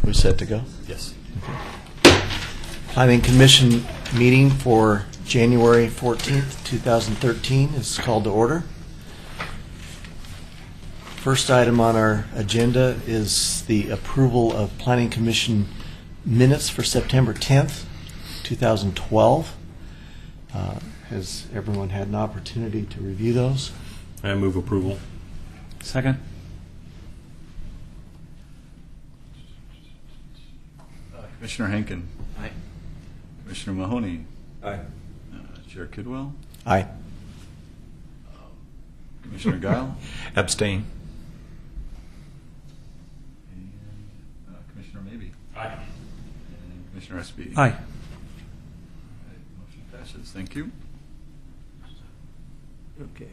We set to go? Yes. Planning Commission meeting for January 14th, 2013 is called to order. First item on our agenda is the approval of Planning Commission minutes for September 10th, 2012. Has everyone had an opportunity to review those? I move approval. Second. Commissioner Henkin. Aye. Commissioner Mahoney. Aye. Chair Kidwell. Aye. Commissioner Guile. Abstain. And Commissioner Mabey. Aye. And Commissioner Espy. Aye. Motion passes. Thank you. Okay.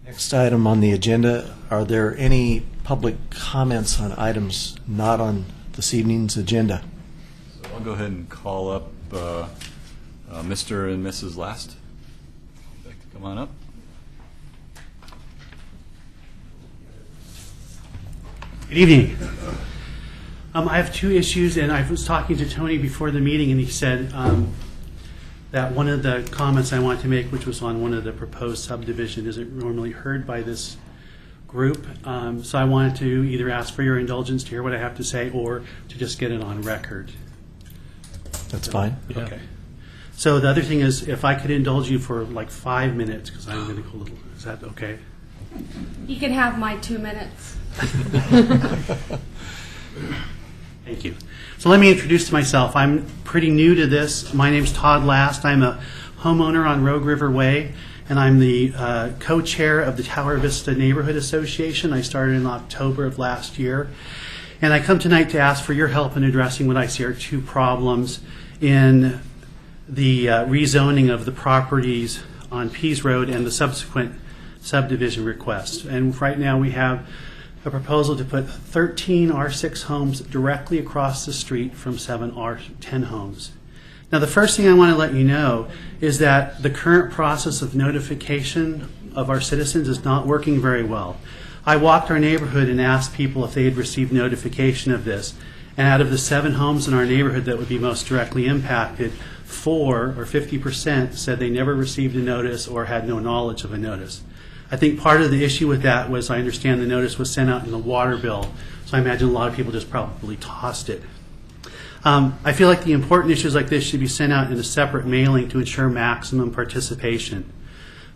Next item on the agenda, are there any public comments on items not on this evening's agenda? So I'll go ahead and call up Mr. and Mrs. Last. If you'd like to come on up. Good evening. I have two issues, and I was talking to Tony before the meeting, and he said that one of the comments I wanted to make, which was on one of the proposed subdivision, isn't normally heard by this group. So I wanted to either ask for your indulgence to hear what I have to say or to just get it on record. That's fine. Okay. So the other thing is, if I could indulge you for like 5 minutes, because I'm going to go a little, is that okay? You can have my 2 minutes. Thank you. So let me introduce myself. I'm pretty new to this. My name's Todd Last. I'm a homeowner on Rogue River Way, and I'm the co-chair of the Tower Vista Neighborhood Association. I started in October of last year. And I come tonight to ask for your help in addressing what I see are two problems in the rezoning of the properties on Pease Road and the subsequent subdivision request. And right now we have a proposal to put 13 R6 homes directly across the street from 7 R10 homes. Now, the first thing I want to let you know is that the current process of notification of our citizens is not working very well. I walked our neighborhood and asked people if they had received notification of this, and out of the 7 homes in our neighborhood that would be most directly impacted, 4 or 50% said they never received a notice or had no knowledge of a notice. I think part of the issue with that was I understand the notice was sent out in the water bill, so I imagine a lot of people just probably tossed it. I feel like the important issues like this should be sent out in a separate mailing to ensure maximum participation.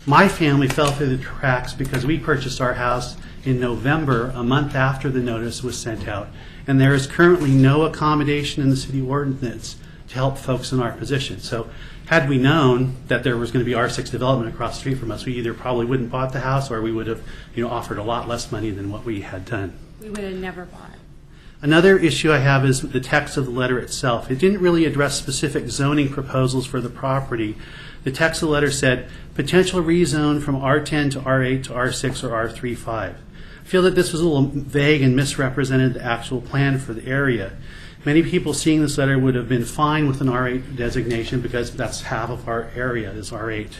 My family fell through the cracks because we purchased our house in November, a month after the notice was sent out, and there is currently no accommodation in the city ordinance to help folks in our position. So had we known that there was going to be R6 development across the street from us, we either probably wouldn't bought the house or we would have offered a lot less money than what we had done. We would have never bought. Another issue I have is the text of the letter itself. It didn't really address specific zoning proposals for the property. The text of the letter said, potential rezone from R10 to R8 to R6 or R35. I feel that this was a little vague and misrepresented the actual plan for the area. Many people seeing this letter would have been fine with an R8 designation because that's half of our area is R8.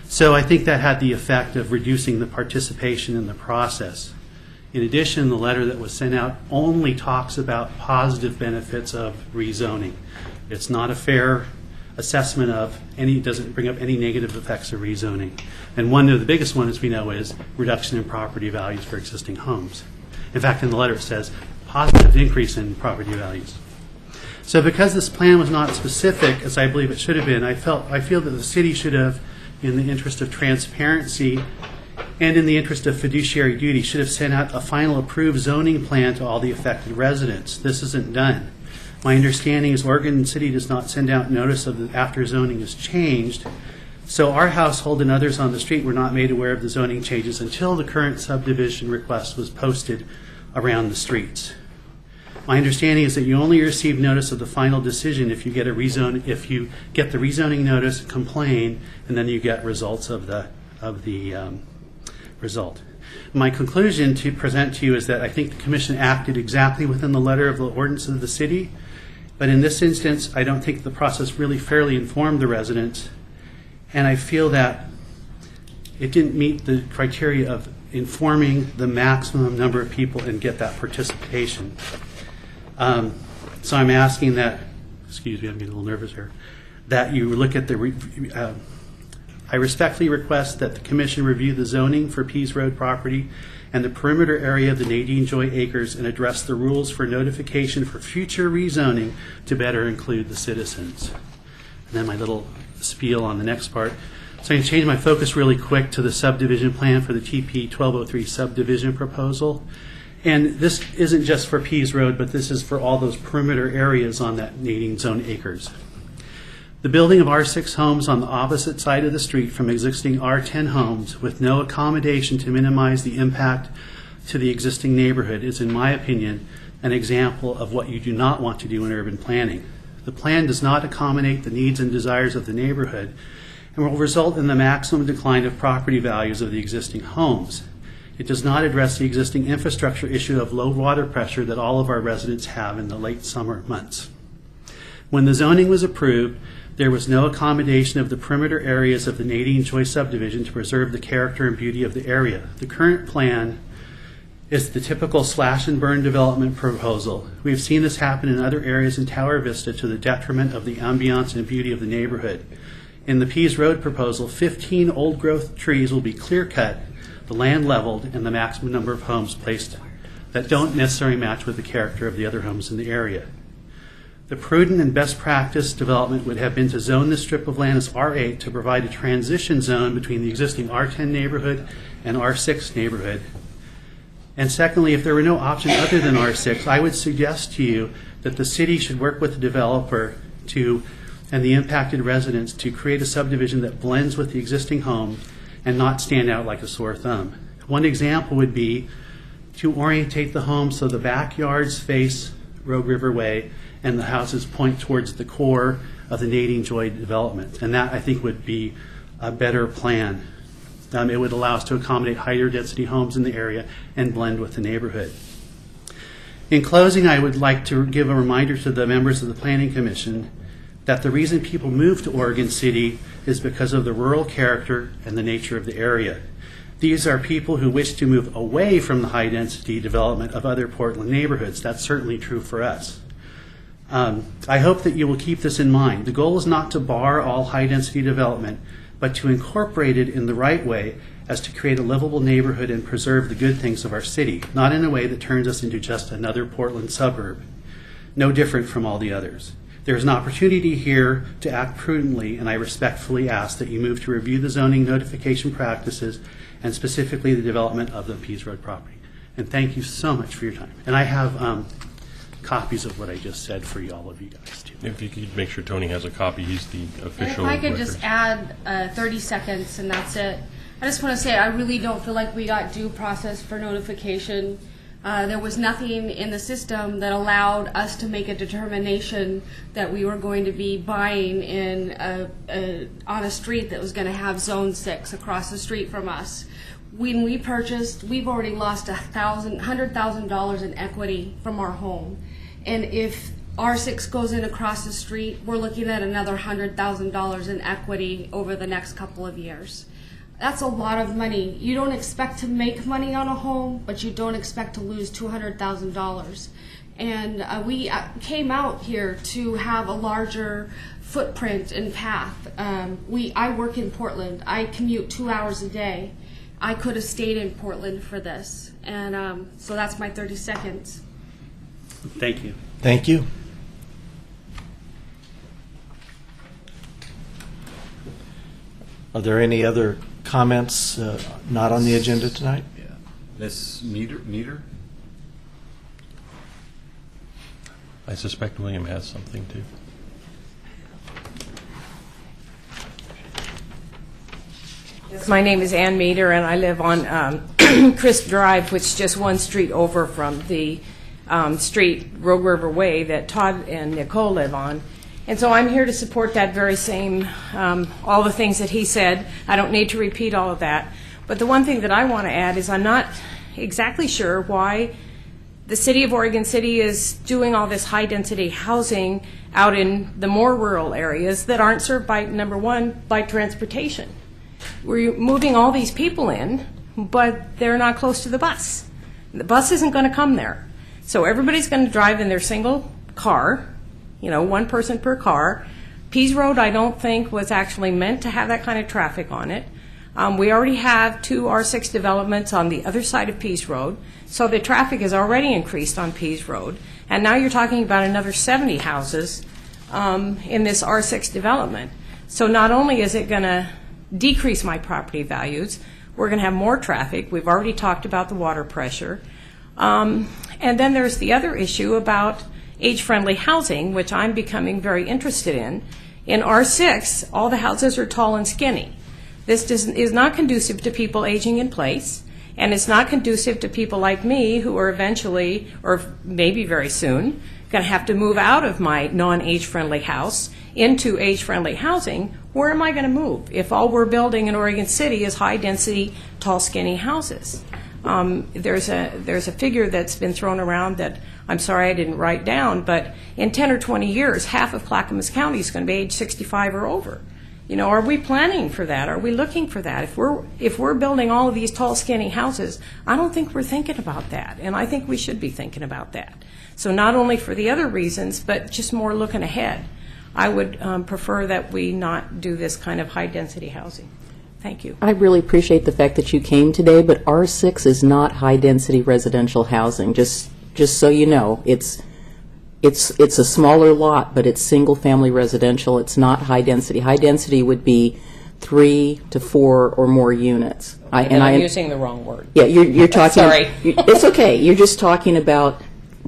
So I think that had the effect of reducing the participation in the process. In addition, the letter that was sent out only talks about positive benefits of rezoning. It's not a fair assessment of any, doesn't bring up any negative effects of rezoning. And one of the biggest ones we know is reduction in property values for existing homes. In fact, in the letter it says positive increase in property values. So because this plan was not specific, as I believe it should have been, I feel that the city should have, in the interest of transparency and in the interest of fiduciary duty, should have sent out a final approved zoning plan to all the affected residents. This isn't done. My understanding is Oregon City does not send out notice of after zoning is changed. So our household and others on the street were not made aware of the zoning changes until the current subdivision request was posted around the streets. My understanding is that you only receive notice of the final decision if you get the rezoning notice, complain, and then you get results of the result. My conclusion to present to you is that I think the Commission acted exactly within the letter of the ordinance of the city, but in this instance, I don't think the process really fairly informed the residents, and I feel that it didn't meet the criteria of informing the maximum number of people and get that participation. So I'm asking that, excuse me, I'm getting a little nervous here, that you look at the, I respectfully request that the commission review the zoning for Pease Road property and the perimeter area of the Nadine Joy Acres and address the rules for notification for future rezoning to better include the citizens. And then my little spiel on the next part. So I can change my focus really quick to the subdivision plan for the TP 1203 subdivision proposal. And this isn't just for Pease Road, but this is for all those perimeter areas on that Nadine Zone acres. The building of R6 homes on the opposite side of the street from existing R10 homes with no accommodation to minimize the impact to the existing neighborhood is, in my opinion, an example of what you do not want to do in urban planning. The plan does not accommodate the needs and desires of the neighborhood and will result in the maximum decline of property values of the existing homes. It does not address the existing infrastructure issue of low water pressure that all of our residents have in the late summer months. When the zoning was approved, there was no accommodation of the perimeter areas of the Nadine Joy subdivision to preserve the character and beauty of the area. The current plan is the typical slash and burn development proposal. We have seen this happen in other areas in Tower Vista to the detriment of the ambiance and beauty of the neighborhood. In the Pease Road proposal, 15 old-growth trees will be clear-cut, the land leveled, and the maximum number of homes placed that don't necessarily match with the character of the other homes in the area. The prudent and best practice development would have been to zone this strip of land as R8 to provide a transition zone between the existing R10 neighborhood and R6 neighborhood. And secondly, if there were no option other than R6, I would suggest to you that the city should work with the developer and the impacted residents to create a subdivision that blends with the existing home and not stand out like a sore thumb. One example would be to orientate the home so the backyards face Rogue River Way and the houses point towards the core of the Nadine Joy development. And that, I think, would be a better plan. It would allow us to accommodate higher density homes in the area and blend with the neighborhood. In closing, I would like to give a reminder to the members of the Planning Commission that the reason people move to Oregon City is because of the rural character and the nature of the area. These are people who wish to move away from the high-density development of other Portland neighborhoods. That's certainly true for us. I hope that you will keep this in mind. The goal is not to bar all high-density development, but to incorporate it in the right way as to create a livable neighborhood and preserve the good things of our city, not in a way that turns us into just another Portland suburb, no different from all the others. There is an opportunity here to act prudently, and I respectfully ask that you move to review the zoning notification practices and specifically the development of the Pease Road property. And thank you so much for your time. And I have copies of what I just said for all of you guys, too. If you could make sure Tony has a copy, he's the And official. if I could record. just add 30 seconds, and that's it. I just want to say I really don't feel like we got due process for notification. There was nothing in the system that allowed us to make a determination that we were going to be buying on a street that was going to have Zone 6 across the street from us. When we purchased, we've already lost $100,000 in equity from our home. And if R6 goes in across the street, we're looking at another $100,000 in equity over the next couple of years. That's a lot of money. You don't expect to make money on a home, but you don't expect to lose $200,000. And we came out here to have a larger footprint and path. I work in Portland. I commute 2 hours a day. I could have stayed in Portland for this. And so that's my 30 seconds. Thank you. Thank you. Are there any other comments not on the agenda tonight? Ms. Meter? I suspect William has something too. Yes, my name is Ann Meter, and I live on Crisp Drive, which is just one street over from the street, Rogue River Way, that Todd and Nicole live on. And so I'm here to support that very same, all the things that he said. I don't need to repeat all of that. But the one thing that I want to add is I'm not exactly sure why the city of Oregon City is doing all this high-density housing out in the more rural areas that aren't served by, number one, by transportation. We're moving all these people in but they're not close to the bus. The bus isn't going to come there. So everybody's going to drive in their single car, one person per car. Pease Road, I don't think, was actually meant to have that kind of traffic on it. We already have 2 R6 developments on the other side of Pease Road, so the traffic is already increased on Pease Road. And now you're talking about another 70 houses in this R6 development. So not only is it going to decrease my property values, we're going to have more traffic. We've already talked about the water pressure. And then there's the other issue about age-friendly housing, which I'm becoming very interested in. In R6, all the houses are tall and skinny. This is not conducive to people aging in place, and it's not conducive to people like me who are eventually, or maybe very soon, going to have to move out of my non-age-friendly house into age-friendly housing. Where am I going to move if all we're building in Oregon City is high-density, tall, skinny houses? There's a figure that's been thrown around that I'm sorry I didn't write down, but in 10 or 20 years, half of Clackamas County is going to be age 65 or over. Are we planning for that? Are we looking for that? If we're building all of these tall, skinny houses, I don't think we're thinking about that, and I think we should be thinking about that. So not only for the other reasons, but just more looking ahead. I would prefer that we not do this kind of high-density housing. Thank you. I really appreciate the fact that you came today, but R6 is not high-density residential housing. Just so you know, it's a smaller lot, but it's single-family residential. It's not high-density. High-density would be 3 to 4 or more units. I'm using the wrong word. Yeah, you're talking. Sorry. It's okay. You're just talking about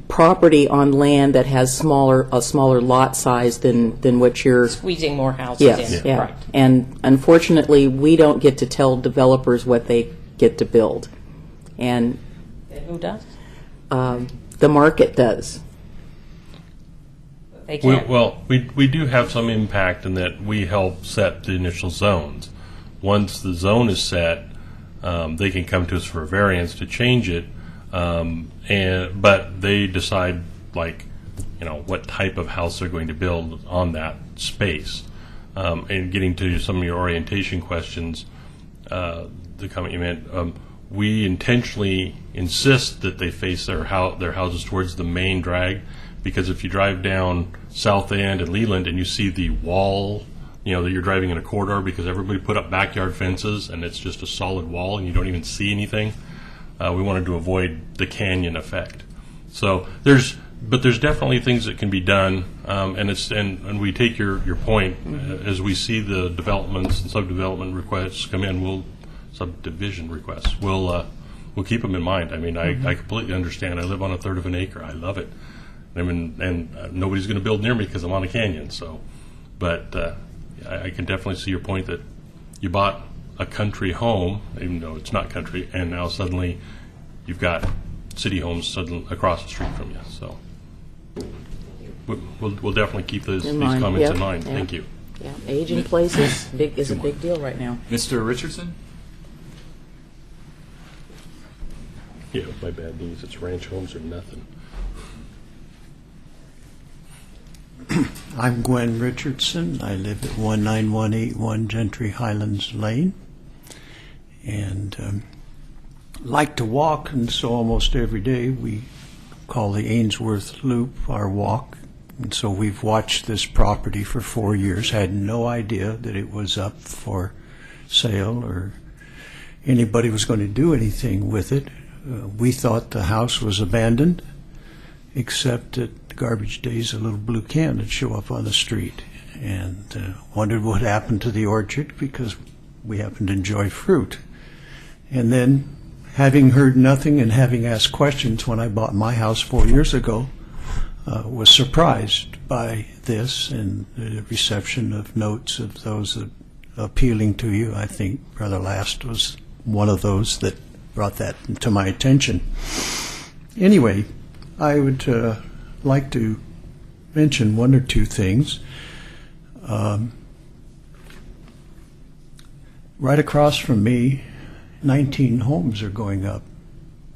property on land that has a smaller lot size than what you're Squeezing more houses yes, in. yeah. Right. And unfortunately, we don't get to tell developers what they get to build, and Who does? the market does. They can't. We do have some impact in that we help set the initial zones. Once the zone is set, they can come to us for a variance to change it, but they decide what type of house they're going to build on that space. And getting to some of your orientation questions, the comment you meant, we intentionally insist that they face their houses towards the main drag, because if you drive down South End and Leland and you see the wall, that you're driving in a corridor because everybody put up backyard fences and it's just a solid wall and you don't even see anything. We wanted to avoid the canyon effect. So there's definitely things that can be done, and we take your point as we see the developments and subdevelopment requests come in. Subdivision requests. We'll keep them in mind. I mean, I completely understand. I live on a third of an acre. I love it. And nobody's going to build near me because I'm on a canyon. So, but I can definitely see your point that you bought a country home, even though it's not country, and now suddenly you've got city homes suddenly across the street from you. So we'll definitely keep these comments Yep. in mind. Yep. Thank you. Yeah, age in place is a big deal right now. Mr. Richardson? Yeah, my bad news. It's ranch homes or nothing. I'm Gwen Richardson. I live at 19181 Gentry Highlands Lane, and like to walk, and so almost every day we call the Ainsworth Loop our walk. And so we've watched this property for 4 years, had no idea that it was up for sale or anybody was going to do anything with it. We thought the house was abandoned, except at garbage days a little blue can would show up on the street, and wondered what happened to the orchard because we happen to enjoy fruit. And then, having heard nothing and having asked questions when I bought my house 4 years ago, was surprised by this and the reception of notes of those that appealing to you. I think Brother Last was one of those that brought that to my attention. Anyway, I would like to mention one or two things. Right across from me, 19 homes are going up.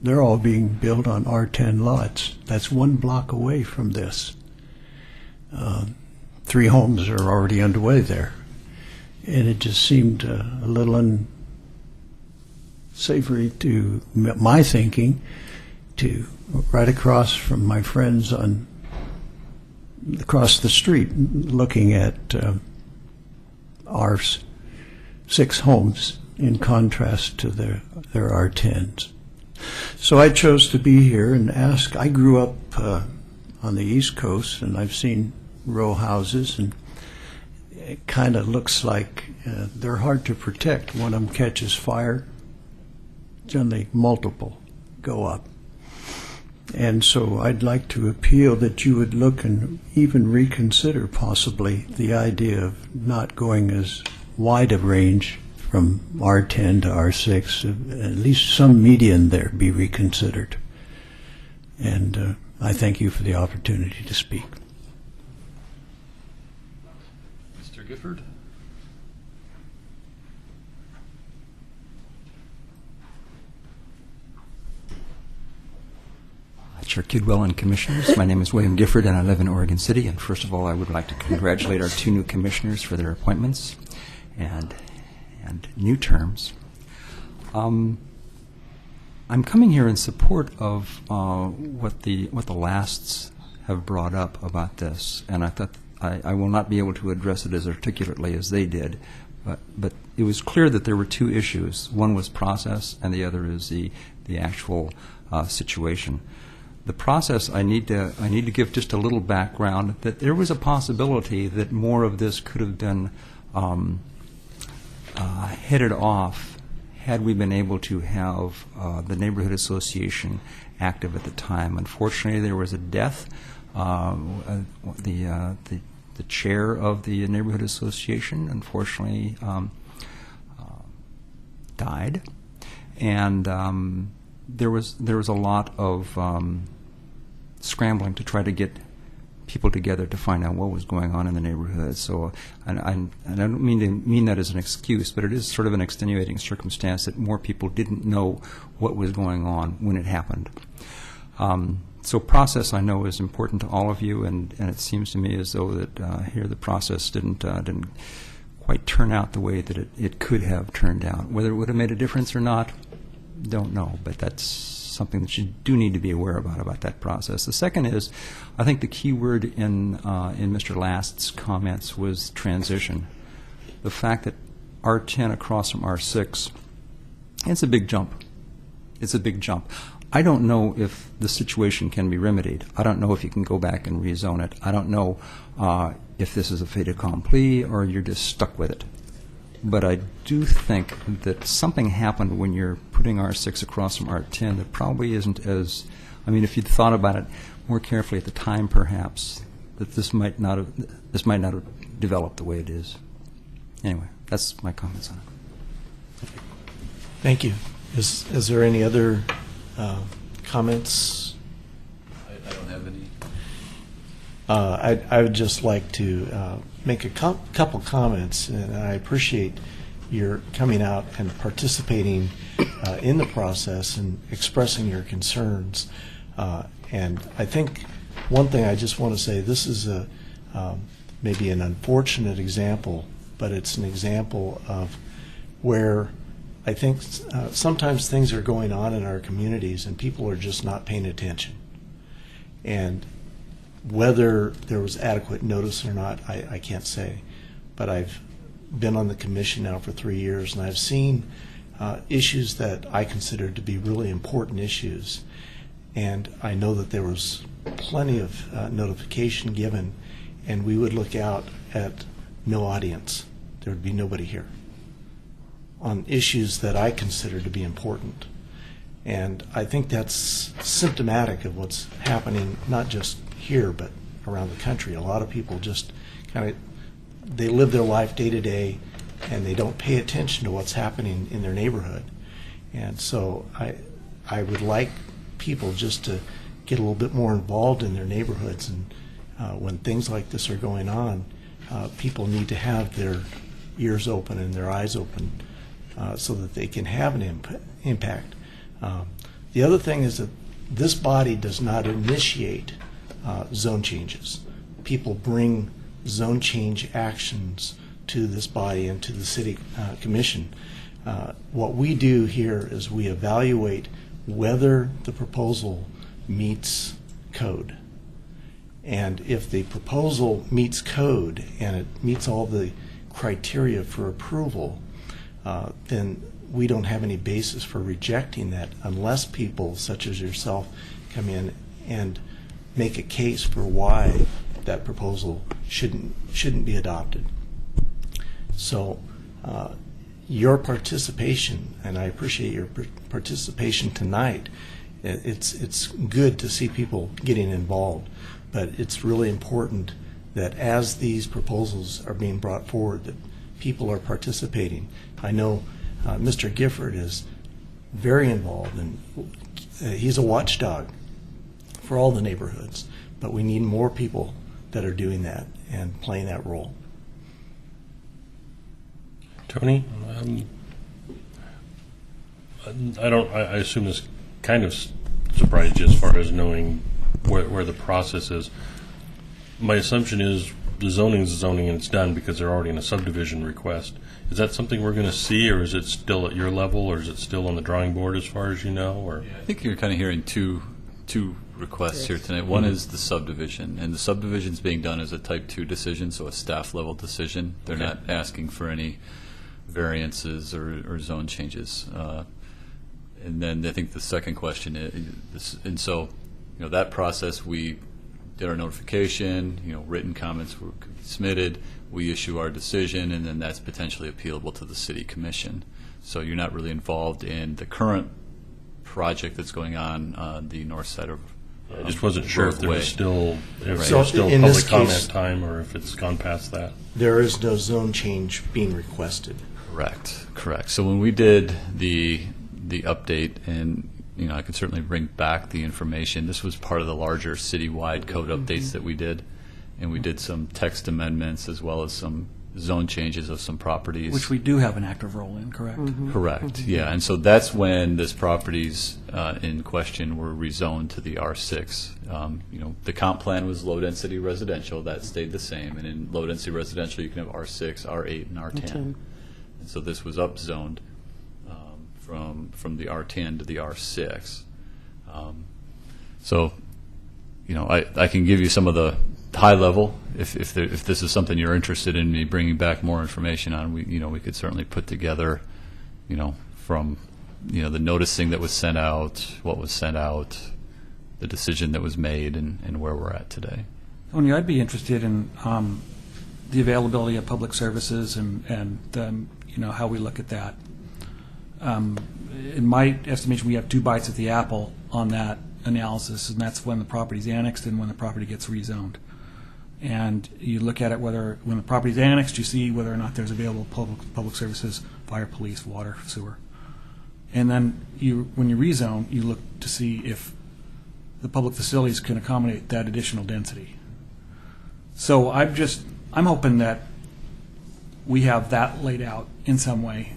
They're all being built on R10 lots. That's 1 block away from this. 3 homes are already underway there. And it just seemed a little savory to my thinking to right across from my friends across the street, looking at our 6 homes in contrast to their R10s. So I chose to be here and ask. I grew up on the East Coast, and I've seen row houses, and it kind of looks like they're hard to protect. One of them catches fire, generally multiple go up. And so I'd like to appeal that you would look and even reconsider possibly the idea of not going as wide a range from R10 to R6, at least some median there be reconsidered. And I thank you for the opportunity to speak. Mr. Gifford? Chair Kidwell and Commissioners. My name is William Gifford, and I live in Oregon City. And first of all, I would like to congratulate our 2 new commissioners for their appointments and new terms. I'm coming here in support of what the lasts have brought up about this, and I thought I will not be able to address it as articulately as they did, but it was clear that there were 2 issues. One was process, and the other is the actual situation. The process, I need to give just a little background, that there was a possibility that more of this could have been headed off had we been able to have the neighborhood association active at the time. Unfortunately, there was a death. The chair of the neighborhood association, unfortunately, died, and there was a lot of scrambling to try to get people together to find out what was going on in the neighborhood. So, and I don't mean that as an excuse, but it is sort of an extenuating circumstance that more people didn't know what was going on when it happened. So process, I know, is important to all of you, and it seems to me as though that here the process didn't quite turn out the way that it could have turned out. Whether it would have made a difference or not, don't know, but that's something that you do need to be aware about that process. The second is, I think the key word in Mr. Last's comments was transition. The fact that R10 across from R6, it's a big jump. It's a big jump. I don't know if the situation can be remedied. I don't know if you can go back and rezone it. I don't know if this is a fait accompli or you're just stuck with it. But I do think that something happened when you're putting R6 across from R10 that probably isn't as, I mean, if you'd thought about it more carefully at the time, perhaps, that this might not have developed the way it is. Anyway, that's my comments on it. Thank you. Is there any other comments? I don't have any. I would just like to make a couple comments, and I appreciate your coming out and participating in the process and expressing your concerns. And I think one thing I just want to say, this is maybe an unfortunate example, but it's an example of where I think sometimes things are going on in our communities and people are just not paying attention. And whether there was adequate notice or not, I can't say. But I've been on the commission now for 3 years, and I've seen issues that I consider to be really important issues. And I know that there was plenty of notification given, and we would look out at no audience. There would be nobody here on issues that I consider to be important. And I think that's symptomatic of what's happening, not just here, but around the country. A lot of people just kind of, they live their life day to day, and they don't pay attention to what's happening in their neighborhood. And so I would like people just to get a little bit more involved in their neighborhoods. And when things like this are going on, people need to have their ears open and their eyes open so that they can have an impact. The other thing is that this body does not initiate zone changes. People bring zone change actions to this body and to the city commission. What we do here is we evaluate whether the proposal meets code. And if the proposal meets code and it meets all the criteria for approval, then we don't have any basis for rejecting that unless people such as yourself come in and make a case for why that proposal shouldn't be adopted. So your participation, and I appreciate your participation tonight. It's good to see people getting involved, but it's really important that as these proposals are being brought forward, that people are participating. I know Mr. Gifford is very involved, and he's a watchdog for all the neighborhoods, but we need more people that are doing that and playing that role. Tony, I assume this kind of surprised you as far as knowing where the process is. My assumption is the zoning is zoning and it's done because they're already in a subdivision request. Is that something we're going to see, or is it still at your level, or is it still on the drawing board as far as you know? Or I think you're kind of hearing two requests here tonight. One is the subdivision, and the subdivision's being done as a type 2 decision, so a staff level decision. They're not asking for any variances or zone changes. And then I think the second question is, and so, that process, we did our notification, written comments were submitted, we issue our decision, and then that's potentially appealable to the city commission. So you're not really involved in the current project that's going on the north side of I just wasn't sure if there was still So still in public this comment case- time, or if it's gone past that. There is no zone change being requested. Correct. So when we did the update, and I can certainly bring back the information. This was part of the larger citywide code updates that we did, and we did some text amendments as well as some zone changes of some properties. Which we do have an active role in, correct? Correct. Yeah, and so that's when this properties in question were rezoned to the R6. The comp plan was low density residential, that stayed the same, and in low density residential you can have R6, R8, and R10. And so this was upzoned from the R10 to the R6. I can give you some of the high level if this is something you're interested in me bringing back more information on. We could certainly put together, from the noticing that was sent out, what was sent out, the decision that was made, and where we're at today. Tony, I'd be interested in the availability of public services and how we look at that. In my estimation, we have two bites at the apple on that analysis, and that's when the property's annexed and when the property gets rezoned. And you look at it when the property's annexed, you see whether or not there's available public services, fire, police, water, sewer. And then when you rezone, you look to see if the public facilities can accommodate that additional density. So I'm hoping that we have that laid out in some way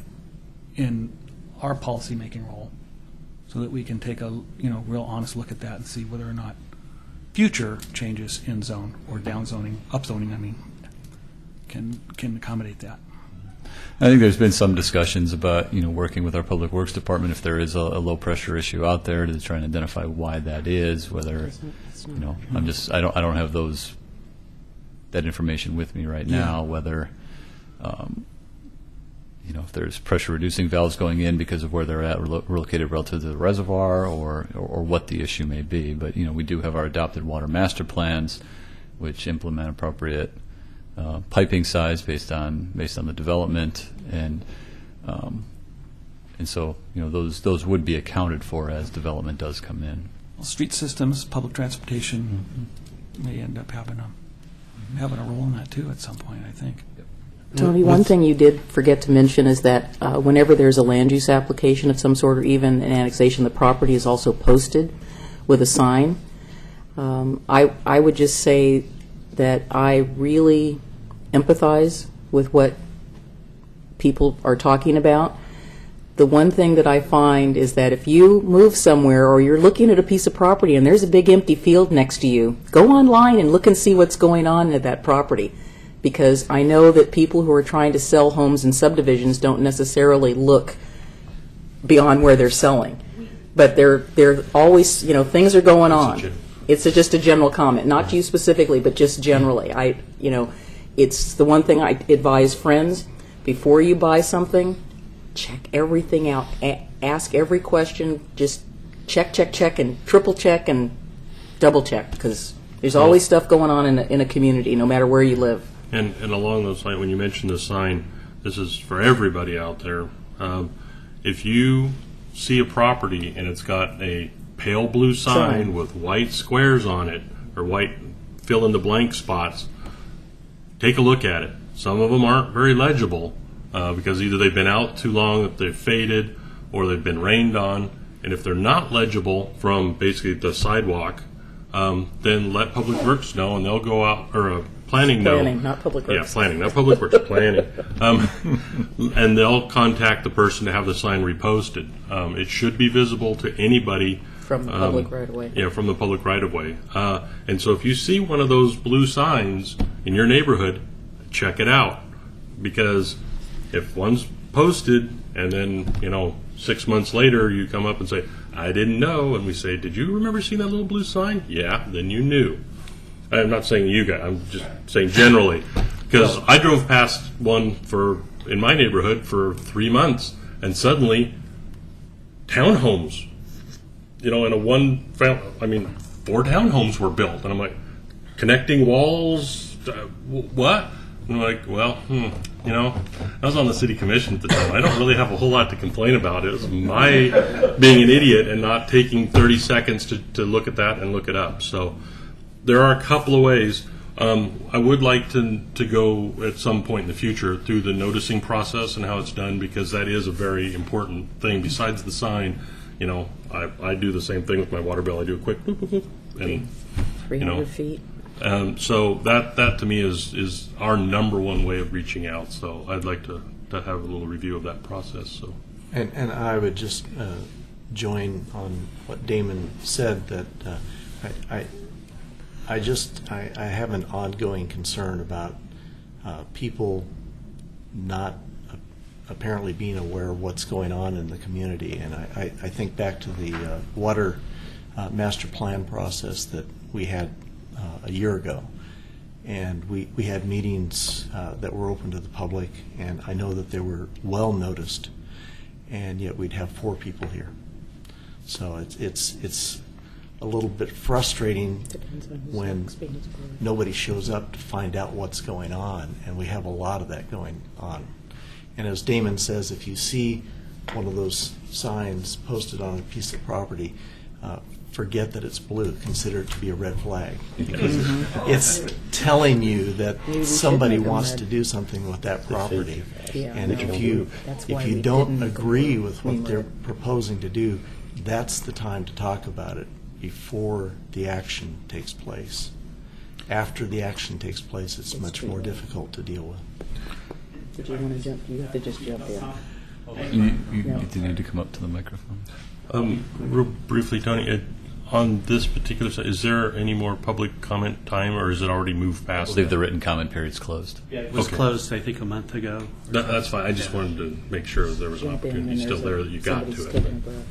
in our policy-making role, so that we can take a real honest look at that and see whether or not future changes in zone or downzoning, upzoning, can accommodate that. I think there's been some discussions about working with our public works department if there is a low pressure issue out there to try and identify why that is. Whether I don't have that information with me right now. Whether if there's pressure reducing valves going in because of where they're at, located relative to the reservoir, or what the issue may be. But we do have our adopted water master plans, which implement appropriate piping size based on the development, and so those would be accounted for as development does come in. Well, street systems, public transportation may end up having a role in that too at some point, I think. Tony, one thing you did forget to mention is that whenever there's a land use application of some sort, or even an annexation, the property is also posted with a sign. I would just say that I really empathize with what people are talking about. The one thing that I find is that if you move somewhere or you're looking at a piece of property and there's a big empty field next to you, go online and look and see what's going on at that property. because I know that people who are trying to sell homes in subdivisions don't necessarily look beyond where they're selling. But they're always, things are going on. It's just a general comment, not you specifically, but just generally. It's the one thing I advise friends, before you buy something, check everything out. Ask every question, just check, and triple check and double check, because there's always stuff going on in a community, no matter where you live. And along those lines, when you mention the sign, this is for everybody out there. If you see a property and it's got a pale blue sign with white squares on it, or white fill-in-the-blank spots, take a look at it. Some of them aren't very legible because either they've been out too long, that they've faded, or they've been rained on. And if they're not legible from basically the sidewalk, then let Public Works know, and they'll go out, or planning know. Planning, not Public Works. Yeah, planning, not Public Works, planning. And they'll contact the person to have the sign reposted. It should be visible to anybody. From the public right-of-way. Yeah, from the public right-of-way. And so if you see one of those blue signs in your neighborhood, check it out. Because if one's posted and then, 6 months later you come up and say, I didn't know, and we say, did you remember seeing that little blue sign? Yeah, then you knew. I'm not saying you guys, I'm just saying generally. Because I drove past one in my neighborhood for 3 months, and suddenly townhomes, in a four townhomes were built, and I'm like, connecting walls, what? And I'm like, well, I was on the city commission at the time. I don't really have a whole lot to complain about. It was my being an idiot and not taking 30 seconds to look at that and look it up. So there are a couple of ways. I would like to go at some point in the future through the noticing process and how it's done, because that is a very important thing. Besides the sign, I do the same thing with my water bill. I do a quick boop, boop, boop, and 300 feet. So that to me is our number one way of reaching out. So I'd like to have a little review of that process. So, And I would just join on what Damon said, that I have an ongoing concern about people not apparently being aware of what's going on in the community. And I think back to the water master plan process that we had a year ago. And we had meetings that were open to the public, and I know that they were well noticed, and yet we'd have 4 people here. So it's a little bit frustrating when nobody shows up to find out what's going on, and we have a lot of that going on. And as Damon says, if you see one of those signs posted on a piece of property, forget that it's blue. Consider it to be a red flag, because it's telling you that somebody wants to do something with that property. And if you don't agree with what they're proposing to do, that's the time to talk about it, before the action takes place. After the action takes place, it's much more difficult to deal with. Did you want to jump? You have to just jump in. You need to come up to the microphone. Real briefly, Tony, on this particular site, is there any more public comment time, or is it already moved I past? believe the written comment period's closed. Yeah, it was Okay. closed, I think, a month ago. That's fine. I just wanted to make sure there was an opportunity still there that you got to it.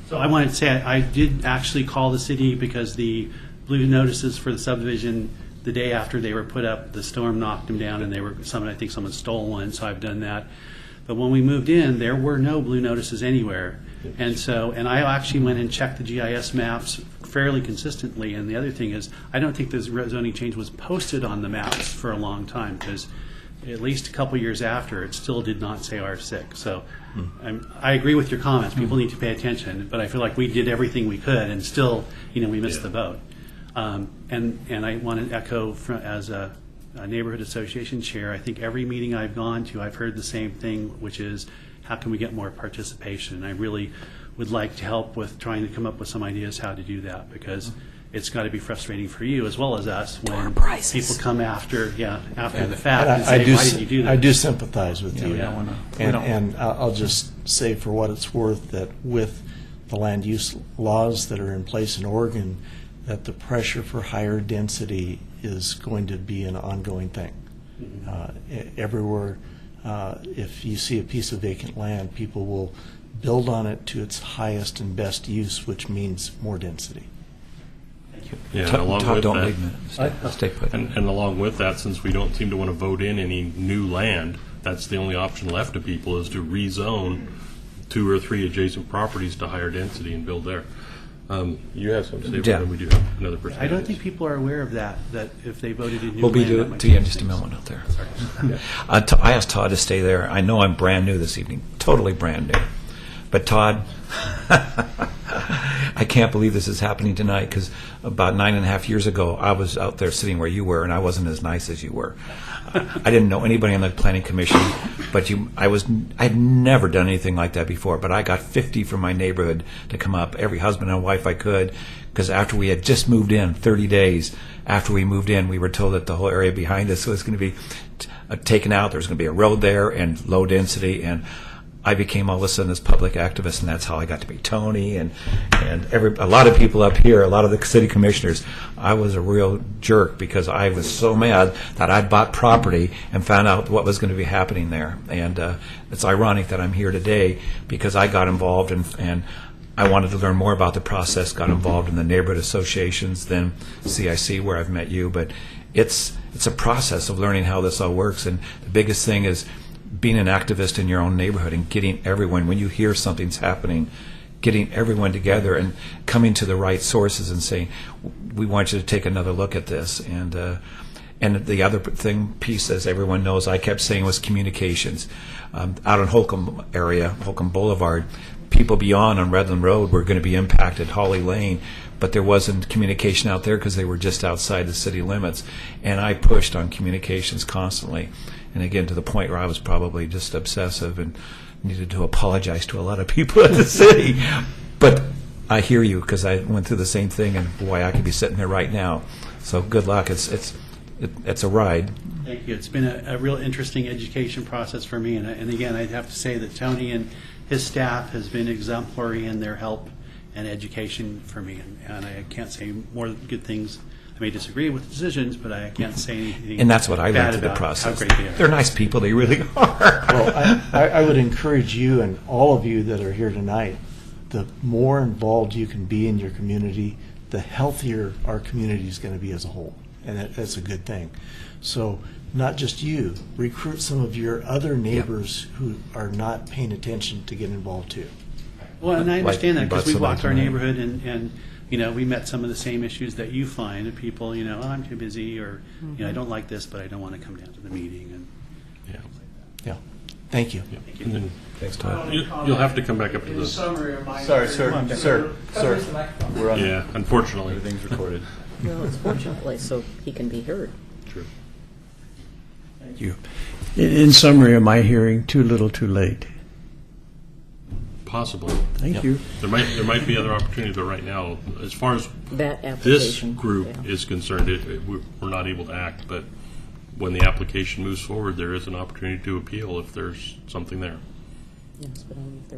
So I wanted to say, I did actually call the city, because the blue notices for the subdivision, the day after they were put up, the storm knocked them down, and I think someone stole one, so I've done that. But when we moved in, there were no blue notices anywhere. And I actually went and checked the GIS maps fairly consistently. And the other thing is, I don't think this zoning change was posted on the maps for a long time, because at least a couple years after, it still did not say R6. So I agree with your comments. People need to pay attention. But I feel like we did everything we could, and still, we missed the boat. And I want to echo as a neighborhood association chair, I think every meeting I've gone to, I've heard the same thing, which is, how can we get more participation? And I really would like to help with trying to come up with some ideas how to do that, because it's got to be frustrating for you as well as us when people come after the fact and say, why did you do that? I do sympathize with you. Yeah. And I'll just say, for what it's worth, that with the land use laws that are in place in Oregon, that the pressure for higher density is going to be an ongoing thing. Everywhere, if you see a piece of vacant land, people will build on it to its highest and best use, which means more density. Yeah, and along with don't that, leave me. Stay put. and along with that, since we don't seem to want to vote in any new land, that's the only option left to people is to rezone 2 or 3 adjacent properties to higher density and build there. You have something to say Yeah. about it, we do have another person. I don't think people are aware of that if they voted in new We'll be land, that doing might to you in change just a things. moment out there. I asked Todd to stay there. I know I'm brand new this evening, totally brand new. But Todd, I can't believe this is happening tonight because about 9.5 years ago, I was out there sitting where you were, and I wasn't as nice as you were. I didn't know anybody on the planning commission, but I'd never done anything like that before. But I got 50 from my neighborhood to come up, every husband and wife I could, because after we had just moved in, 30 days after we moved in, we were told that the whole area behind us was going to be taken out. There was going to be a road there and low density, and I became all of a sudden this public activist, and that's how I got to meet Tony and a lot of people up here, a lot of the city commissioners. I was a real jerk because I was so mad that I'd bought property and found out what was going to be happening there. And it's ironic that I'm here today because I got involved and I wanted to learn more about the process, got involved in the neighborhood associations, then CIC where I've met you. But it's a process of learning how this all works, and the biggest thing is being an activist in your own neighborhood and getting everyone, when you hear something's happening, getting everyone together and coming to the right sources and saying, we want you to take another look at this. And the other piece, as everyone knows, I kept saying was communications. Out in Holcomb area, Holcomb Boulevard, people beyond on Redland Road were going to be impacted, Holly Lane, but there wasn't communication out there because they were just outside the city limits. And I pushed on communications constantly. And again, to the point where I was probably just obsessive and needed to apologize to a lot of people at the city. But I hear you because I went through the same thing, and boy, I could be sitting there right now. So good luck. It's a ride. Thank you. It's been a real interesting education process for me. And again, I'd have to say that Tony and his staff has been exemplary in their help and education for me. And I can't say more good things. I may disagree with the decisions, but I can't say anything And that's what I bad learned through the about process. how great they are. They're nice people. They really are. Well, I would encourage you and all of you that are here tonight, the more involved you can be in your community, the healthier our community is going to be as a whole. And that's a good thing. So not just you, recruit some of your other neighbors who are not paying attention to get involved too. Well, and I understand Like that because you we bought walked our something neighborhood and we met some of the same issues that you find, and people, oh, I'm too busy, or, I don't like this, but I don't want to come down to the meeting. And Yeah. Yeah. Thank you. And then Thanks, Todd. you'll have to come back up to the. summary of my. Sorry, sir. We're on. Yeah, unfortunately. Everything's recorded. Well, it's fortunately, so he can be heard. True. Thank you. In summary, am I hearing too little, too late? Possibly. Thank you. There might be other opportunities, but right now, as far as That this application. group yeah. is concerned, we're not able to act. But when the application moves forward, there is an opportunity to appeal if there's something there. Yes, but I don't know if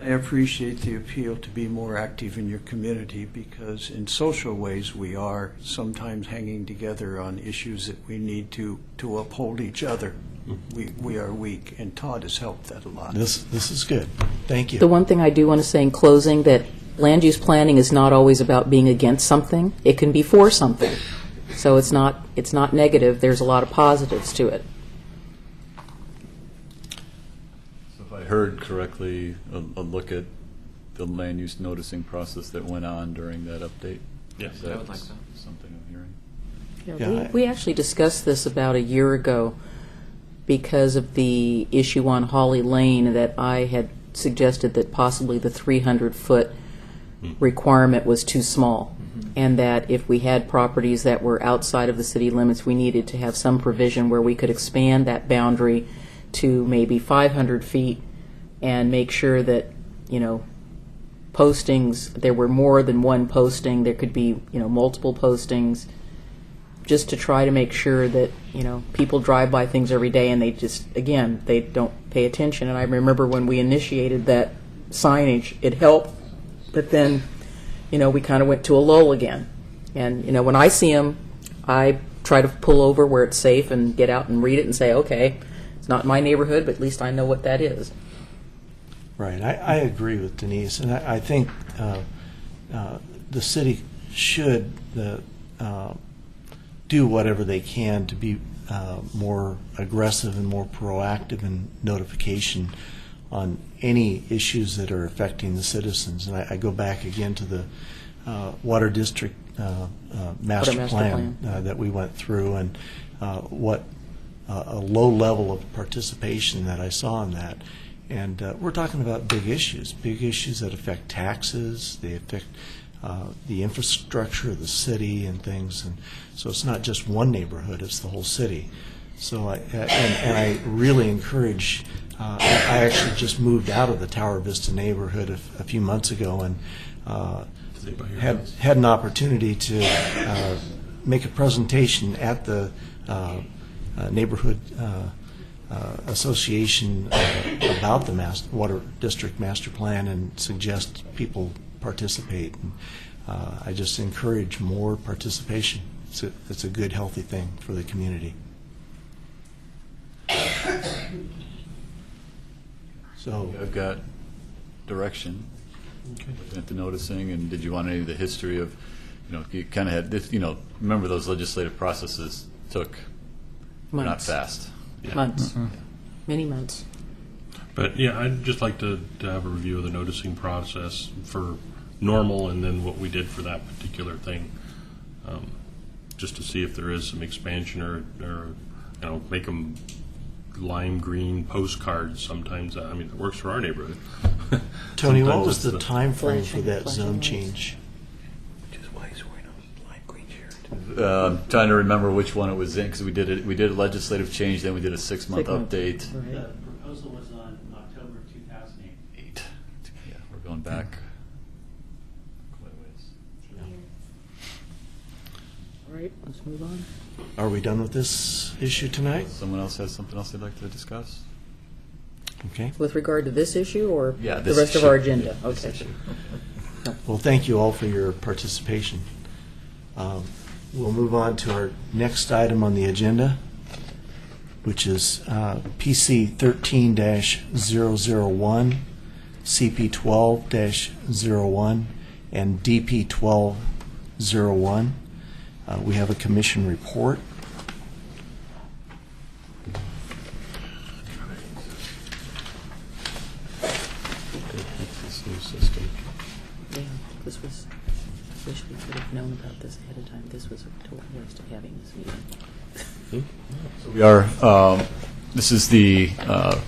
they're- I appreciate the appeal to be more active in your community because in social ways we are sometimes hanging together on issues that we need to uphold each other. We are weak, and Todd has helped that a lot. This is good. Thank you. The one thing I do want to say in closing, that land use planning is not always about being against something. It can be for something. So it's not negative. There's a lot of positives to it. So if I heard correctly, a look at the land use noticing process that went on during that update? Yes, Is I that would like so. something I'm hearing? Yeah, We actually discussed this about a year ago because of the issue on Holly Lane that I had suggested that possibly the 300-foot requirement was too small, and that if we had properties that were outside of the city limits, we needed to have some provision where we could expand that boundary to maybe 500 feet and make sure that, postings, there were more than one posting, there could be, multiple postings, just to try to make sure that, people drive by things every day and they just, again, they don't pay attention. And I remember when we initiated that signage, it helped, but then, we kind of went to a lull again. And, when I see them, I try to pull over where it's safe and get out and read it and say, okay, it's not my neighborhood, but at least I know what that is. Right. I agree with Denise, and I think the city should do whatever they can to be more aggressive and more proactive in notification on any issues that are affecting the citizens. And I go back again to the Water District master plan that we went through, and what a low level of participation that I saw in that. And we're talking about big issues that affect taxes, they affect the infrastructure of the city and things. And so it's not just one neighborhood, it's the whole city. So I really encourage, I actually just moved out of the Tower Vista neighborhood a few months ago, and had an opportunity to make a presentation at the neighborhood association about the Water District Master Plan and suggest people participate. And, I just encourage more participation. It's a good, healthy thing for the community. So I've got direction. Looking at the noticing, and did you want any of the history of, you kind of had this, remember those legislative processes took not Months. fast. Months. Many months. But yeah, I'd just like to have a review of the noticing process for normal, and then what we did for that particular thing, just to see if there is some expansion or make them lime green postcards. Sometimes, it works for our neighborhood. Tony, what Sometimes was it's the time frame for that Flashing zone lights. change? Trying to remember which one it was in, because we did a legislative change, then we did a 6-month 6 months. update. Right. proposal was on October 2008. Yeah, we're going back quite a ways. All right, let's move on. Are we done with this issue tonight? Someone else has something else they'd like to discuss? Okay. With regard to this issue or Yeah, the this rest of issue. our agenda? Yeah, this Okay. issue. Well, thank you all for your participation. We'll move on to our next item on the agenda, which is PC 13-001, CP 12-01, and DP 12-01. We have a commission report. This new system. Yeah, this was, wish we could have known about this ahead of time. This was a total waste of having this meeting. We are, this is the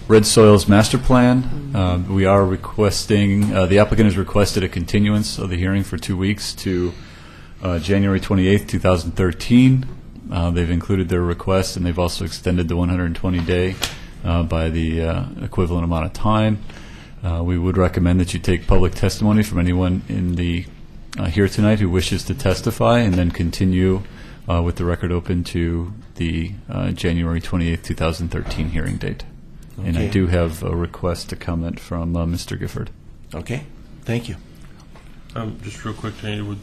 Red Soils Master Plan. We are requesting, the applicant has requested a continuance of the hearing for 2 weeks to January 28th, 2013. They've included their request, and they've also extended the 120-day by the equivalent amount of time. We would recommend that you take public testimony from anyone in the here tonight who wishes to testify, and then continue with the record open to the January 28th, 2013 hearing date. And I Okay. do have a request to comment from Mr. Gifford. Okay, thank you. Just real quick, Tanya,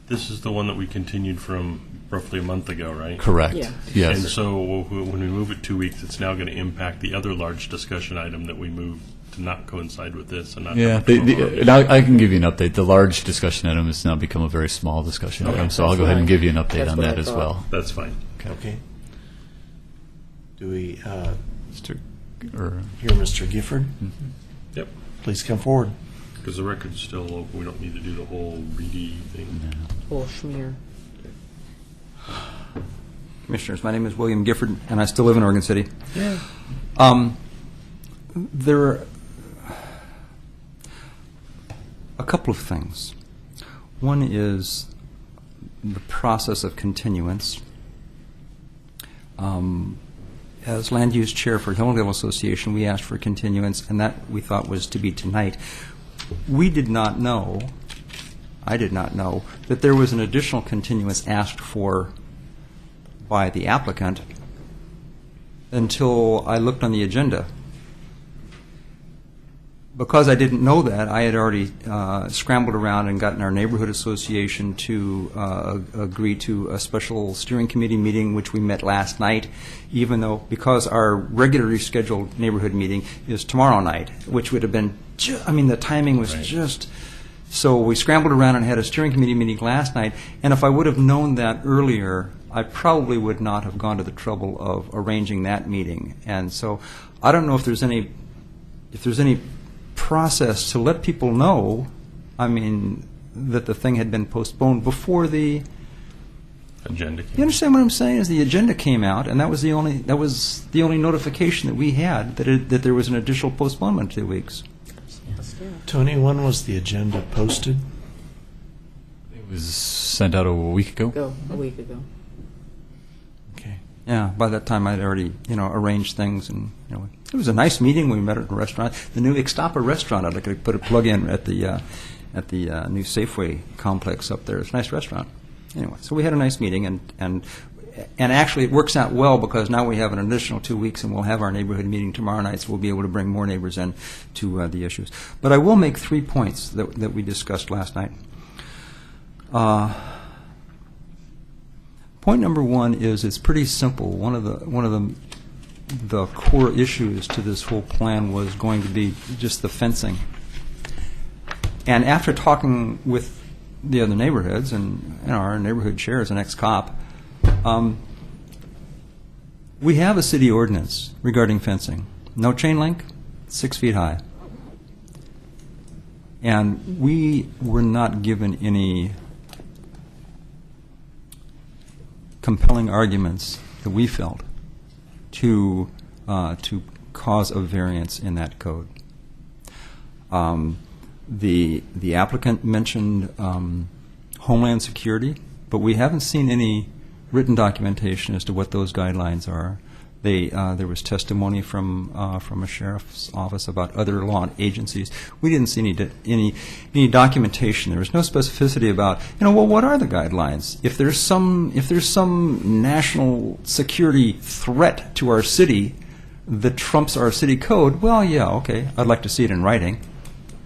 this is the one that we continued from roughly a month ago, right? Correct. Yeah. Yes. And so when we move it 2 weeks, it's now going to impact the other large discussion item that we moved to not coincide with this and not. Yeah, have a control on it. and I can give you an update. The large discussion item has now become a very small discussion item, so I'll go ahead and give you an update That's on what I that as thought. well. That's fine. Okay. Do we Mr. Or, hear Mr. Gifford? Yep. Please come forward. Because the record's still open. We don't need to do the whole reedy thing. Oh, schmear. Commissioners, my name is William Gifford, and I still live in Oregon City. There are a couple of things. One is the process of continuance. As land use chair for Hillendale Association, we asked for continuance, and that we thought was to be tonight. We did not know, I did not know, that there was an additional continuance asked for by the applicant until I looked on the agenda. because I didn't know that, I had already scrambled around and gotten our neighborhood association to agree to a special steering committee meeting, which we met last night, even though, because our regularly scheduled neighborhood meeting is tomorrow night, which would have been, the timing was just... So we scrambled around and had a steering committee meeting last night, and if I would have known that earlier, I probably would not have gone to the trouble of arranging that meeting. And so I don't know if there's any process to let people know, that the thing had been postponed before the Agenda. You understand what I'm saying? Is the agenda came out, and that was the only notification that we had that there was an additional postponement 2 weeks. Tony, when was the agenda posted? It was sent out a week ago. A week ago. Okay. Yeah, by that time I'd already, arranged things, and it was a nice meeting. We met at a restaurant, the new Ixtapa restaurant. I'd like to put a plug in at the new Safeway complex up there. It's a nice restaurant. Anyway, so we had a nice meeting, and actually it works out well because now we have an additional 2 weeks, and we'll have our neighborhood meeting tomorrow night, so we'll be able to bring more neighbors in to the issues. But I will make 3 points that we discussed last night. Point number one is it's pretty simple. One of the core issues to this whole plan was going to be just the fencing. And after talking with the other neighborhoods and our neighborhood chair is an ex-cop, we have a city ordinance regarding fencing. No chain link, 6 feet high. And we were not given any compelling arguments that we felt to cause a variance in that code. The applicant mentioned Homeland Security, but we haven't seen any written documentation as to what those guidelines are. There was testimony from a sheriff's office about other law agencies. We didn't see any documentation. There was no specificity about what are the guidelines? If there's some national security threat to our city that trumps our city code, well, yeah, okay, I'd like to see it in writing,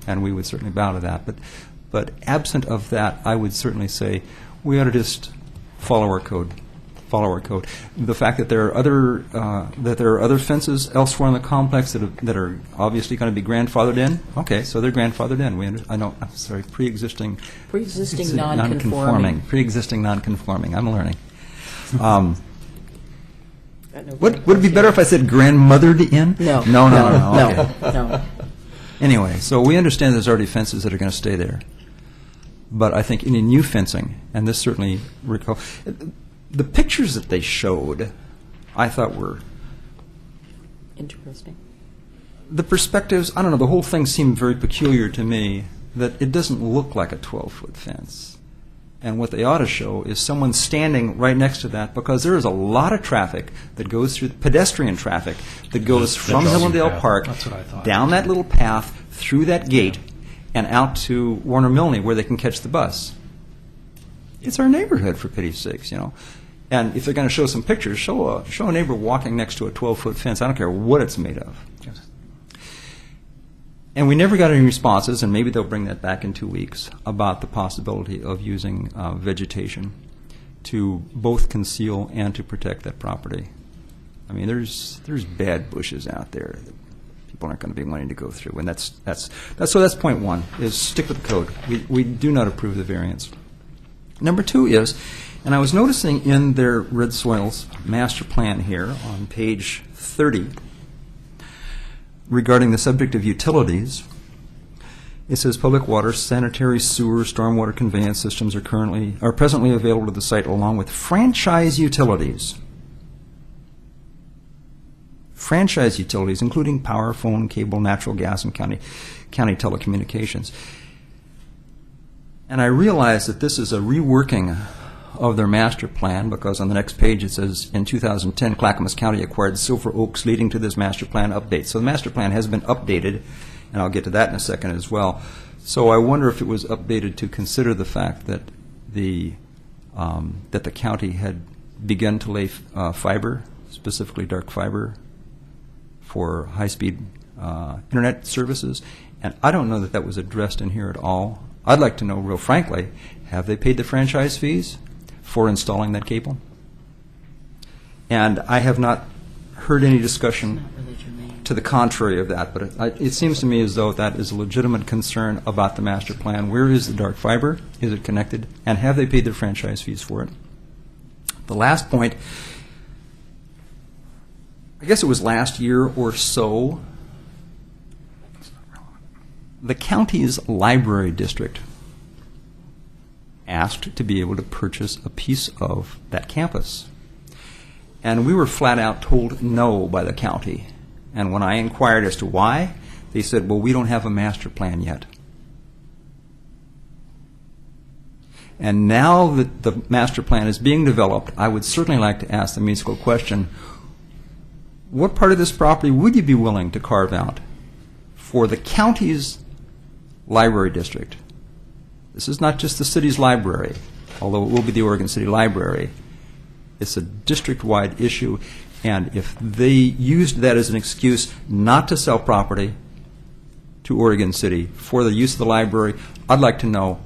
and we would certainly bow to that. But absent of that, I would certainly say we ought to just follow our code. The fact that there are other fences elsewhere in the complex that are obviously going to be grandfathered in. Okay, so they're grandfathered in. Pre-existing non-conforming. Pre-existing non-conforming. I'm learning. Would it be better if I said grandmothered in? No. Okay. No. Anyway, so we understand there's already fences that are going to stay there. But I think any new fencing, and this certainly the pictures that they showed, I thought were Interesting. the perspectives. I don't know. The whole thing seemed very peculiar to me. That it doesn't look like a 12-foot fence, and what they ought to show is someone standing right next to that, because there is a lot of traffic that goes through pedestrian traffic that goes from Hillendale Park That's what I thought. down that little path through that gate and out to Warner Milne where they can catch the bus. It's our neighborhood, for pity's sakes, And if they're going to show some pictures, show a neighbor walking next to a 12-foot fence. I don't care what it's made of. And we never got any responses, and maybe they'll bring that back in 2 weeks, about the possibility of using vegetation to both conceal and to protect that property. I mean, there's bad bushes out there that people aren't going to be wanting to go through, and that's point one, is stick with the code. We do not approve the variance. Number two is, and I was noticing in their Red Soils master plan here on page 30, regarding the subject of utilities, it says public water, sanitary, sewer, stormwater conveyance systems are presently available to the site along with franchise utilities. Franchise utilities, including power, phone, cable, natural gas, and county telecommunications. And I realize that this is a reworking of their master plan, because on the next page it says, in 2010, Clackamas County acquired Silver Oaks, leading to this master plan update. So the master plan has been updated, and I'll get to that in a second as well. So I wonder if it was updated to consider the fact that the county had begun to lay fiber, specifically dark fiber, for high-speed internet services, And I don't know that that was addressed in here at all. I'd like to know, real frankly, have they paid the franchise fees for installing that cable? And I have not heard any discussion to the contrary of that, but it seems to me as though that is a legitimate concern about the master plan. Where is the dark fiber? Is it connected? And have they paid their franchise fees for it? The last point, I guess it was last year or so, the county's library district asked to be able to purchase a piece of that campus. And we were flat out told no by the county. And when I inquired as to why, they said, well, we don't have a master plan yet. And now that the master plan is being developed, I would certainly like to ask the musical question, what part of this property would you be willing to carve out for the county's library district? This is not just the city's library, although it will be the Oregon City Library. It's a district-wide issue, and if they used that as an excuse not to sell property to Oregon City for the use of the library, I'd like to know,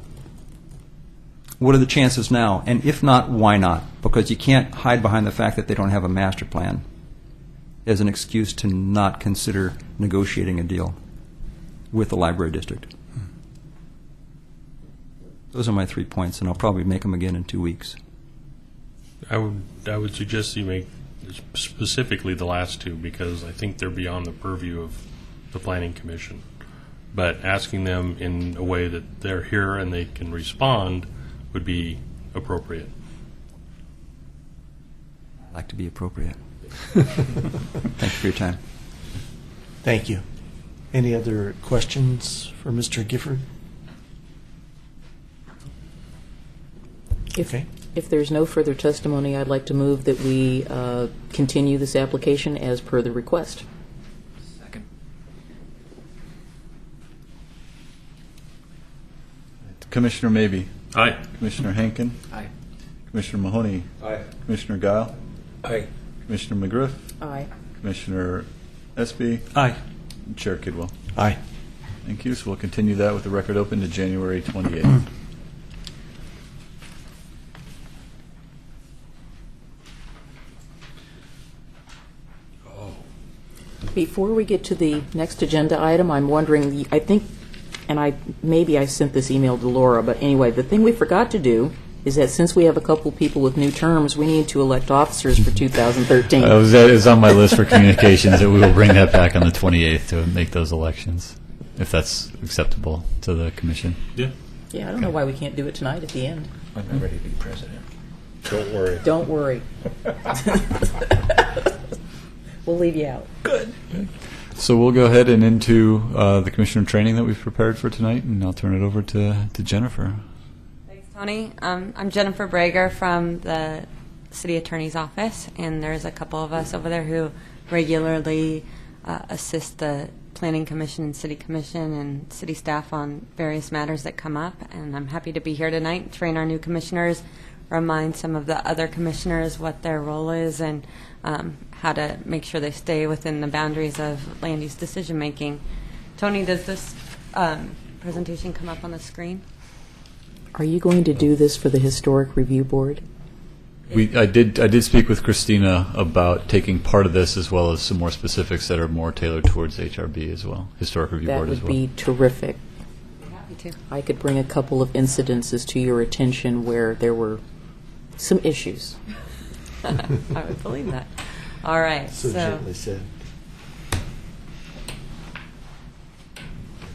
what are the chances now? And if not, why not? Because you can't hide behind the fact that they don't have a master plan as an excuse to not consider negotiating a deal with the library district. Those are my 3 points, and I'll probably make them again in 2 weeks. I would suggest you make specifically the last two, because I think they're beyond the purview of the Planning Commission. But asking them in a way that they're here and they can respond would be appropriate. I'd like to be appropriate. Thank you for your time. Thank you. Any other questions for Mr. Gifford? Okay. If there's no further testimony, I'd like to move that we continue this application as per the request. Commissioner Mabey. Aye. Commissioner Henkin. Aye. Commissioner Mahoney. Aye. Commissioner Guile. Aye. Commissioner McGriff. Aye. Commissioner Espy. Aye. and Chair Kidwell. Aye. Thank you. So we'll continue that with the record open to January 28th. Before we get to the next agenda item, I'm wondering, I think, and maybe I sent this email to Laura, but anyway, the thing we forgot to do is that since we have a couple people with new terms, we need to elect officers for 2013. That is on my list for communications, that we will bring that back on the 28th to make those elections, if that's acceptable to the commission. Yeah. Yeah, I don't know why we can't do it tonight at the end. I'm not ready to be president. Don't worry. Don't worry. We'll leave you out. So we'll go ahead and into the commissioner training that we've prepared for tonight, and I'll turn it over to Jennifer. Thanks, Tony. I'm Jennifer Brager from the City Attorney's Office, and there's a couple of us over there who regularly assist the Planning Commission and City Commission and city staff on various matters that come up, and I'm happy to be here tonight and train our new commissioners, remind some of the other commissioners what their role is, and how to make sure they stay within the boundaries of land use decision making. Tony, does this presentation come up on the screen? Are you going to do this for the Historic Review Board? I did speak with Christina about taking part of this as well as some more specifics that are more tailored towards HRB as well, Historic Review Board as well. That would be terrific. Happy to. I could bring a couple of incidences to your attention where there were some issues. I would believe that. All right. So gently said.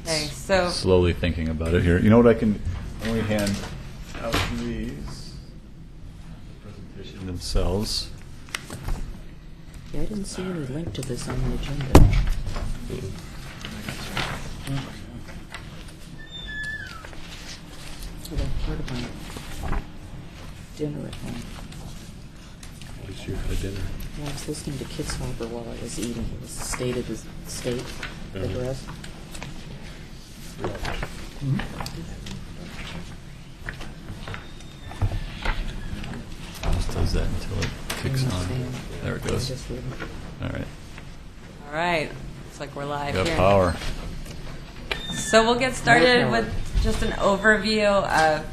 Okay, so Slowly thinking about it here. You know what I can only hand out these presentation themselves. Yeah, I didn't see any link to this on the agenda. So that's part of my dinner at home. At least you had a dinner. Yeah, I was listening to Kids Hopper while I was eating. It was State of the State address. Just does that until it kicks on. There it goes. All right. all right. Looks like we're live Got here. power. So we'll get started with just an overview of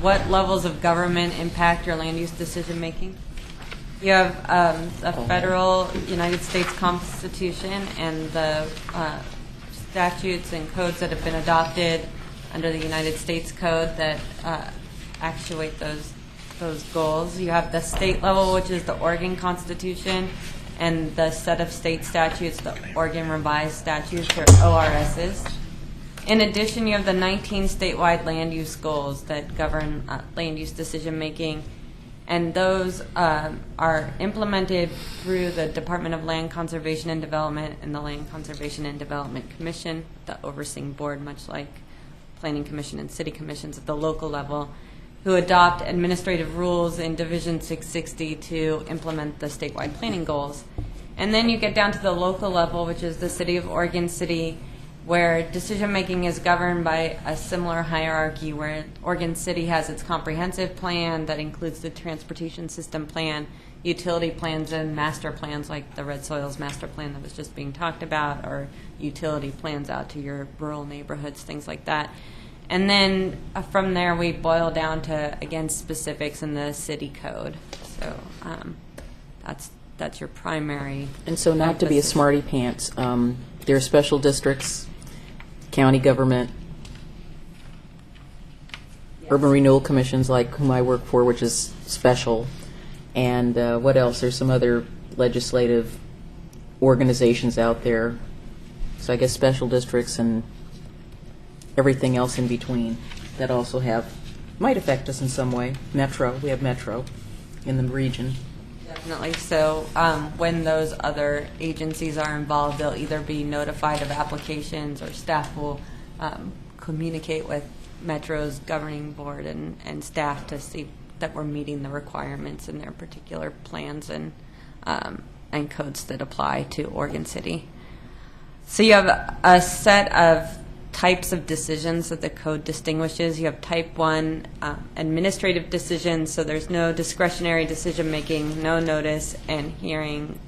what levels of government impact your land use decision making. You have the federal United States Constitution and the statutes and codes that have been adopted under the United States Code that actuate those goals. You have the state level, which is the Oregon Constitution, and the set of state statutes, the Oregon Revised Statutes, or ORSs. In addition, you have the 19 statewide land use goals that govern land use decision making, and those are implemented through the Department of Land Conservation and Development and the Land Conservation and Development Commission, the overseeing board, much like Planning Commission and City Commissions at the local level, who adopt administrative rules in Division 660 to implement the statewide planning goals. And then you get down to the local level, which is the City of Oregon City, where decision-making is governed by a similar hierarchy, where Oregon City has its comprehensive plan that includes the transportation system plan, utility plans, and master plans like the Red Soils master plan that was just being talked about, or utility plans out to your rural neighborhoods, things like that. And then from there, we boil down to, again, specifics in the city code. So that's your primary. And so not to be a emphasis. smarty pants, there are special districts, county government, urban renewal commissions like whom I work for, which is special, and what else? There's some other legislative organizations out there. So I guess special districts and everything else in between that also might affect us in some way. Metro, we have Metro in the region. Definitely. So when those other agencies are involved, they'll either be notified of applications, or staff will communicate with Metro's governing board and staff to see that we're meeting the requirements in their particular plans and codes that apply to Oregon City. So you have a set of types of decisions that the code distinguishes. You have type 1 administrative decisions, so there's no discretionary decision making, no notice and hearing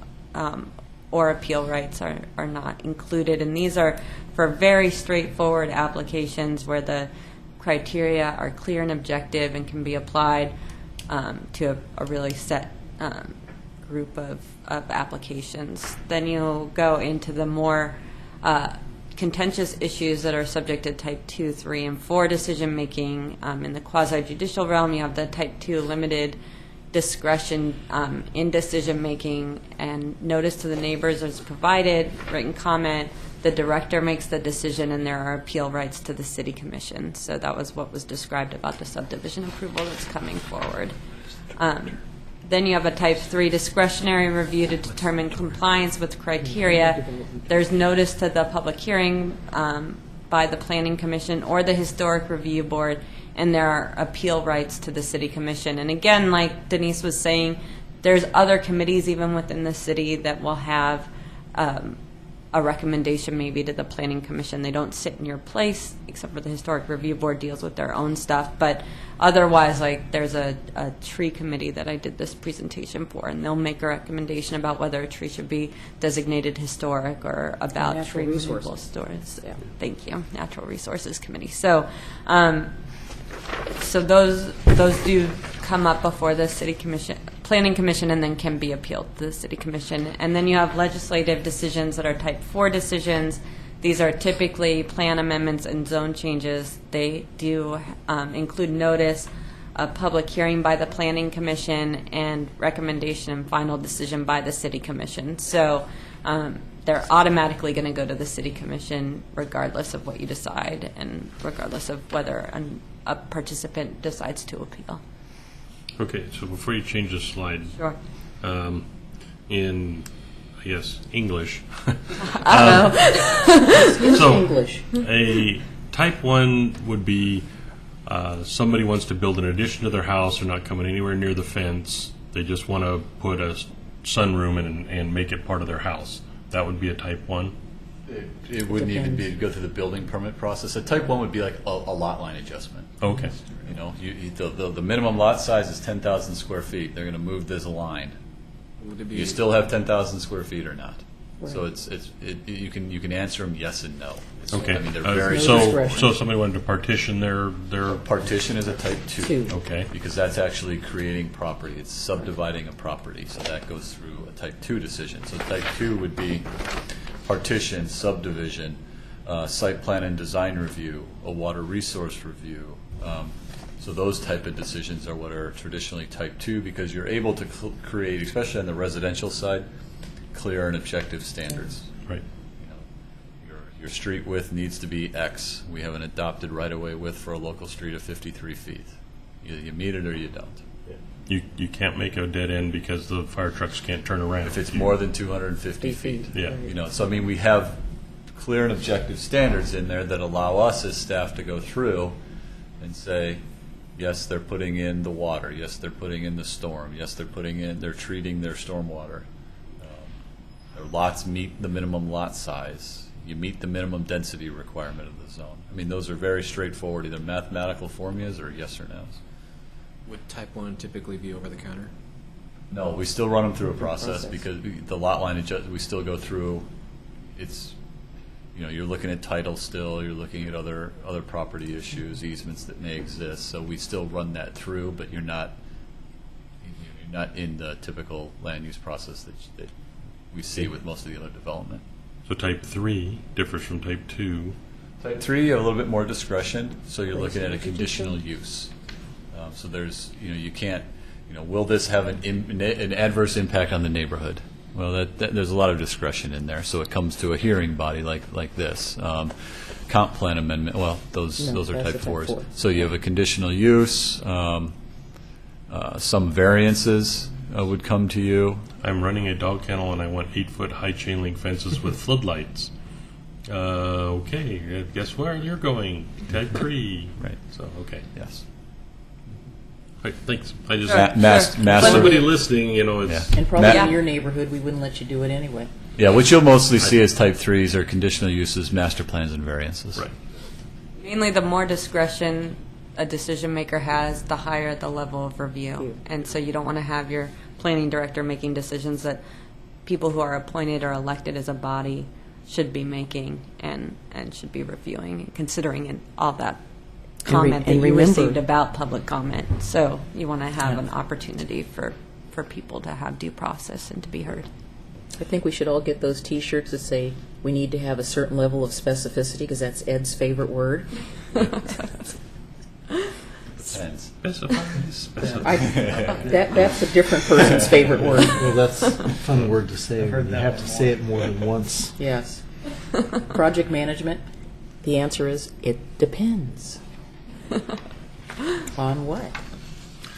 or appeal rights are not included. And these are for very straightforward applications where the criteria are clear and objective and can be applied to a really set group of applications. Then you'll go into the more contentious issues that are subject to type 2, 3, and 4 decision making. In the quasi-judicial realm, you have the type 2 limited discretion in decision making, and notice to the neighbors is provided, written comment, the director makes the decision, and there are appeal rights to the city commission. So that was what was described about the subdivision approval that's coming forward. Then you have a type 3 discretionary review to determine compliance with criteria. There's notice to the public hearing by the Planning Commission or the Historic Review Board, and there are appeal rights to the City Commission. And again, like Denise was saying, there's other committees even within the city that will have a recommendation maybe to the Planning Commission. They don't sit in your place, except for the Historic Review Board deals with their own stuff. But otherwise, like there's a tree committee that I did this presentation for, and they'll make a recommendation about whether a tree should be designated historic or about Natural tree removal resources. stores. Yeah. Thank you, Natural Resources Committee. So, so those do come up before the City Commission, Planning Commission, and then can be appealed to the City Commission. And then you have legislative decisions that are type 4 decisions. These are typically plan amendments and zone changes. They do include notice, a public hearing by the Planning Commission, and recommendation and final decision by the City Commission. So they're automatically going to go to the City Commission regardless of what you decide and regardless of whether a participant decides to appeal. Okay, so before you change the slide, Sure. in, I guess, English. Use So- English. A type 1 would be somebody wants to build an addition to their house. They're not coming anywhere near the fence. They just want to put a sunroom in and make it part of their house. That would be a type 1. It wouldn't even be go through the building permit process. A type 1 would be like a lot line adjustment. Okay. You know, the minimum lot size is 10,000 square feet. They're going to move this line. You still have 10,000 square feet or not? So you can answer them yes and no. Okay. I mean, they're very so discretion. so if somebody wanted to partition their partition is a type 2. Two. okay. Because that's actually creating property. It's subdividing a property, so that goes through a type 2 decision. So type 2 would be partition, subdivision, site plan and design review, a water resource review. So those type of decisions are what are traditionally type 2, because you're able to create, especially on the residential side, clear and objective standards. Right. Your street width needs to be X. We have an adopted right-of-way width for a local street of 53 feet. Either you meet it or you don't. You can't make a dead end because the fire trucks can't turn around. If it's more than 250 feet. Yeah. So I mean, we have clear and objective standards in there that allow us as staff to go through and say, yes, they're putting in the water. Yes, they're putting in the storm. Yes, they're treating their stormwater. Their lots meet the minimum lot size. You meet the minimum density requirement of the zone. I mean, those are very straightforward, either mathematical formulas or yes or no's. Would type 1 typically be over the counter? No, we still run them through a process because the lot line we still go through. It's, you're looking at title still. You're looking at other property issues, easements that may exist. So we still run that through, but you're not in the typical land use process that we see with most of the other development. So type 3 differs from type 2. Type 3, you have a little bit more discretion, so you're looking at a conditional use. So there's, you can't, will this have an adverse impact on the neighborhood? Well, there's a lot of discretion in there, so it comes to a hearing body like this. Comp plan amendment, well, those are type 4s. So you have a conditional use, some variances would come to you. I'm running a dog kennel and I want 8-foot high chain link fences with floodlights. Okay, guess where you're going? Type 3. Right. So, okay. Yes. Right, thanks. I just, Master. somebody listening, is... And probably Ma- in your neighborhood, we wouldn't let you do it anyway. Yeah, what you'll mostly see as type 3s are conditional uses, master plans, and variances. Right. Mainly, the more discretion a decision maker has, the higher the level of review. And so you don't want to have your planning director making decisions that people who are appointed or elected as a body should be making and should be reviewing and considering and all that comment that you received about public comment. So you want to have an opportunity for people to have due process and to be heard. I think we should all get those T-shirts that say, we need to have a certain level of specificity, because that's Ed's favorite word. Depends. That's a different person's favorite word. Well, that's a fun word to say. You have to say it more than once. Yes. Project management, the answer is, it depends. On what?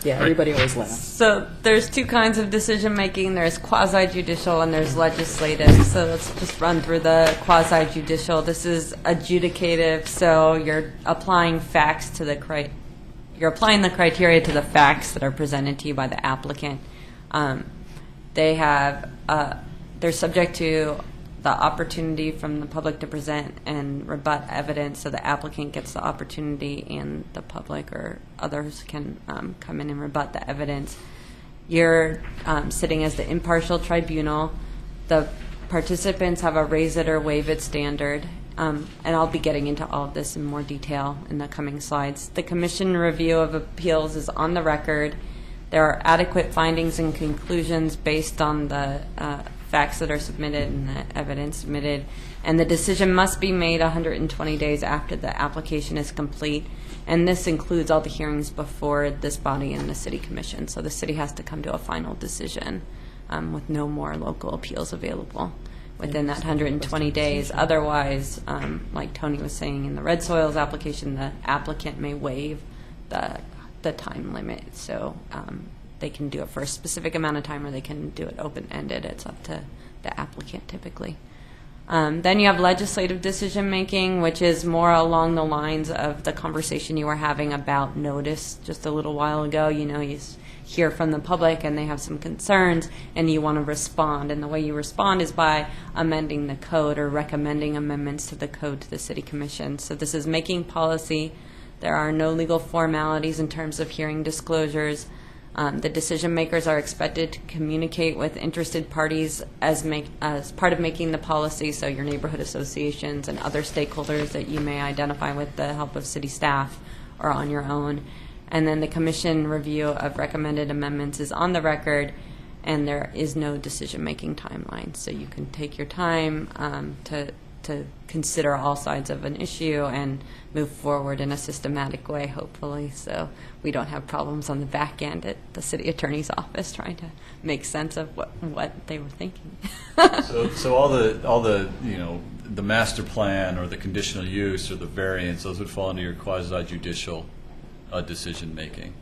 Yeah, everybody always laughs. So there's two kinds of decision making. There's quasi-judicial and there's legislative. So let's just run through the quasi-judicial. This is adjudicative. So you're applying facts to you're applying the criteria to the facts that are presented to you by the applicant. They're subject to the opportunity from the public to present and rebut evidence, so the applicant gets the opportunity and the public or others can come in and rebut the evidence. You're sitting as the impartial tribunal. The participants have a raise it or waive it standard, and I'll be getting into all of this in more detail in the coming slides. The commission review of appeals is on the record. There are adequate findings and conclusions based on the facts that are submitted and the evidence submitted, and the decision must be made 120 days after the application is complete, and this includes all the hearings before this body and the city commission. So the city has to come to a final decision with no more local appeals available within that 120 days. Otherwise, like Tony was saying in the Red Soils application, the applicant may waive the time limit. So they can do it for a specific amount of time or they can do it open-ended. It's up to the applicant typically. Then you have legislative decision making, which is more along the lines of the conversation you were having about notice just a little while ago. You hear from the public and they have some concerns and you want to respond. And the way you respond is by amending the code or recommending amendments to the code to the city commission. So this is making policy. There are no legal formalities in terms of hearing disclosures. The decision makers are expected to communicate with interested parties as part of making the policy, so your neighborhood associations and other stakeholders that you may identify with the help of city staff or on your own. And then the commission review of recommended amendments is on the record, and there is no decision-making timeline. So you can take your time to consider all sides of an issue and move forward in a systematic way, hopefully, so we don't have problems on the back end at the city attorney's office trying to make sense of what they were thinking. So all the the master plan or the conditional use or the variance, those would fall under your quasi-judicial decision making.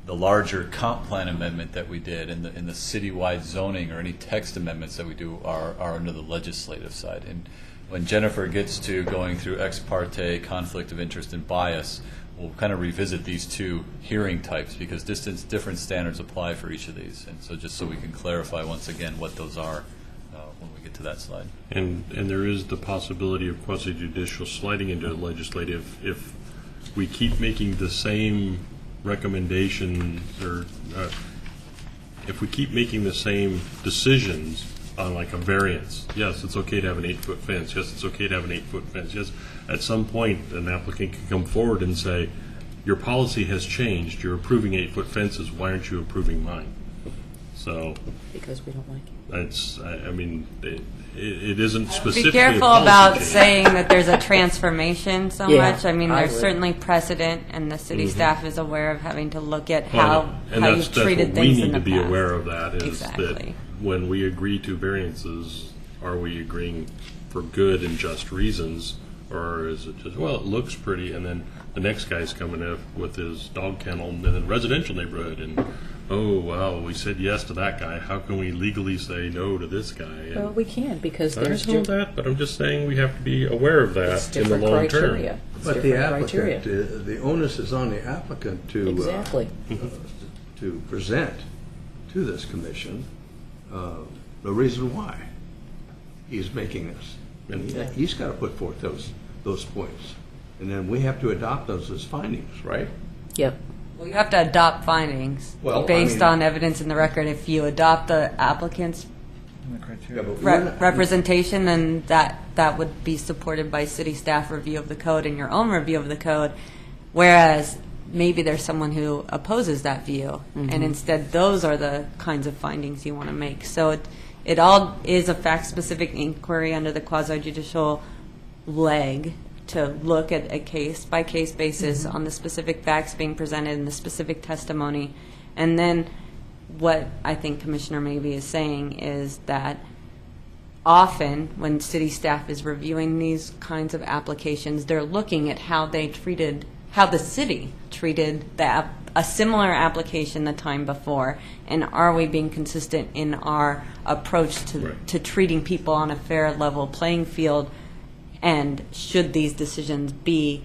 The larger comp plan amendment that we did in the citywide zoning or any text amendments that we do are under the legislative side. And when Jennifer gets to going through ex parte, conflict of interest, and bias, we'll kind of revisit these two hearing types because different standards apply for each of these. And so just so we can clarify once again what those are when we get to that slide. And there is the possibility of quasi-judicial sliding into legislative if we keep making the same recommendations or if we keep making the same decisions on like a variance. Yes, it's okay to have an 8-foot fence. Yes, it's okay to have an 8-foot fence. Yes, at some point an applicant can come forward and say, your policy has changed. You're approving 8-foot fences. Why aren't you approving mine? So Because we don't like it. it's, I mean, it isn't specifically Be careful a policy about change. saying that there's a transformation so Yeah, much. I mean, I there's would. certainly precedent, and the city staff is aware of having to look at Well, how and you've treated what things we in need the to be past. aware of that is that Exactly. when we agree to variances, are we agreeing for good and just reasons, or is it just, well, it looks pretty, and then the next guy's coming up with his dog kennel in a residential neighborhood, and oh, well, we said yes to that guy. How can we legally say no to this guy? And Well, we can because I there's know that, but I'm just saying we have to be aware of it's that in the different long criteria. term. It's But the different criteria. applicant, the onus is on the applicant to Exactly. to present to this commission the reason why he's making this. And he's got to put forth those points, and then we have to adopt those as findings, right? Yep. Well, you have to adopt findings Well, I based mean- on evidence in the record. If you adopt the applicant's Yeah, but we're not- representation, then that would be supported by city staff review of the code and your own review of the code, whereas maybe there's someone who opposes that view, and instead those are the kinds of findings you want to make. So it all is a fact-specific inquiry under the quasi-judicial leg to look at a case-by-case basis on the specific facts being presented in the specific testimony. And then what I think Commissioner Mabee is saying is that often when city staff is reviewing these kinds of applications, they're looking at how the city treated a similar application the time before, and are we being consistent in our approach to treating people on a fair, level playing field, and should these decisions be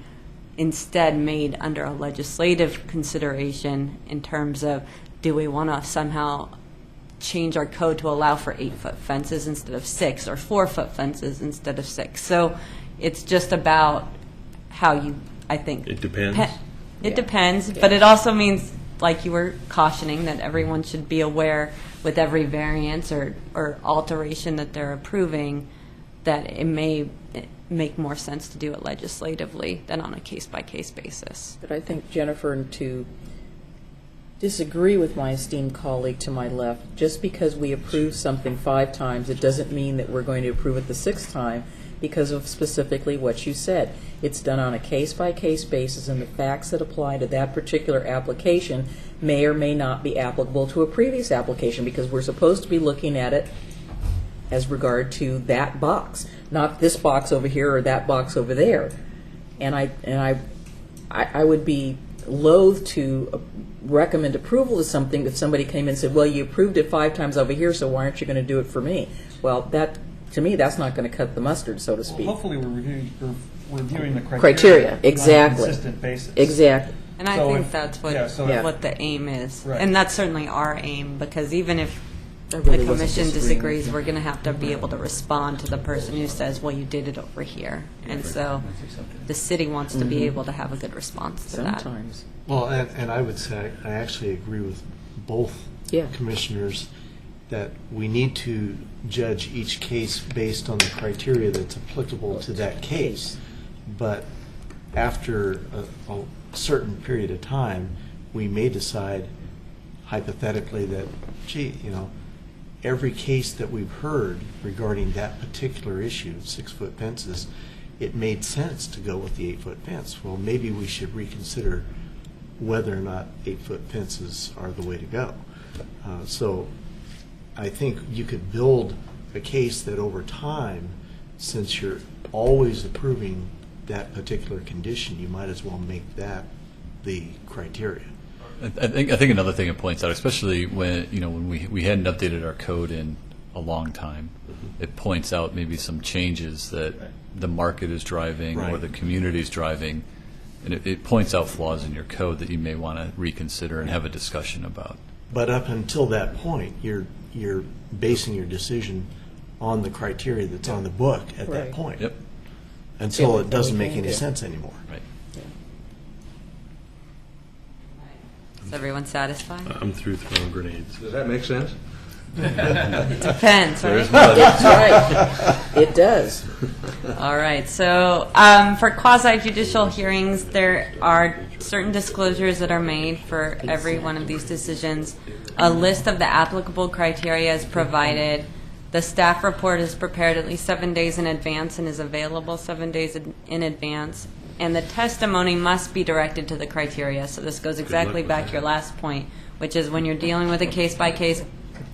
instead made under a legislative consideration in terms of, do we want to somehow change our code to allow for 8-foot fences instead of 6, or 4-foot fences instead of 6? So it's just about how you, I think. It depends. It depends, but it also means, like you were cautioning, that everyone should be aware with every variance or alteration that they're approving that it may make more sense to do it legislatively than on a case-by-case basis. But I think, Jennifer, to disagree with my esteemed colleague to my left, just because we approve something 5 times, it doesn't mean that we're going to approve it the 6th time because of specifically what you said. It's done on a case-by-case basis, and the facts that apply to that particular application may or may not be applicable to a previous application, because we're supposed to be looking at it as regard to that box, not this box over here or that box over there. And I would be loath to recommend approval of something if somebody came in and said, well, you approved it 5 times over here, so why aren't you going to do it for me? Well, that, to me, that's not going to cut the mustard, so to speak. Well, hopefully we're reviewing the Criteria, exactly. on a consistent basis. Exactly. And I So think if- that's what yeah, so what the aim is. Right. And that's certainly our aim, because even if I really the wasn't commission disagreeing disagrees, with we're going to have to be able to respond to the person who says, well, you did it over here. And so the city wants to be able to have a good response to that. Sometimes. Well, and I would say I actually agree with both Yeah. commissioners that we need to judge each case based on the criteria that's applicable to that case. But after a certain period of time, we may decide hypothetically that, gee, every case that we've heard regarding that particular issue, 6-foot fences, it made sense to go with the 8-foot fence. Well, maybe we should reconsider whether or not 8-foot fences are the way to go. So I think you could build a case that over time, since you're always approving that particular condition, you might as well make that the criteria. I think another thing it points out, especially when we hadn't updated our code in a long time, it points out maybe some changes that the market is driving or Right. the community is driving, and it points out flaws in your code that you may want to reconsider and have a discussion about. But up until that point, you're basing your decision on the criteria that's on the book at that Right. point. Yep. Until Yeah, it doesn't we make can't any do. sense anymore. Right. Is everyone satisfied? I'm through throwing grenades. Does that make sense? Depends, right? That's right. It does. All right, so for quasi-judicial hearings, there are certain disclosures that are made for every one of these decisions. A list of the applicable criteria is provided. The staff report is prepared at least 7 days in advance and is available 7 days in advance. And the testimony must be directed to the criteria. So this goes exactly back to your last point, which is when you're dealing with a case-by-case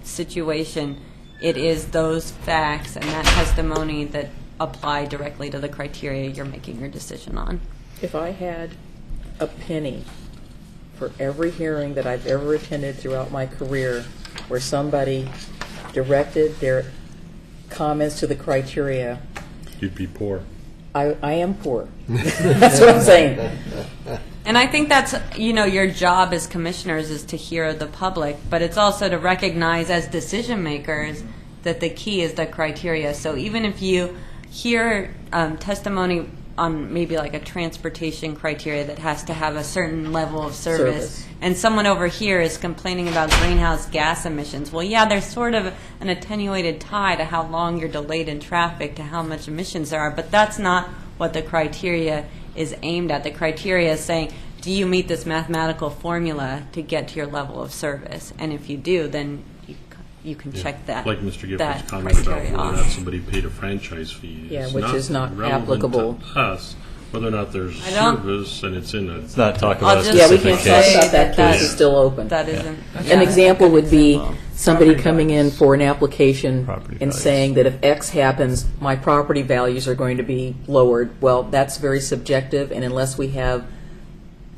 situation, it is those facts and that testimony that apply directly to the criteria you're making your decision on. If I had a penny for every hearing that I've ever attended throughout my career where somebody directed their comments to the criteria, You'd be poor. I am poor. That's what I'm saying. And I think that's, your job as commissioners is to hear the public, but it's also to recognize as decision makers that the key is the criteria. So even if you hear testimony on maybe like a transportation criteria that has to have a certain level of service. And someone over here is complaining about greenhouse gas emissions. Well, yeah, there's sort of an attenuated tie to how long you're delayed in traffic to how much emissions there are, but that's not what the criteria is aimed at. The criteria is saying, do you meet this mathematical formula to get to your level of service? And if you do, then you can check that. Like Mr. that Gifford's comment about criteria whether or off. not somebody paid a franchise fee. Yeah, It's which is not relevant applicable. to us, whether or not there's I don't- service and it's in a. Let's not talk I'll about a just Yeah, we specific can't say talk case. about that that case is still open. That isn't. An example would be somebody coming in for an application Property and values. saying that if X happens, my property values are going to be lowered. Well, that's very subjective, and unless we have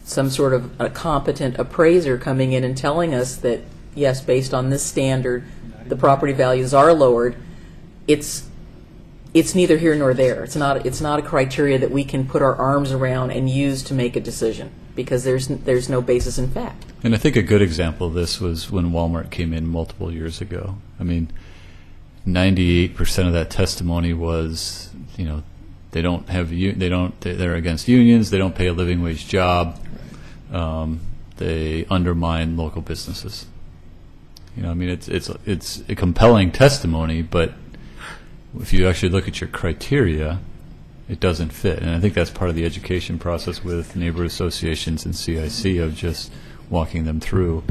some sort of a competent appraiser coming in and telling us that, yes, based on this standard, the property values are lowered, it's neither here nor there. It's not a criteria that we can put our arms around and use to make a decision, because there's no basis in fact. And I think a good example of this was when Walmart came in multiple years ago. I mean, 98% of that testimony was, they don't have they're against unions, they don't pay a living wage job, they undermine local businesses. It's a compelling testimony, but if you actually look at your criteria, it doesn't fit. And I think that's part of the education process with neighborhood associations and CIC of just walking them through.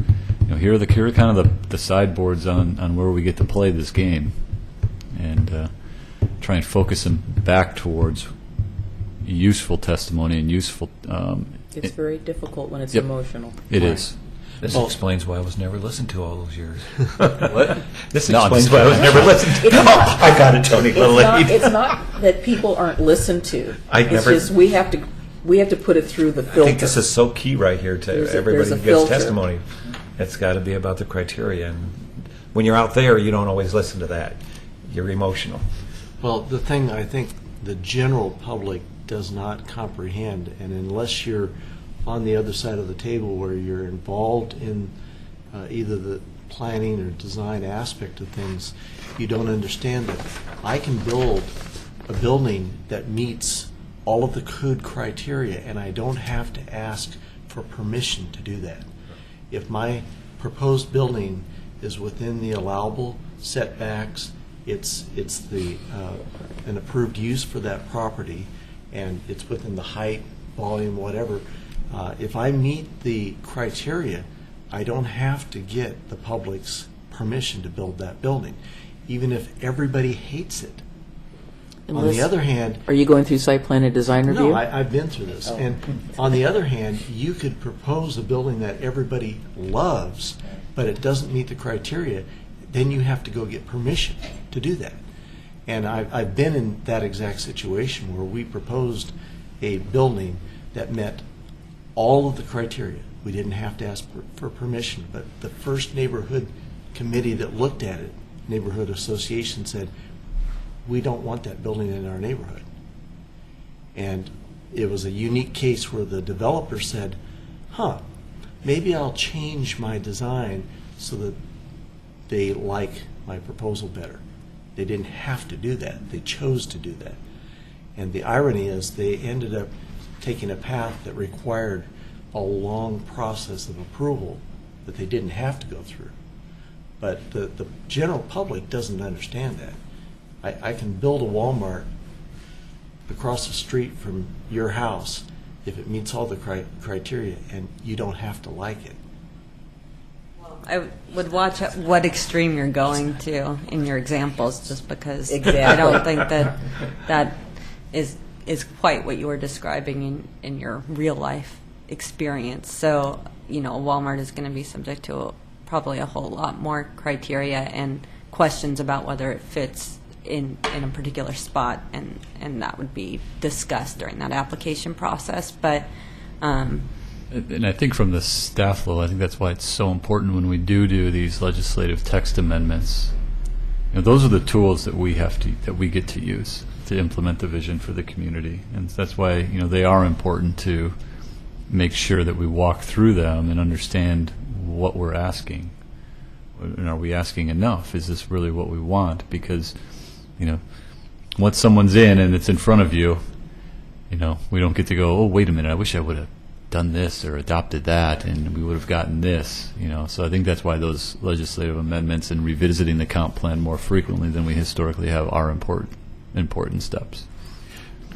Here are kind of the sideboards on where we get to play this game, and try and focus them back towards useful testimony and useful. It's very difficult when it's Yep. emotional. It is. This explains why I was never listened to all those years. What? This No, I'm explains just- why I was never listened to. I got it, Tony. It's not that people aren't listened to. It's just we have to put it through the filter. I think this is so key right here to There's a everybody who filter. gives testimony. It's got to be about the criteria. And when you're out there, you don't always listen to that. You're emotional. Well, the thing I think the general public does not comprehend, and unless you're on the other side of the table where you're involved in either the planning or design aspect of things, you don't understand that I can build a building that meets all of the code criteria, and I don't have to ask for permission to do that. If my proposed building is within the allowable setbacks, it's the an approved use for that property, and it's within the height, volume, whatever. If I meet the criteria, I don't have to get the public's permission to build that building, even if everybody hates it. On Unless- the other hand, Are you going through site plan and design review? no, I've been through this. And on the other hand, you could propose a building that everybody loves, but it doesn't meet the criteria, then you have to go get permission to do that. And I've been in that exact situation where we proposed a building that met all of the criteria. We didn't have to ask for permission, but the first neighborhood committee that looked at it, neighborhood association, said, we don't want that building in our neighborhood. And it was a unique case where the developer said, maybe I'll change my design so that they like my proposal better. They didn't have to do that. They chose to do that. And the irony is they ended up taking a path that required a long process of approval that they didn't have to go through. But the general public doesn't understand that. I can build a Walmart across the street from your house if it meets all the criteria, and you don't have to like it. I would watch at what extreme you're going to in your examples, just because Exactly. I don't think that is quite what you were describing in your real life experience. So, Walmart is going to be subject to probably a whole lot more criteria and questions about whether it fits in a particular spot, and that would be discussed during that application process. But And I think from the staff level, I think that's why it's so important when we do these legislative text amendments. Those are the tools that we get to use to implement the vision for the community, and that's why they are important to make sure that we walk through them and understand what we're asking. And are we asking enough? Is this really what we want? Because once someone's in and it's in front of you, we don't get to go, oh, wait a minute, I wish I would have done this or adopted that, and we would have gotten this. So I think that's why those legislative amendments and revisiting the comp plan more frequently than we historically have are important steps.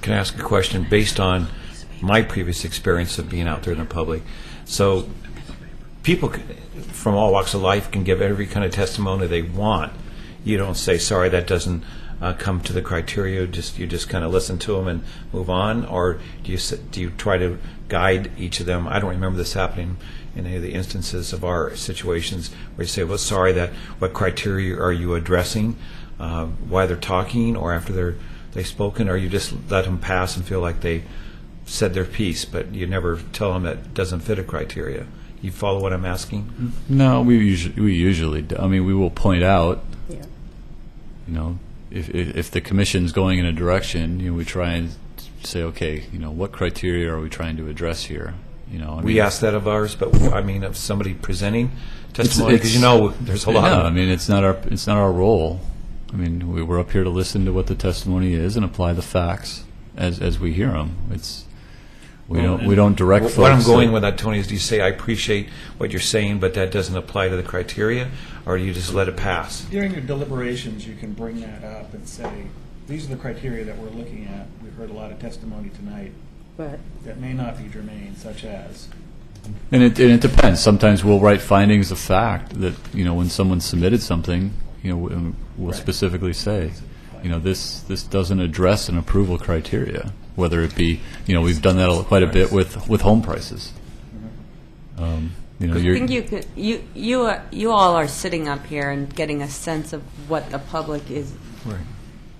Can I ask a question based on my previous experience of being out there in the public? So people from all walks of life can give every kind of testimony they want. You don't say, sorry, that doesn't come to the criteria. You just kind of listen to them and move on, or do you try to guide each of them? I don't remember this happening in any of the instances of our situations where you say, well, sorry, what criteria are you addressing while they're talking or after they've spoken, or you just let them pass and feel like they said their piece, but you never tell them that it doesn't fit a criteria. You follow what I'm asking? No, we usually do. I mean, we will point out, if the commission's going in a direction, we try and say, okay, what criteria are we trying to address here? We ask that of ours, but of somebody presenting testimony, because there's a lot. No, I mean, it's not our role. I mean, we're up here to listen to what the testimony is and apply the facts as we hear them. We don't direct folks. What I'm going with that, Tony, is do you say, I appreciate what you're saying, but that doesn't apply to the criteria, or do you just let it pass? During your deliberations, you can bring that up and say, these are the criteria that we're looking at. We've heard a lot of testimony tonight that may not be germane, such as. And it depends. Sometimes we'll write findings of fact that, when someone submitted something, we'll specifically say, this doesn't address an approval criteria. Whether it be, we've done that quite a bit with home prices. I think you all are sitting up here and getting a sense of what the public is, Right.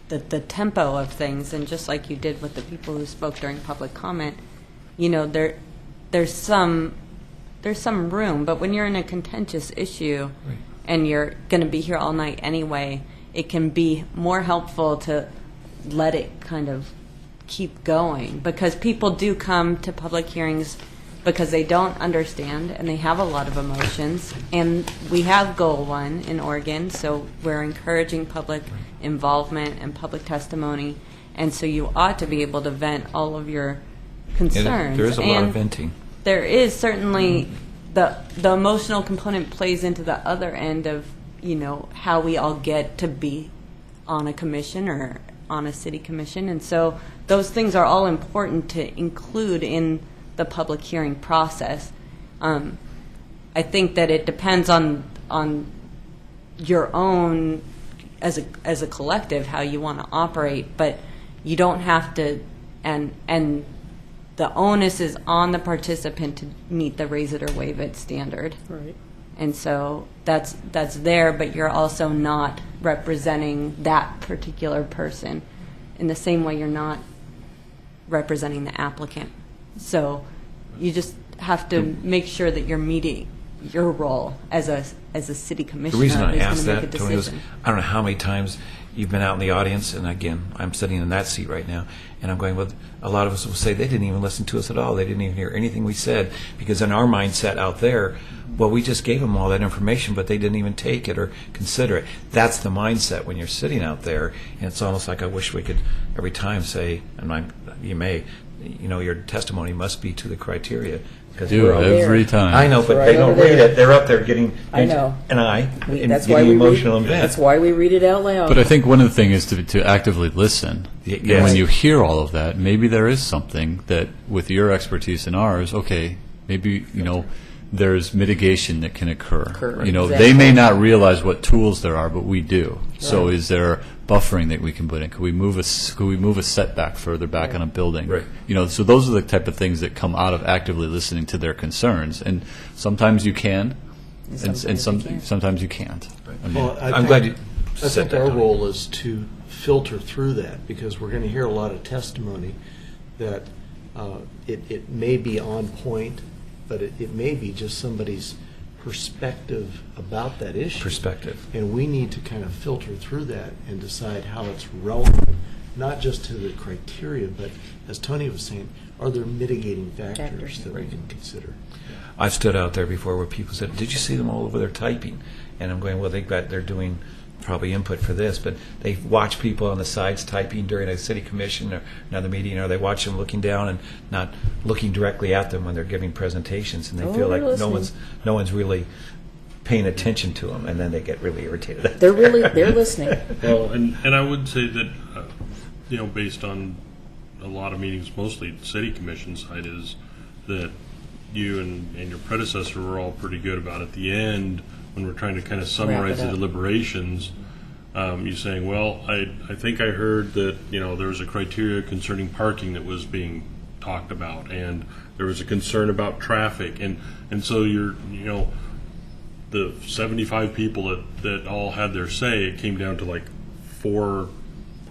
the tempo of things, and just like you did with the people who spoke during public comment, there's some room. But when you're in a contentious issue, Right. and you're going to be here all night anyway, it can be more helpful to let it kind of keep going, because people do come to public hearings because they don't understand and they have a lot of emotions. And we have Goal 1 in Oregon, so we're encouraging public involvement and public testimony, and so you ought to be able to vent all of your concerns. There is a lot of venting. There is certainly the emotional component plays into the other end of, you know, how we all get to be on a commission or on a city commission. And so those things are all important to include in the public hearing process. I think that it depends on your own, as a collective, how you want to operate, but you don't have to, and the onus is on the participant to meet the raise it or waive it standard. Right. And so that's there, but you're also not representing that particular person in the same way you're not representing the applicant. So you just have to make sure that you're meeting your role as a city commissioner. The reason I who's asked gonna make that, a Tony, was decision. I don't know how many times you've been out in the audience, and again, I'm sitting in that seat right now, and I'm going, well, a lot of us will say they didn't even listen to us at all. They didn't even hear anything we said, because in our mindset out there, well, we just gave them all that information, but they didn't even take it or consider it. That's the mindset when you're sitting out there, and it's almost like I wish we could every time say, and you may, you know, your testimony must be to the criteria. Do every time. I know, but Right they don't over read there. it. They're up there getting, I know. and That's why getting we emotional read, and vent. That's why we read it out loud. But I think one of the things is to actively listen. Yes. And when you hear all of that, maybe there is something that, with your expertise and ours, okay, maybe, you know, there's mitigation that can occur. You know, exactly. they may not realize what tools there are, but we do. So is there buffering that we can put in? Could we move a setback further back on a building? Right. You know, so those are the type of things that come out of actively listening to their concerns. And sometimes you can, and sometimes you can't. I mean, Well, I'm glad you I said think that, our Tony. role is to filter through that, because we're going to hear a lot of testimony that it may be on point, but it may be just somebody's perspective about that issue. Perspective. And we need to kind of filter through that and decide how it's relevant, not just to the criteria, but, as Tony was saying, are there mitigating factors that we can consider? I've stood out there before where people said, "Did you see them all over there typing?" And I'm going, "Well, they're doing probably input for this, but they watch people on the sides typing during a city commission or another meeting, or they watch them looking down and not looking directly at them when they're giving presentations, and they feel like they're no one's really paying attention to them, and then they get really irritated." they're listening. Well, and I would say that, you know, based on a lot of meetings, mostly city commission side, is that you and your predecessor were all pretty good about at the end, when we're trying to kind of summarize the up. deliberations, you saying, well, I think I heard that, you know, there was a criteria concerning parking that was being talked about, and there was a concern about traffic, and so you're, you know, the 75 people that all had their say, it came down to like 4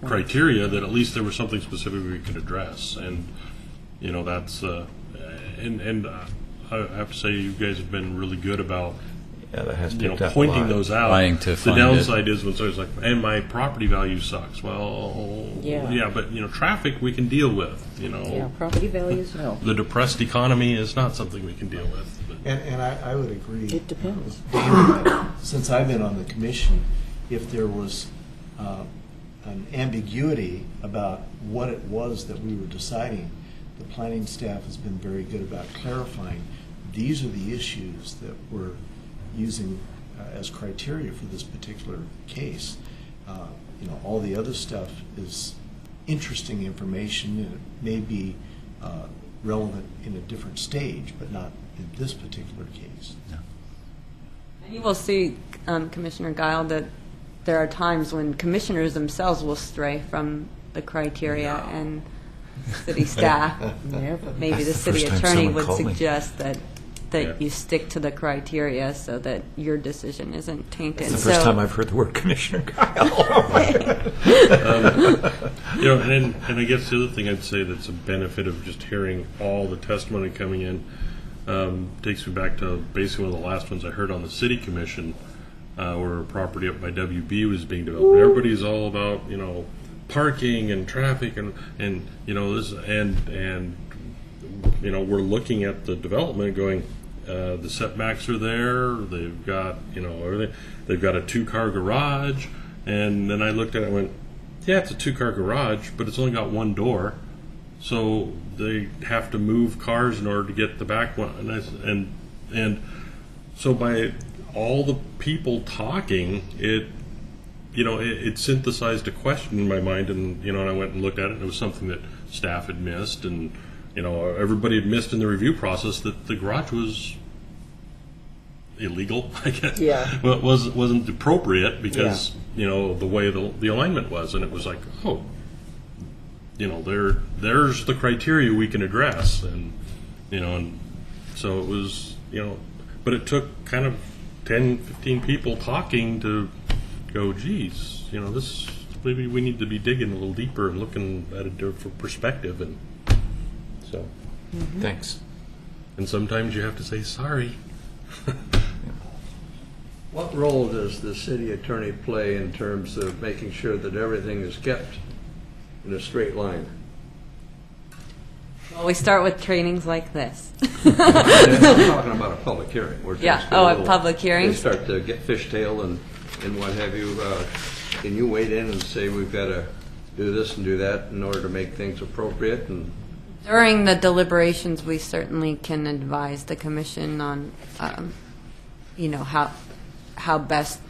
criteria that at least there was something specific we could address, and you know, that's and I have to say you guys have been really good about Yeah, that has you know, picked up a pointing lot. those out. Trying to the find downside is when someone's like, and my property value sucks. Well, Yeah. but you know, traffic we can deal with. You know, Yeah, property values, no. the depressed economy is not something we can deal with. But And I would agree. It depends. Since I've been on the commission, if there was an ambiguity about what it was that we were deciding, the planning staff has been very good about clarifying, these are the issues that we're using as criteria for this particular case. You know, all the other stuff is interesting information, and it may be relevant in a different stage, but not in this particular case. And you will see, Commissioner Guile, that there are times when commissioners themselves will stray from the criteria, and city staff, maybe the That's the city first time attorney someone would called me. suggest that Yeah. you stick to the criteria so that your decision isn't tainted. It's the first time I've heard the word Commissioner Kyle. you know, and I guess the other thing I'd say that's a benefit of just hearing all the testimony coming in takes me back to basically one of the last ones I heard on the city commission, where a property up by WB was being developed. And everybody's all about, you know, parking and traffic and you know this and you know, we're looking at the development going, the setbacks are there, they've got, you know, everything, they've got a 2-car garage, and then I looked at it and went, yeah, it's a 2-car garage, but it's only got 1 door, so they have to move cars in order to get the back one, and And so by all the people talking, it synthesized a question in my mind, and and I went and looked at it, and it was something that staff had missed, and everybody had missed in the review process, that the garage was illegal, I guess. Yeah. Well, wasn't appropriate because the way the alignment was, and it was like, oh, there's the criteria we can address, and and so it was but it took kind of 10, 15 people talking to go, geez, this, maybe we need to be digging a little deeper and looking at it for perspective, and so. Thanks. And sometimes you have to say sorry. What role does the city attorney play in terms of making sure that everything is kept in a straight line? Well, we start with trainings like this. I'm talking about a public hearing. Where Yeah. things Oh, get a little- public hearing? They start to get fishtail and what have you. Can you wade in and say we've got to do this and do that in order to make things appropriate? And During the deliberations, we certainly can advise the commission on, how best,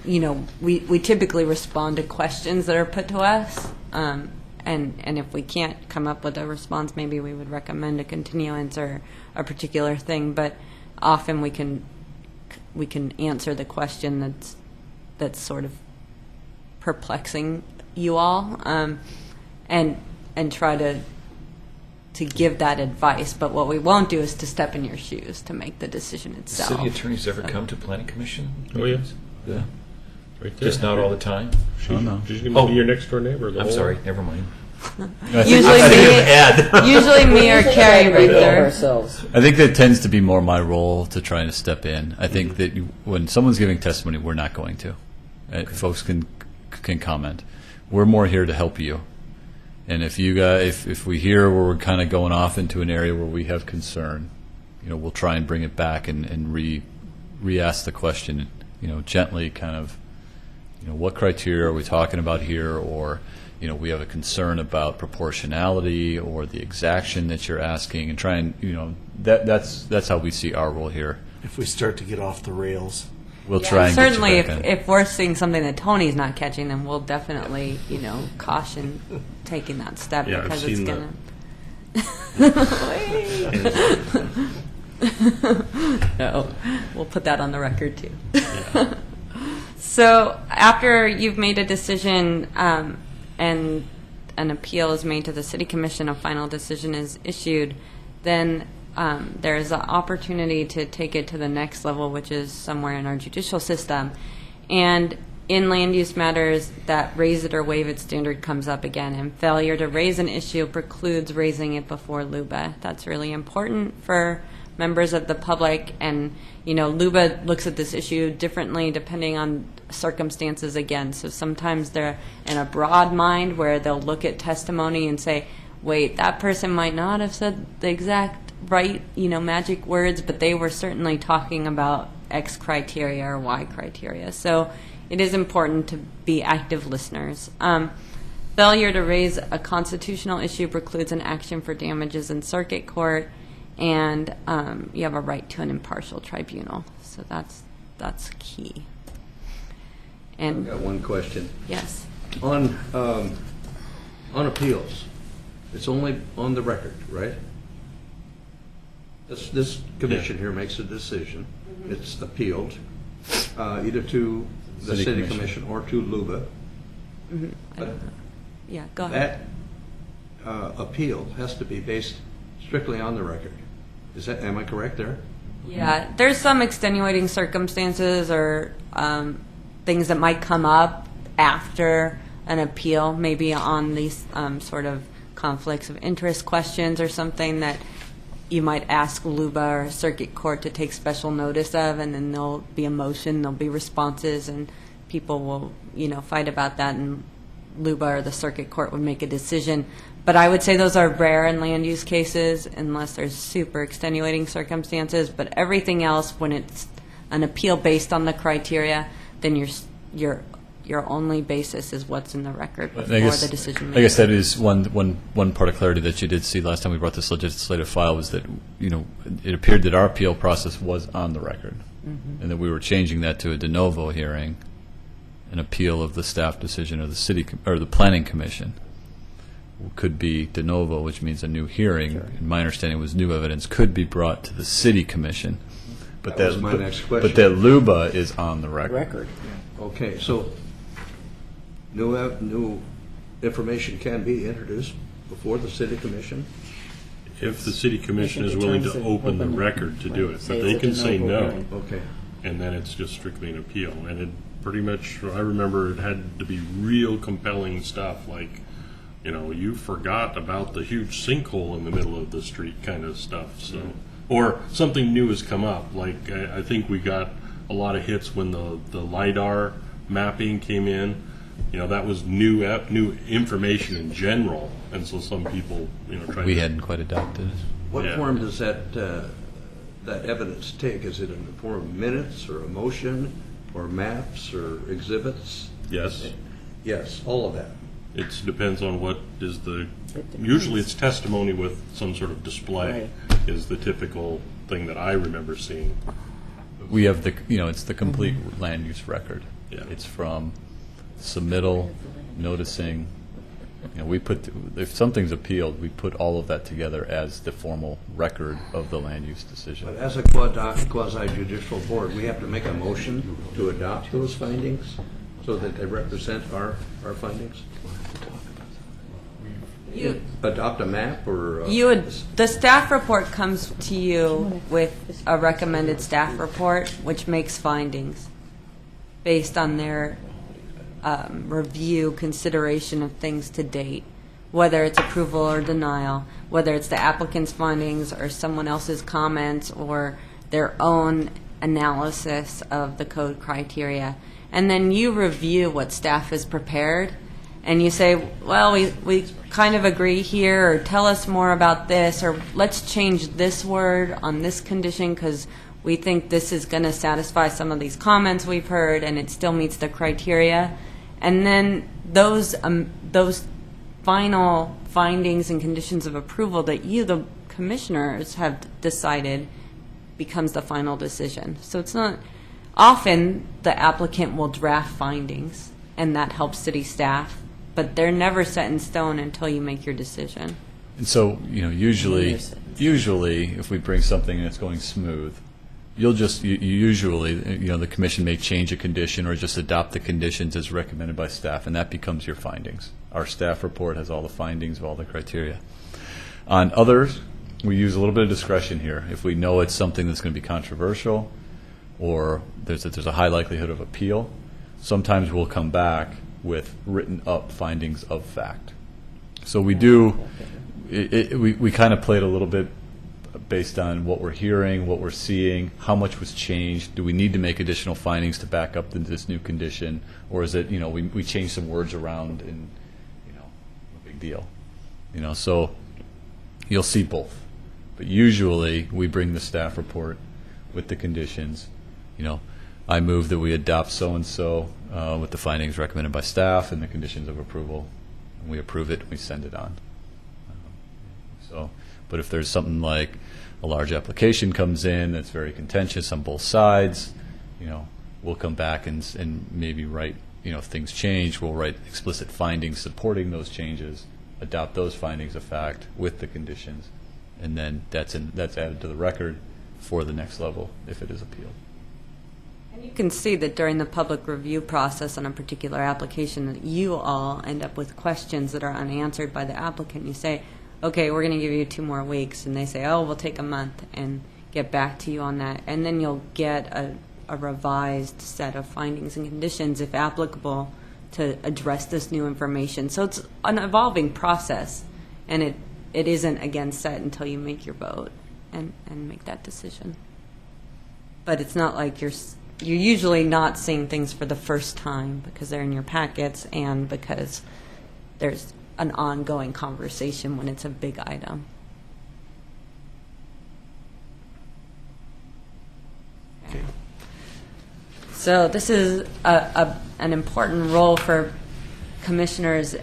we typically respond to questions that are put to us. And if we can't come up with a response, maybe we would recommend a continuance or a particular thing. But often we can answer the question that's sort of perplexing you all, and try to give that advice. But what we won't do is to step in your shoes to make the decision itself. City attorneys ever come to planning commission? Oh, yes. Yeah. Right there. Just not all the time? She's going to be your next door neighbor. I'm sorry, never mind. Usually me or Carrie right there. I think that tends to be more my role to try to step in. I think that when someone's giving testimony, we're not going to. Folks can comment. We're more here to help you. And if you guys, if we hear where we're kind of going off into an area where we have concern, we'll try and bring it back and re-ask the question, gently, kind of, what criteria are we talking about here, or we have a concern about proportionality or the exaction that you're asking, and try and that's how we see our role here. If we start to get off the rails. We'll try and certainly get you back in. if we're seeing something that Tony's not catching, then we'll definitely caution taking that step, Yeah, because I've it's seen gonna. No, we'll put that on the record too. So after you've made a decision and an appeal is made to the City Commission, a final decision is issued, then there is an opportunity to take it to the next level, which is somewhere in our judicial system. And in land use matters, that raise it or waive it standard comes up again, and failure to raise an issue precludes raising it before LUBA. That's really important for members of the public, and LUBA looks at this issue differently depending on circumstances again. So sometimes they're in a broad mind where they'll look at testimony and say, wait, that person might not have said the exact right, magic words, but they were certainly talking about X criteria or Y criteria. So it is important to be active listeners. Failure to raise a constitutional issue precludes an action for damages in circuit court, and you have a right to an impartial tribunal. So that's key. And I've got one question. yes. On appeals, it's only on the record, right? This commission here makes a decision. It's appealed either to the City Commission or to LUBA. But Yeah, go ahead. that appeal has to be based strictly on the record. Am I correct there? Yeah, there's some extenuating circumstances or things that might come up after an appeal, maybe on these sort of conflicts of interest questions or something that you might ask LUBA or circuit court to take special notice of, and then there'll be a motion, there'll be responses, and people will, fight about that, and LUBA or the circuit court would make a decision. But I would say those are rare in land use cases unless there's super extenuating circumstances. But everything else, when it's an appeal based on the criteria, then you're your only basis is what's in the record I before guess, the decision I making. guess that is one part of clarity that you did see last time we brought this legislative file was that, it appeared that our appeal process was on the record, and that we were changing that to a de novo hearing, an appeal of the staff decision of the city, or the planning commission could be de novo, which means a new hearing. And my understanding was new evidence could be brought to the city commission. But That was my next question. But that LUBA is on the record. Record. Okay, so new information can be introduced before the city commission? If the city commission is willing to open the record to do it, but they can say no, Okay. and then it's just strictly an appeal. And it pretty much, I remember it had to be real compelling stuff, like, you forgot about the huge sinkhole in the middle of the street kind of stuff. So, or something new has come up. Like I think we got a lot of hits when the LiDAR mapping came in. That was new information in general, and so some people tried. We hadn't quite adopted it. What Yeah. form does that evidence take? Is it in the form of minutes or a motion or maps or exhibits? Yes. Yes, all of that. It depends on what is usually it's testimony with some sort of display is the typical thing that I remember seeing. We have it's the complete land use record. Yeah. It's from submittal, noticing. If something's appealed, we put all of that together as the formal record of the land use decision. But as a quasi-judicial board, we have to make a motion to adopt those findings so that they represent our findings? Adopt a map or? The staff report comes to you with a recommended staff report, which makes findings based on their review, consideration of things to date, whether it's approval or denial, whether it's the applicant's findings or someone else's comments or their own analysis of the code criteria. And then you review what staff has prepared, and you say, well, we kind of agree here, or tell us more about this, or let's change this word on this condition because we think this is going to satisfy some of these comments we've heard and it still meets the criteria. And then those final findings and conditions of approval that you, the commissioners, have decided becomes the final decision. So it's not, often the applicant will draft findings and that helps city staff, but they're never set in stone until you make your decision. And so, usually if we bring something that's going smooth, usually the commission may change a condition or just adopt the conditions as recommended by staff, and that becomes your findings. Our staff report has all the findings of all the criteria. On others, we use a little bit of discretion here. If we know it's something that's going to be controversial or there's a high likelihood of appeal, sometimes we'll come back with written up findings of fact. So we do, we kind of play it a little bit based on what we're hearing, what we're seeing, how much was changed. Do we need to make additional findings to back up this new condition, or is it we change some words around and no big deal, So you'll see both, but usually we bring the staff report with the conditions. I move that we adopt so and so with the findings recommended by staff and the conditions of approval. And we approve it and we send it on. But if there's something like a large application comes in that's very contentious on both sides, we'll come back and maybe write, if things change, we'll write explicit findings supporting those changes, adopt those findings of fact with the conditions, and then that's added to the record for the next level if it is appealed. And you can see that during the public review process on a particular application that you all end up with questions that are unanswered by the applicant. You say, okay, we're going to give you 2 more weeks. And they say, oh, we'll take a month and get back to you on that. And then you'll get a revised set of findings and conditions, if applicable, to address this new information. So it's an evolving process. And it isn't, again, set until you make your vote and make that decision. But it's not like you're usually not seeing things for the first time because they're in your packets and because there's an ongoing conversation when it's a big item. Okay. So this is a an important role for commissioners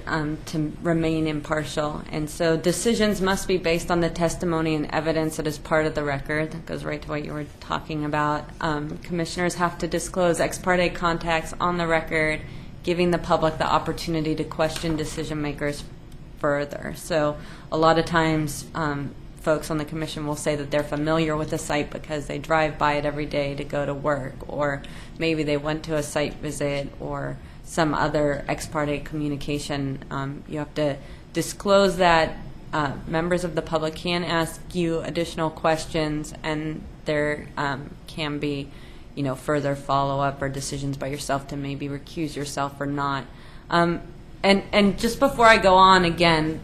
to remain impartial. And so decisions must be based on the testimony and evidence that is part of the record. That goes right to what you were talking about. Commissioners have to disclose ex parte contacts on the record, giving the public the opportunity to question decision makers further. So a lot of times folks on the commission will say that they're familiar with the site because they drive by it every day to go to work, or maybe they went to a site visit or some other ex parte communication. You have to disclose that. Members of the public can ask you additional questions, and there can be, further follow-up or decisions by yourself to maybe recuse yourself or not. And just before I go on, again,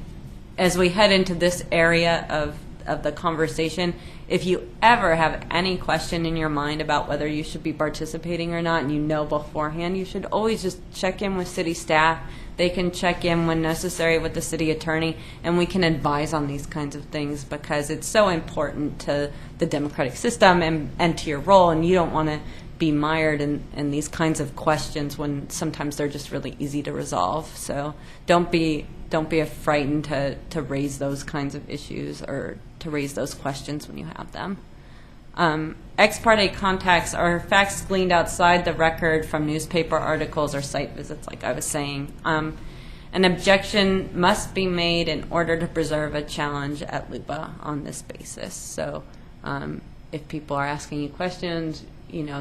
as we head into this area of the conversation, if you ever have any question in your mind about whether you should be participating or not, and you know beforehand, you should always just check in with city staff. They can check in when necessary with the city attorney, and we can advise on these kinds of things because it's so important to the democratic system and to your role, and you don't want to be mired in these kinds of questions when sometimes they're just really easy to resolve. So don't be frightened to raise those kinds of issues or to raise those questions when you have them. Ex parte contacts are facts gleaned outside the record from newspaper articles or site visits, like I was saying. An objection must be made in order to preserve a challenge at LUPA on this basis. So if people are asking you questions,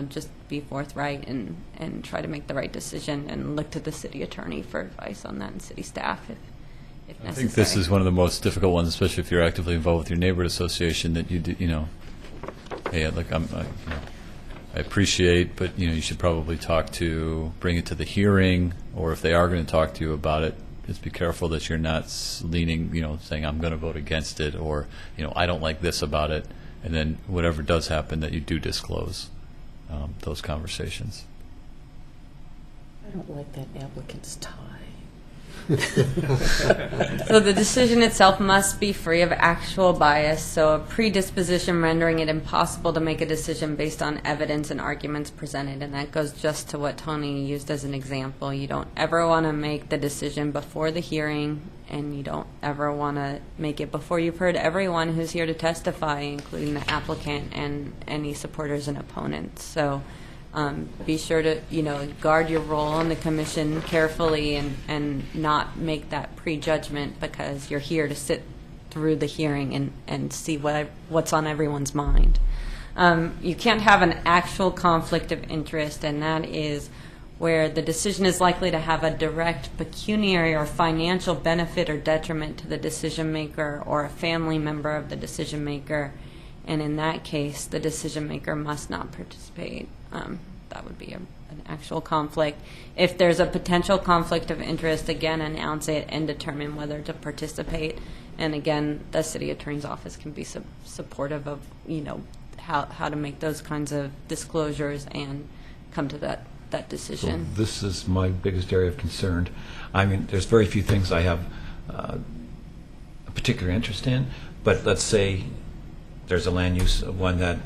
just be forthright and try to make the right decision and look to the city attorney for advice on that and city staff if necessary. I think this is one of the most difficult ones, especially if you're actively involved with your neighborhood association, that you do, hey, like I appreciate, but you should probably bring it to the hearing, or if they are going to talk to you about it, just be careful that you're not leaning, saying I'm going to vote against it, or I don't like this about it, and then whatever does happen, that you do disclose those conversations. I don't like that applicant's tie. So the decision itself must be free of actual bias, so a predisposition rendering it impossible to make a decision based on evidence and arguments presented. And that goes just to what Tony used as an example. You don't ever want to make the decision before the hearing, and you don't ever want to make it before you've heard everyone who's here to testify, including the applicant and any supporters and opponents. So be sure to, guard your role on the commission carefully and not make that prejudgment, because you're here to sit through the hearing and see what's on everyone's mind. You can't have an actual conflict of interest, and that is where the decision is likely to have a direct pecuniary or financial benefit or detriment to the decision maker or a family member of the decision maker. And in that case, the decision maker must not participate. That would be an actual conflict. If there's a potential conflict of interest, again, announce it and determine whether to participate. And again, the city attorney's office can be supportive of, how to make those kinds of disclosures and come to that decision. So this is my biggest area of concern. I mean, there's very few things I have a particular interest in, but let's say there's a land use one that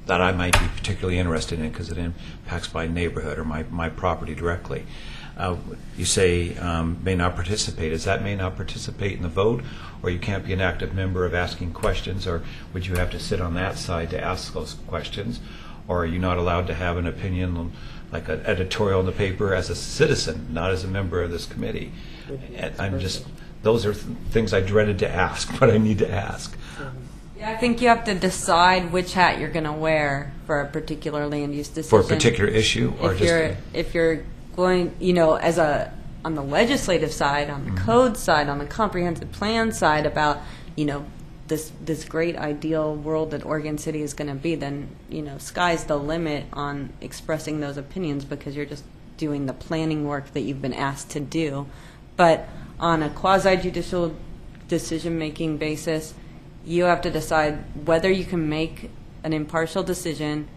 I might be particularly interested in because it impacts my neighborhood or my property directly. You say may not participate. Is that may not participate in the vote, or you can't be an active member of asking questions, or would you have to sit on that side to ask those questions, or are you not allowed to have an opinion, like an editorial in the paper, as a citizen, not as a member of this committee? And those are things I dreaded to ask, but I need to ask. Yeah, I think you have to decide which hat you're going to wear for a particular land use decision. For a particular issue, or if you're going, on the legislative side, on the code side, on the comprehensive plan side, about this great ideal world that Oregon City is going to be, then sky's the limit on expressing those opinions, because you're just doing the planning work that you've been asked to do. But on a quasi-judicial decision-making basis, you have to decide whether you can make an impartial decision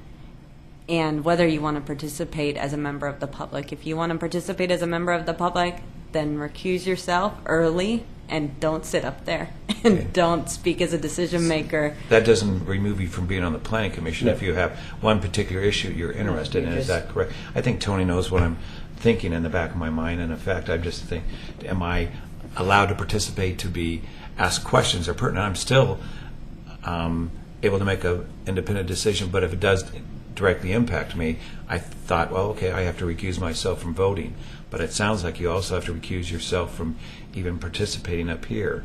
and whether you want to participate as a member of the public. If you want to participate as a member of the public, then recuse yourself early and don't sit up there and don't speak as a decision maker. That doesn't remove you from being on the planning commission if you have one particular issue you're interested in. Is that correct? I think Tony knows what I'm thinking in the back of my mind. And in fact, I just think, am I allowed to participate, to be asked questions that are pertinent? I'm still able to make an independent decision, but if it does directly impact me, I thought, well, okay, I have to recuse myself from voting. But it sounds like you also have to recuse yourself from even participating up here.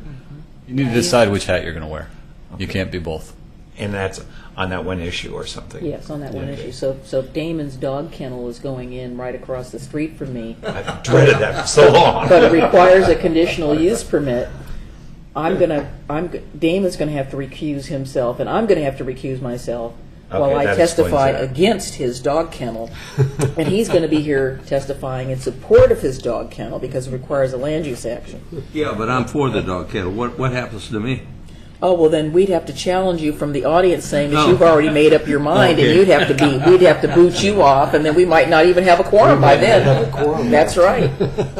You need to decide which hat you're going to wear. You can't be both. And that's on that one issue or something. Yes, on that one Okay. issue. So if Damon's dog kennel is going in right across the street from me, I've dreaded that for so long. but it requires a conditional use permit, Damon's gonna have to recuse himself, and I'm gonna have to recuse myself while Okay, I that testify explains that. against his dog kennel. And he's gonna be here testifying in support of his dog kennel because it requires a land use action. Yeah, but I'm for the dog kennel. What happens to me? Oh, well, then we'd have to challenge you from the audience saying that Oh. you've already made up your mind, Okay. and we'd have to boot you off, and then we might not even have a quorum by then. have a quorum. That's right.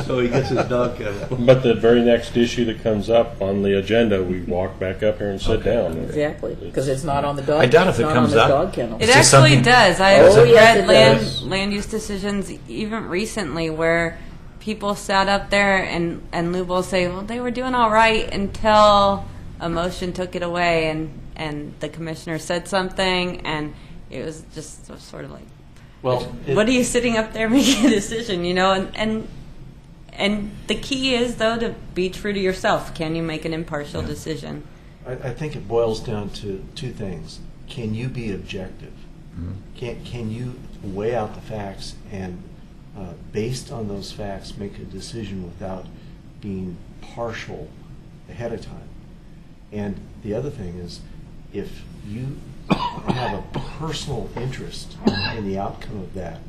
So he gets his dog kennel. But the very next issue that comes up on the agenda, we walk back up here and sit down. Exactly, because it's not on the dog. I doubt if it's it not comes on his up. dog kennel. It It's just actually something- does. I've Oh, yes, it read does. land use decisions even recently where people sat up there and Lou will say, well, they were doing all right until a motion took it away and the commissioner said something, and it was just sort of like, Well, what are you sitting up there making a decision, you know? And the key is, though, to be true to yourself. Can you make an impartial decision? I think it boils down to two things. Can you be objective? Can you weigh out the facts and, based on those facts, make a decision without being partial ahead of time? And the other thing is, if you have a personal interest in the outcome of that,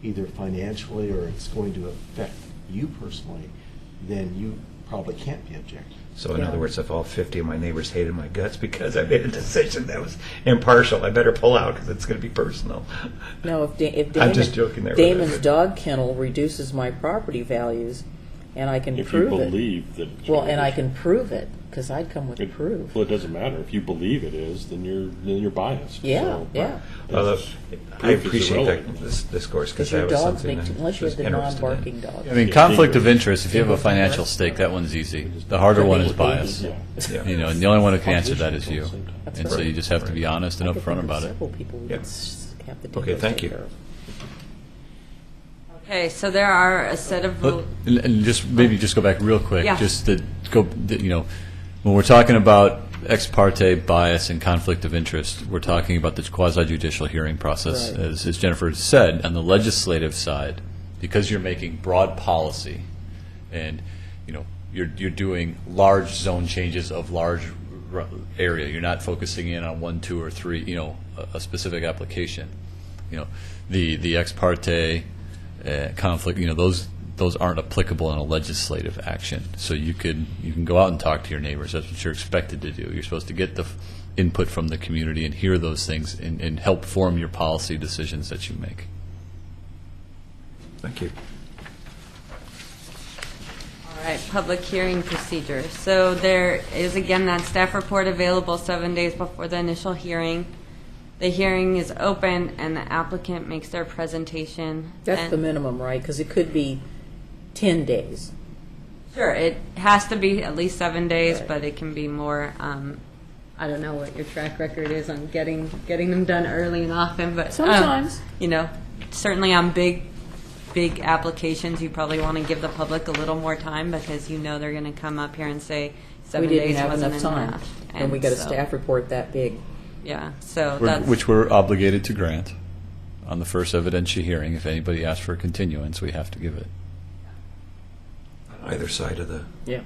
either financially or it's going to affect you personally, then you probably can't be objective. So in other words, if all 50 of my neighbors hated my guts because I made a decision that was impartial, I better pull out because it's going to be personal. No, if I'm just joking there. Damon's dog kennel reduces my property values, and I can If you prove it. believe that it's Well, gonna and I be- can prove it, because I'd come with proof. Well, it doesn't matter. If you believe it is, then you're biased. Yeah, So, yeah. Well, it's- I proof is appreciate irrelevant. this discourse because Because your that was dogs something make, that unless you was have the interested in. non-barking dog. I mean, conflict of interest, if you have a financial stake, that one's easy. The harder one is bias. Yeah. You know, and the only one who can answer that is you. That's And so right. you just have to be honest and I could upfront think of about it. several people we Yeah. could have the Okay, dingoes thank take you. care of. Okay, so there are a set of rules. And just maybe just go back real quick, Yeah. just to go, you know, when we're talking about ex parte bias and conflict of interest, we're talking about the quasi judicial hearing process. Right. As Jennifer said, on the legislative side, because you're making broad policy, and you know you're doing large zone changes of large area. You're not focusing in on 1, 2, or 3. You know, a specific application. You know, the ex parte conflict. You know, those aren't applicable in a legislative action. So you can go out and talk to your neighbors. That's what you're expected to do. You're supposed to get the input from the community and hear those things and help form your policy decisions that you make. Thank you. All right, public hearing procedure. So there is, again, that staff report available 7 days before the initial hearing. The hearing is open, and the applicant makes their presentation. That's and- the minimum, right? Because it could be 10 days. Sure, it has to be at least 7 days, Right. but it can be more. I don't know what your track record is on getting them done early and often, but Sometimes. you know, certainly on big applications, you probably want to give the public a little more time because you know they're going to come up here and say 7 We didn't days have wasn't enough time. And we got a so- staff report that big. Yeah, so that's Which we're obligated to grant on the first evidentiary hearing. If anybody asks for a continuance, we have to give it. Either side of the. Yeah.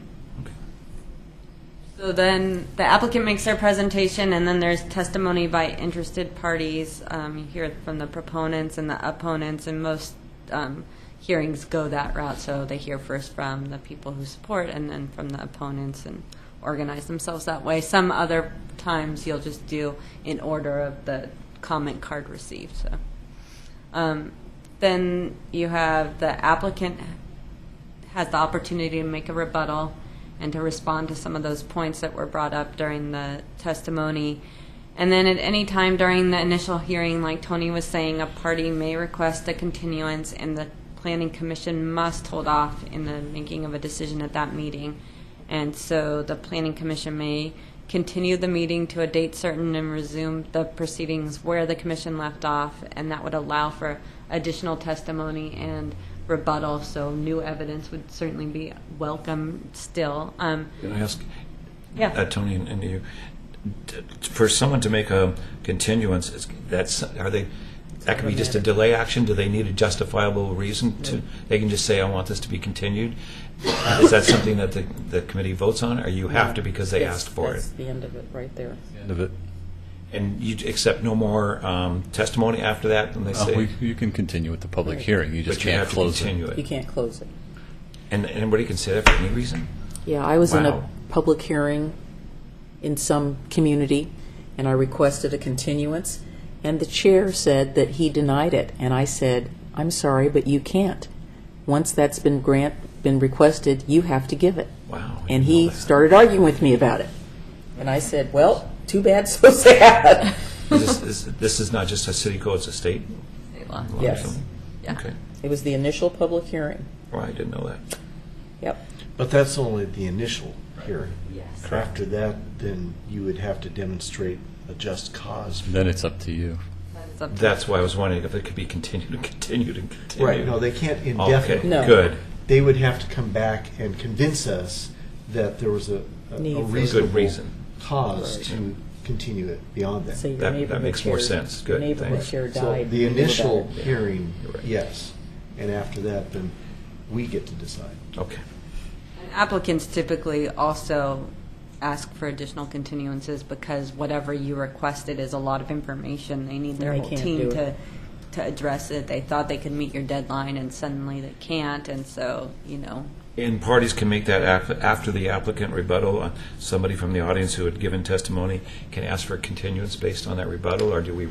So then the applicant makes their presentation, and then there's testimony by interested parties. You hear from the proponents and the opponents, and most hearings go that route. So they hear first from the people who support, and then from the opponents, and organize themselves that way. Some other times you'll just do in order of the comment card received. So then you have the applicant has the opportunity to make a rebuttal and to respond to some of those points that were brought up during the testimony. And then at any time during the initial hearing, like Tony was saying, a party may request a continuance, and the Planning Commission must hold off in the making of a decision at that meeting. And so the Planning Commission may continue the meeting to a date certain and resume the proceedings where the commission left off, and that would allow for additional testimony and rebuttal, so new evidence would certainly be welcome still. Can I ask, Yeah. Tony and you, for someone to make a continuance, that could be just a delay action? Do they need a justifiable reason to? They can just say, "I want this to be continued." Is that something that the committee votes on, or you have to because they asked for it? That's the end of it, right there. End of it. And you accept no more testimony after that? When they say, You can continue with the public hearing. You just but you can't have to close continue You can't close it. And anybody can say that for any reason? Yeah, I was in a Wow. public hearing in some community, and I requested a continuance, and the chair said that he denied it, and I said, "I'm sorry, but you can't. Once that's been requested, you have to give it." Wow. I And didn't he know that. started arguing with me about it. And I said, "Well, too bad, so sad." This is not just a city code; it's a state State law. law or Yes. something? Yeah. Okay. It was the initial public hearing. Well, I didn't know that. Yep. But that's only the initial hearing. Yes. After that, then you would have to demonstrate a just cause. Then it's up to you. That is up to- That's why I was wondering if it could be continued and continued and continued. Right, no, they can't Okay, indefinitely. No. good. They would have to come back and convince us that there was a Need for- reasonable Good reason. cause Right. to continue it beyond that. So your That neighborhood makes more chair- sense. Good, Your neighborhood thanks. chair So died. the You knew about initial it. hearing, You're right. yes, and after that, then we get to decide. Okay. And applicants typically also ask for additional continuances because whatever you requested is a lot of information. They need their They whole can't team do to it. address it. They thought they could meet your deadline, and suddenly they can't. And so, And parties can make that after the applicant rebuttal. Somebody from the audience who had given testimony can ask for a continuance based on that rebuttal, or do we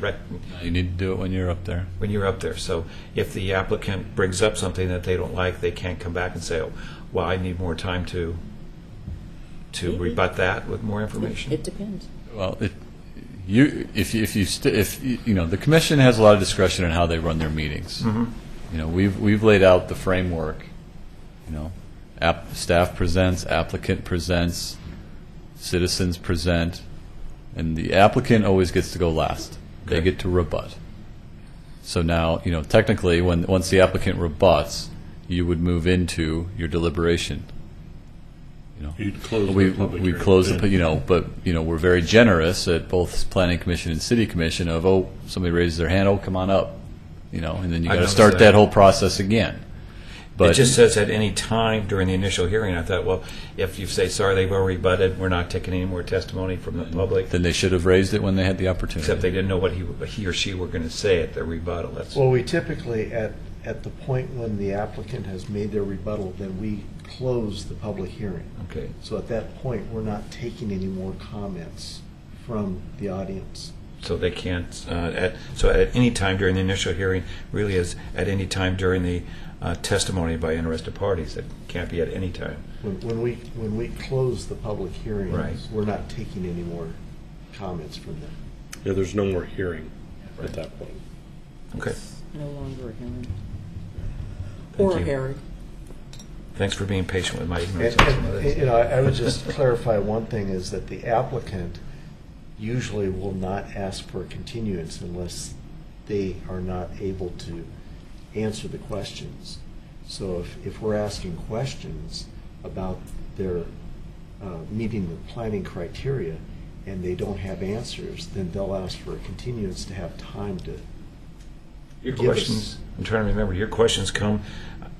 You need to do it when you're up there. when you're up there? So if the applicant brings up something that they don't like, they can't come back and say, "Oh, well, I need more time to rebut that with more information." It depends. Well, the commission has a lot of discretion in how they run their meetings. We've laid out the framework. Staff presents, applicant presents, citizens present, and the applicant always gets to go last. They get to rebut. So now, technically, once the applicant rebuts, you would move into your deliberation. You'd close We the public hearing. close the, but we're very generous at both Planning Commission and City Commission of, somebody raises their hand, come on up, and then you I got to noticed start that. that whole process again. It just says at any time during the initial hearing. I thought, well, if you say, sorry, they've already rebutted, we're not taking any more testimony from the public, Then they should have raised it when they had the opportunity. except they didn't know what he or she were going to say at their rebuttal. That's Well, we typically, at the point when the applicant has made their rebuttal, then we close the public hearing. okay. So at that point, we're not taking any more comments from the audience. So they can't, so at any time during the initial hearing, really is at any time during the testimony by interested parties. It can't be at any time. When we close the public hearing, Right. we're not taking any more comments from them. Yeah, there's no more hearing at that point. Okay. No longer a hearing. Thank Or a you. hearing. Thanks for being patient with my And, ignorance on some of this. I would just clarify one thing, is that the applicant usually will not ask for a continuance unless they are not able to answer the questions. So if we're asking questions about their meeting the planning criteria and they don't have answers, then they'll ask for a continuance to have time to Your give us- questions, I'm trying to remember, your questions come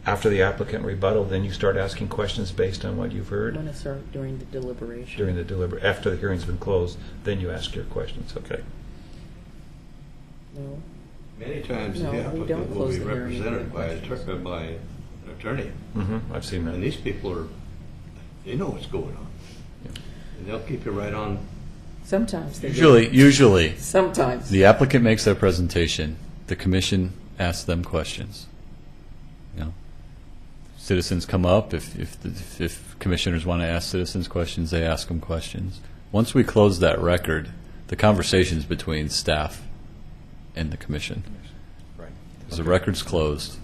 after the applicant rebuttal, then you start asking questions based on what you've heard When it's during the deliberation. during the after the hearing's been closed, then you ask your questions. Okay. No. Many times No, the we don't applicant will close be the hearing represented by with an attorney. I've seen And that. these people they know what's going on. And they'll keep you right on. Sometimes they do. Usually, Sometimes. the applicant makes their presentation, the commission asks them questions. Citizens come up, if commissioners want to ask citizens questions, they ask them questions. Once we close that record, the conversation's between staff and the commission. Right. Because the record's closed,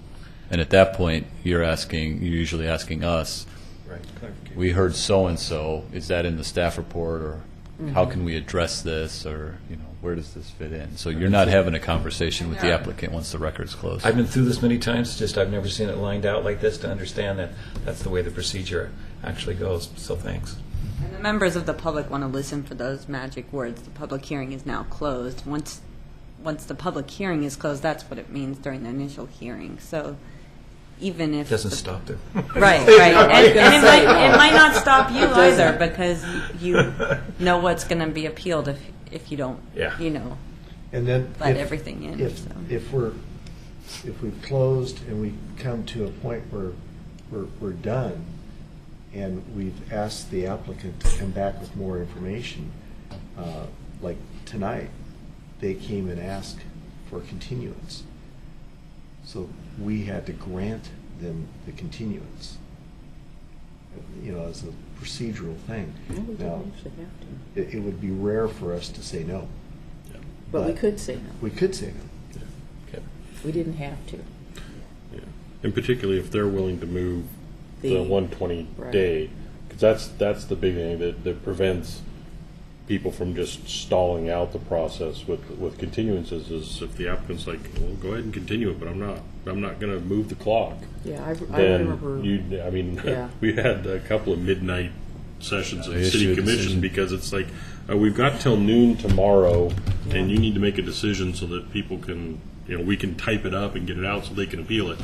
And at that point, you're usually asking us, Right, clarification. we heard so-and-so, is that in the staff report, or how can we address this, or, where does this fit in? So you're not having a conversation with the applicant once the record's closed. I've been through this many times, just I've never seen it lined out like this to understand that that's the way the procedure actually goes, so thanks. And the members of the public want to listen for those magic words. The public hearing is now closed. Once the public hearing is closed, that's what it means during the initial hearing. So even if Doesn't stop there. Right. And it might not stop you either, because you know what's going to be appealed if you don't, Yeah. And then let everything in. If so. if we've closed and we come to a point where we're done, and we've asked the applicant to come back with more information, like tonight, they came and asked for continuance. So we had to grant them the continuance, as a procedural thing. No, we Now, don't actually have to. it would be rare for us to say no. But we could say no. We could say no. Okay. We didn't have to. Yeah. And particularly if they're willing to move the The- 120 right. day, because that's the big thing that prevents people from just stalling out the process with continuances. Is if the applicant's like, well, go ahead and continue it, but I'm not going to move the clock. Yeah, I Then remember. Yeah. we had a couple of midnight sessions of They the issue city a commission decision. because it's like, we've got till noon tomorrow, and you need to make a decision so that people can, we can type it up and get it out so they can appeal it.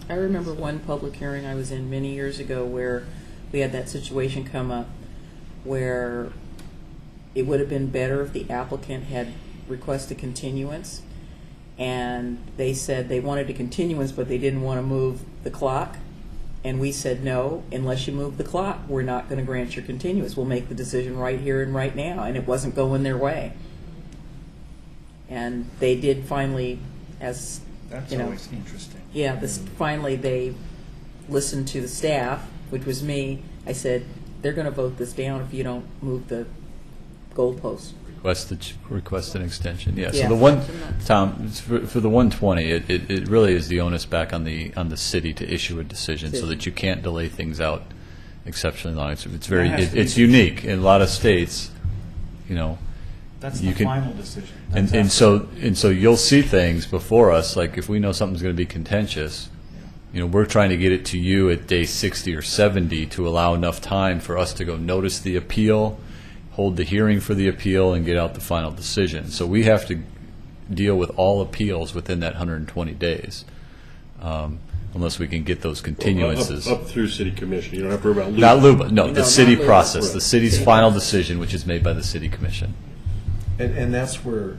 I remember one public hearing I was in many years ago where we had that situation come up where it would have been better if the applicant had requested continuance, and they said they wanted a continuance, but they didn't want to move the clock. And we said, no, unless you move the clock, we're not going to grant your continuance. We'll make the decision right here and right now. And it wasn't going their way. And they did finally, as That's you know, always interesting. yeah, finally they listened to the staff, which was me. I said, they're going to vote this down if you don't move the goalposts. Request an extension, yeah. Yeah. So the one, Tom, for the 120, it really is the onus back on the city to issue a decision so that you can't delay things out exceptionally long. It's very, That has to be- it's unique in a lot of states, That's you the can- final decision. And That's so you'll see things before us, like if we know something's going to be contentious, we're trying to get it to you at day 60 or 70 to allow enough time for us to go notice the appeal, hold the hearing for the appeal, and get out the final decision. So we have to deal with all appeals within that 120 days, unless we can get those continuances. Up through city commission. You don't have to worry about Not LUBA, no, the not city LUBA. process, the city's final decision, which is made by the city commission. And that's where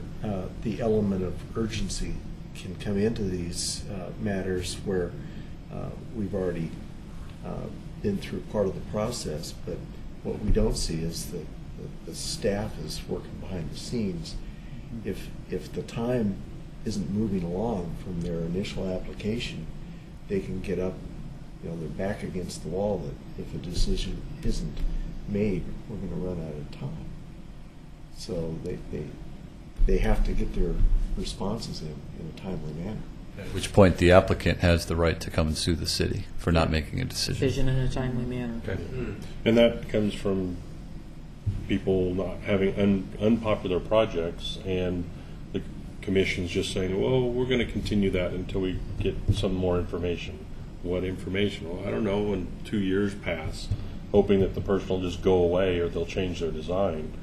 the element of urgency can come into these matters where we've already been through part of the process, but what we don't see is that the staff is working behind the scenes. If the time isn't moving along from their initial application, they can get up, they're back against the wall that if a decision isn't made, we're going to run out of time. So they have to get their responses in a timely manner. At which point the applicant has the right to come and sue the city for not making a decision. Decision in a timely manner. And that comes from people not having unpopular projects, and the commission's just saying, well, we're going to continue that until we get some more information. What information? Well, I don't know, and 2 years pass, hoping that the person will just go away or they'll change their design.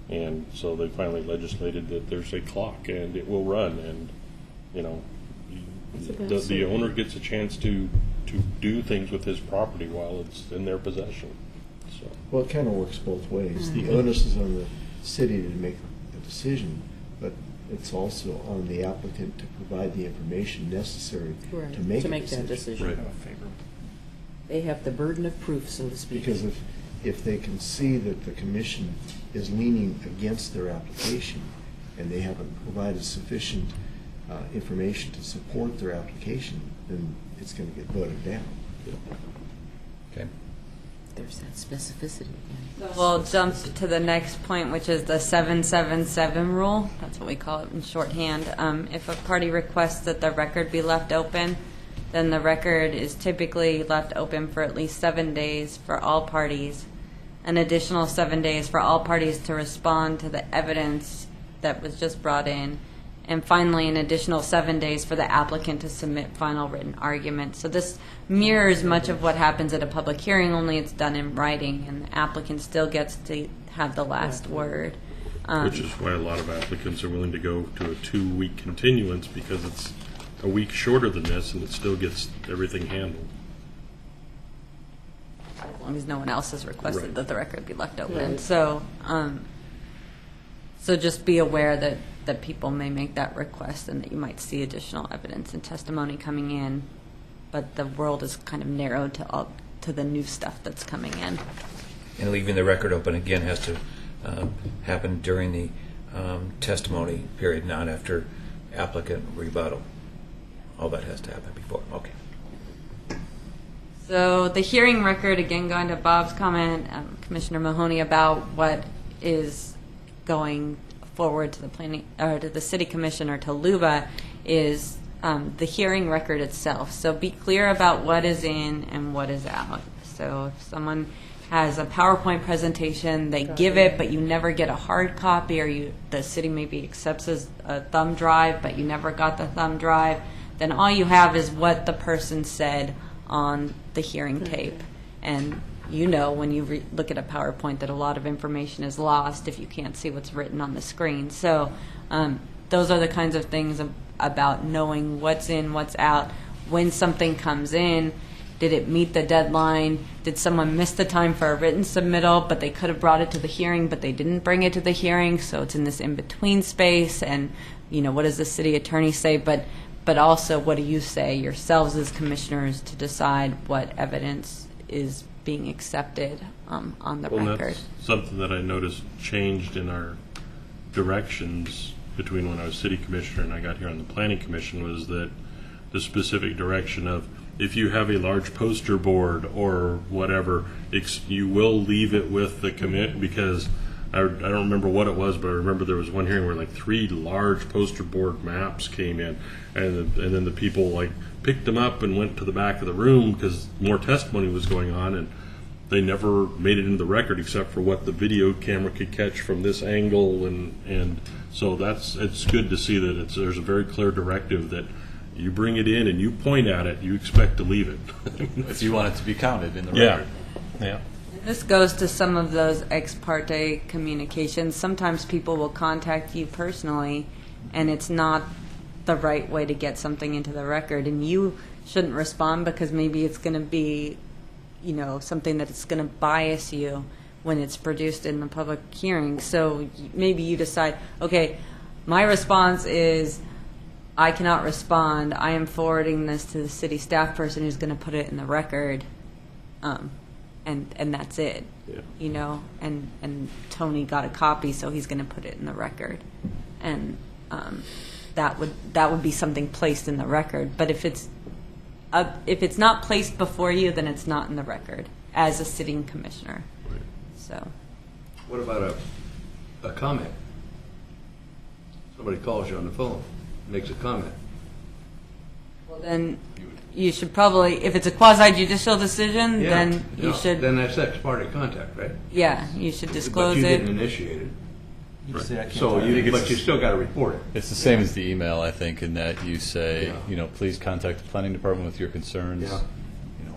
And so they finally legislated that there's a clock and it will run, and the owner gets a chance to do things with his property while it's in their possession. So. Well, it kind of works both ways. The onus is on the city to make a decision, but it's also on the applicant to provide the information necessary Right, to make that decision. Right. They have the burden of proof, so to speak. Because if they can see that the commission is leaning against their application and they haven't provided sufficient information to support their application, then it's going to get voted down. Okay. There's that specificity again. We'll jump to the next point, which is the 777 rule. That's what we call it in shorthand. If a party requests that the record be left open, then the record is typically left open for at least 7 days for all parties, an additional 7 days for all parties to respond to the evidence that was just brought in, and finally an additional 7 days for the applicant to submit final written argument. So this mirrors much of what happens at a public hearing, only it's done in writing, and the applicant still gets to have the last word. Which is why a lot of applicants are willing to go to a 2-week continuance, because it's a week shorter than this and it still gets everything handled. As long as no one else has requested Right. that the record be left open. So, so just be aware that people may make that request and that you might see additional evidence and testimony coming in, but the world is kind of narrowed to the new stuff that's coming in. And leaving the record open again has to happen during the testimony period, not after applicant rebuttal. All that has to happen before. Okay. So the hearing record, again, going to Bob's comment, Commissioner Mahoney, about what is going forward to the planning or to the city commission or to LUBA, is the hearing record itself. So be clear about what is in and what is out. So if someone has a PowerPoint presentation, they give it, but you never get a hard copy, or the city maybe accepts as a thumb drive, but you never got the thumb drive, then all you have is what the person said on the hearing tape. And you know when you look at a PowerPoint that a lot of information is lost if you can't see what's written on the screen. So those are the kinds of things about knowing what's in, what's out, when something comes in. Did it meet the deadline? Did someone miss the time for a written submittal, but they could have brought it to the hearing, but they didn't bring it to the hearing, so it's in this in-between space? And, what does the city attorney say? But also, what do you say yourselves as commissioners to decide what evidence is being accepted on the record? That's something that I noticed changed in our directions between when I was city commissioner and I got here on the planning commission, was that the specific direction of, if you have a large poster board or whatever, you will leave it with the commit, because I don't remember what it was, but I remember there was one hearing where 3 large poster board maps came in, and then the people picked them up and went to the back of the room because more testimony was going on, and they never made it into the record except for what the video camera could catch from this angle, and so it's good to see that there's a very clear directive that you bring it in and you point at it, you expect to leave it. If you want it to be counted in the record. Yeah. This goes to some of those ex parte communications. Sometimes people will contact you personally, and it's not the right way to get something into the record, and you shouldn't respond because maybe it's going to be, something that it's going to bias you when it's produced in the public hearing. So maybe you decide, okay, my response is, I cannot respond. I am forwarding this to the city staff person who's going to put it in the record, and that's it. Yeah. And Tony got a copy, so he's going to put it in the record, and that would be something placed in the record. But if it's not placed before you, then it's not in the record as a sitting commissioner. Right. So, What about a comment? Somebody calls you on the phone, makes a comment. well, then you should probably, if it's a quasi-judicial decision, Yeah, then you no, should, Then that's ex parte contact, right? yeah, you should disclose But you it. didn't initiate it. You say, I can't So talk. but you still got to report it. It's the same as the email, I think, in that you say, Yeah. please contact the planning department with your concerns, Yeah.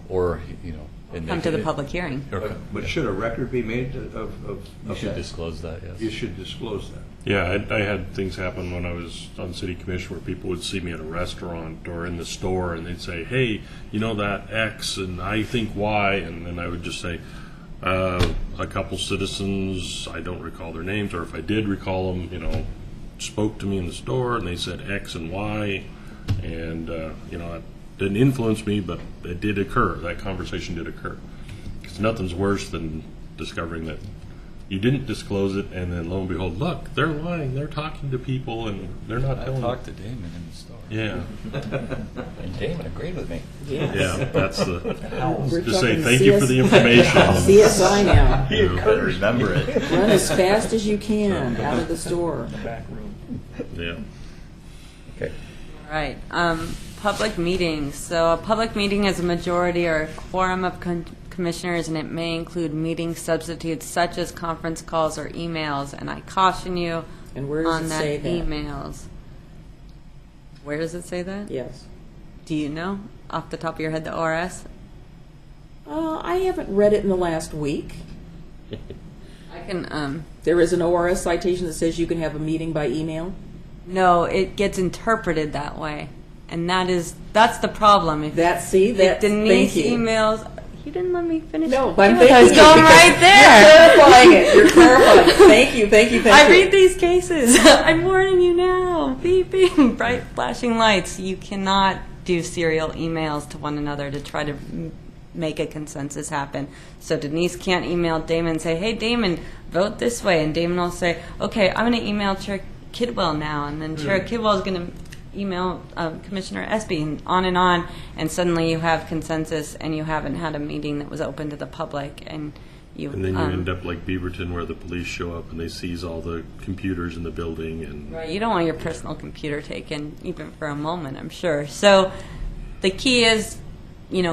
or, and Come to the public hearing. But should a record be made of You should that? disclose that, yes. You should disclose that. Yeah, I had things happen when I was on city commission where people would see me at a restaurant or in the store, and they'd say, hey, that X, and I think Y, and then I would just say, a couple citizens, I don't recall their names, or if I did recall them, spoke to me in the store, and they said X and Y, and, it didn't influence me, but it did occur. That conversation did occur. Because nothing's worse than discovering that you didn't disclose it, and then lo and behold, look, they're lying. They're talking to people, and they're not I telling. talked to Damon in the store. Yeah, And Damon agreed with me. yeah. That's the. We're Just say talking thank you for the information. CSI now. You better remember it. Run as fast as you can out of the store. Yeah. Okay. Right. Public meetings. So a public meeting is a majority or a quorum of commissioners, and it may include meeting substitutes such as conference calls or emails. And I caution you And where does on it that say that? emails. Where does it say that? Yes. Do you know off the top of your head the ORS? I haven't read it in the last week. I can. There is an ORS citation that says you can have a meeting by email. No, it gets interpreted that way, and that's the problem. If Denise Denise thank you. emails. You didn't let me finish. No, I I'm was thanking you going because right there. You're clarifying it. You're clarifying it. Thank you. Thank you. Thank I you. read these cases. I'm warning you now. Beeping, bright flashing lights. You cannot do serial emails to one another to try to make a consensus happen. So Denise can't email Damon and say, hey, Damon, vote this way. And Damon will say, okay, I'm going to email Chair Kidwell now. And then Chair Kidwell is going to email Commissioner Espy, and on, and suddenly you have consensus, and you haven't had a meeting that was open to the public, and you. And then you end up like Beaverton, where the police show up and they seize all the computers in the building, and Right, you don't want your personal computer taken even for a moment, I'm sure. So the key is,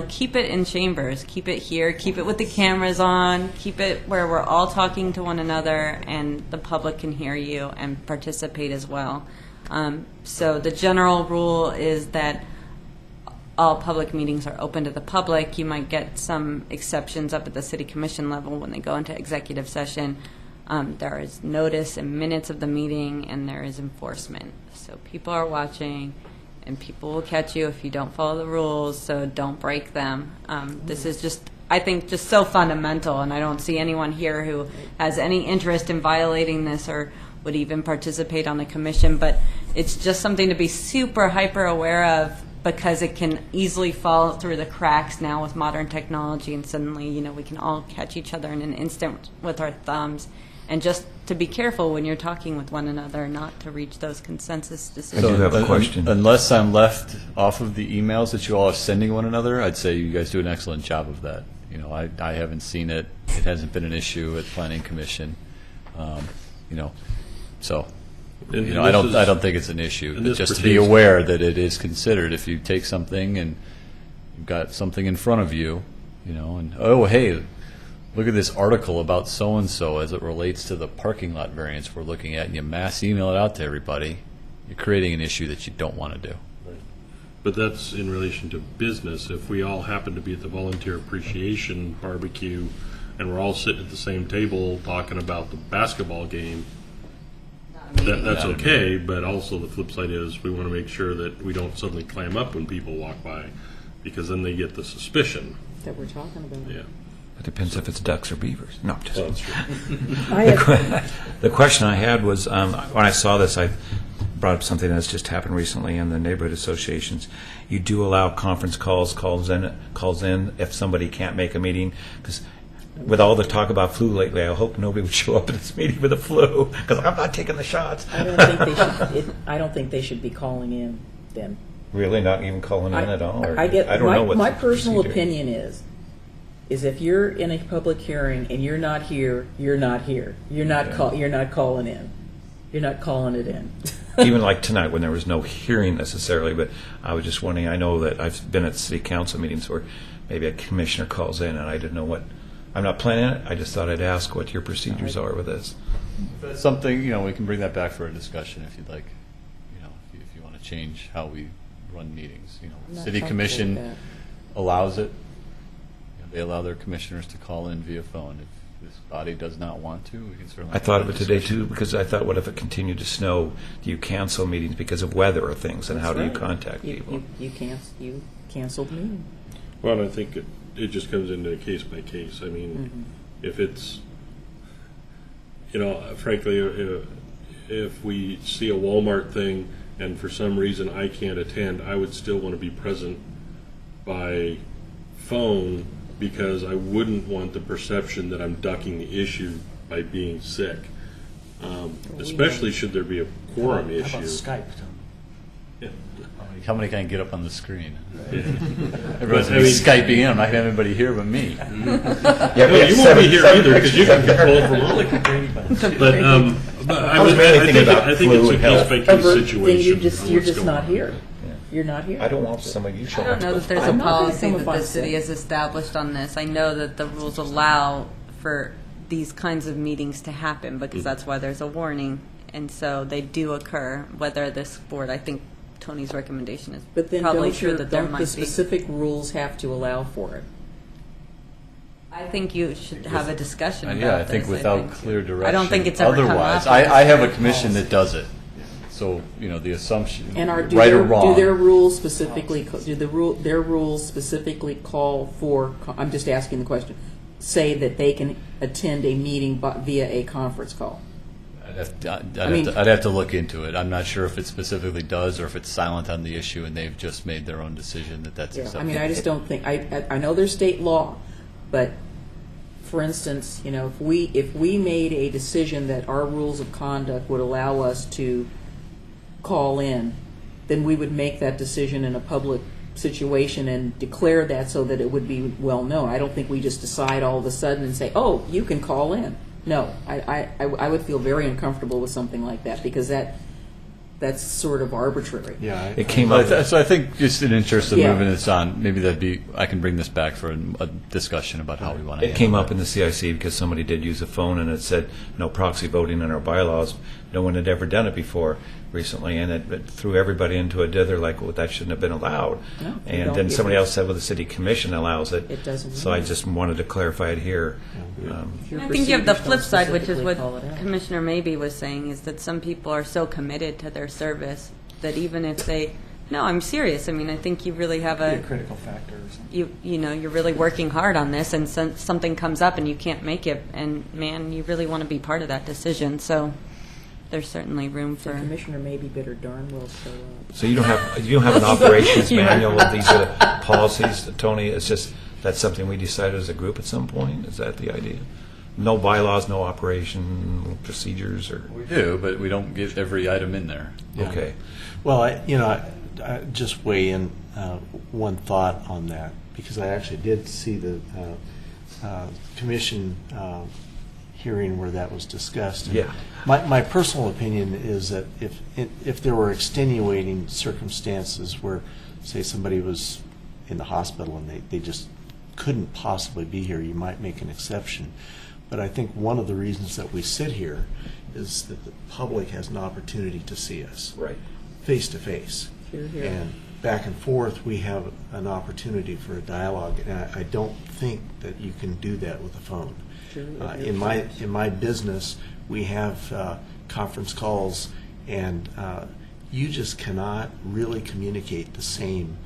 keep it in chambers, keep it here, keep it with the cameras on, keep it where we're all talking to one another, and the public can hear you and participate as well. So the general rule is that all public meetings are open to the public. You might get some exceptions up at the city commission level when they go into executive session. There is notice and minutes of the meeting, and there is enforcement. So people are watching, and people will catch you if you don't follow the rules, so don't break them. This is just, I think, just so fundamental, and I don't see anyone here who has any interest in violating this or would even participate on the commission, but it's just something to be super hyper aware of, because it can easily fall through the cracks now with modern technology, and suddenly, we can all catch each other in an instant with our thumbs. And just to be careful when you're talking with one another, not to reach those consensus decisions. I do have a question. Unless I'm left off of the emails that you all are sending one another, I'd say you guys do an excellent job of that. I haven't seen it. It hasn't been an issue at Planning Commission. So, And I this is- don't think it's an issue. and But this just to be pertains- aware that it is considered. If you take something and you've got something in front of you, and oh hey, look at this article about so and so as it relates to the parking lot variance we're looking at, and you mass email it out to everybody, you're creating an issue that you don't want to do. But that's in relation to business. If we all happen to be at the volunteer appreciation barbecue and we're all sitting at the same table talking about the basketball game, that's okay, but also the flip side is we want to make sure that we don't suddenly clam up when people walk by, because then they get the suspicion. That we're talking about. Yeah. It depends if it's ducks or beavers. No, just Well, that's true. the question I had was, when I saw this, I brought up something that's just happened recently in the neighborhood associations. You do allow conference calls in if somebody can't make a meeting, because with all the talk about flu lately, I hope nobody would show up at this meeting with a flu, because I'm not taking the shots. I don't think they should be calling in then. Really, not even calling in at all? Or, I get don't know what's my the personal procedure. opinion is if you're in a public hearing and you're not here, you're not here. You're not you're not calling in. You're not calling it in. Even like tonight, when there was no hearing necessarily, but I was just wondering, I know that I've been at city council meetings where maybe a commissioner calls in and I didn't know what, I'm not planning it, I just thought I'd ask what your procedures are with this. That's something, we can bring that back for a discussion if you'd like, if you want to change how we run meetings. I'm not City comfortable Commission with that. allows it. They allow their commissioners to call in via phone. If this body does not want to, we can certainly. I thought of it today too, because I thought, what if it continued to snow? Do you cancel meetings because of weather or things, and how do you That's right. contact people? You canceled the meeting. Well, I think it just comes into case by case. I mean, if it's, frankly, if we see a Walmart thing and for some reason I can't attend, I would still want to be present by phone, because I wouldn't want the perception that I'm ducking the issue by being sick. Especially should there be a quorum issue. How about Skype? Yeah. How many can get up on the screen? But, Everyone's I mean- Skyping in. I'm not going to have anybody here but me. No, you won't be here either, because you can control it remotely. But I was mainly thinking about I think flu it's a and health. case by case Then situation. you're on just what's not going on. here. You're not here. I don't want somebody you I showing don't up know to. that there's a I'm not gonna policy come that if the I'm city sick. has established on this. I know that the rules allow for these kinds of meetings to happen because that's why there's a warning. And so they do occur, whether this board, I think Tony's recommendation is But then probably don't, true that there don't might the be. specific rules have to allow for it? I think you should have a discussion about Yeah, I think this, without clear direction. I don't think it's ever come Otherwise, up. I have a commission that does it. So, the assumption, And right or wrong. do their rules specifically, their rules specifically call for, I'm just asking the question, say that they can attend a meeting via a conference call? I'd have to look into it. I'm not sure if it specifically does or if it's silent on the issue and they've just made their own decision that that's Yeah, I acceptable. mean, I just don't think, I know there's state law, but for instance, if we made a decision that our rules of conduct would allow us to call in, then we would make that decision in a public situation and declare that so that it would be well known. I don't think we just decide all of a sudden and say, oh, you can call in. No, I would feel very uncomfortable with something like that because that's sort of arbitrary. Yeah, It came up. So I think just in interest of Yeah. moving this on, maybe I can bring this back for a discussion about how we want to It came up in the CIC because somebody did use a phone and it said no proxy voting in our bylaws. No one had ever done it before recently, and it threw everybody into a dither like, well, that shouldn't have been allowed. No, you And don't then get somebody this. else said, well, the city commission allows it. It doesn't So I mean- just wanted to clarify it here. If your I think you have the procedures flip don't side, which is specifically what call it out. Commissioner Mabee was saying, is that some people are so committed to their service that even if they, no, I'm serious. I mean, I think you really have Be a a, critical factor or something. you're really working hard on this, and something comes up and you can't make it, and man, you really want to be part of that decision. So there's certainly room The for. commissioner may be better darn well show up. So you don't have an operations manual of these policies, Tony? It's just, that's something we decided as a group at some point? Is that the idea? No bylaws, no operation procedures, or? We do, but we don't get every item in there. Yeah. Okay. Well, I just weigh in one thought on that, because I actually did see the commission hearing where that was discussed. And Yeah. My personal opinion is that if there were extenuating circumstances where, say, somebody was in the hospital and they just couldn't possibly be here, you might make an exception. But I think one of the reasons that we sit here is that the public has an opportunity to see us. Right. Face to face. Hear, hear. And back and forth, we have an opportunity for a dialogue, and I don't think that you can do that with a phone. Sure. In my business, we have conference calls, and you just cannot really communicate the same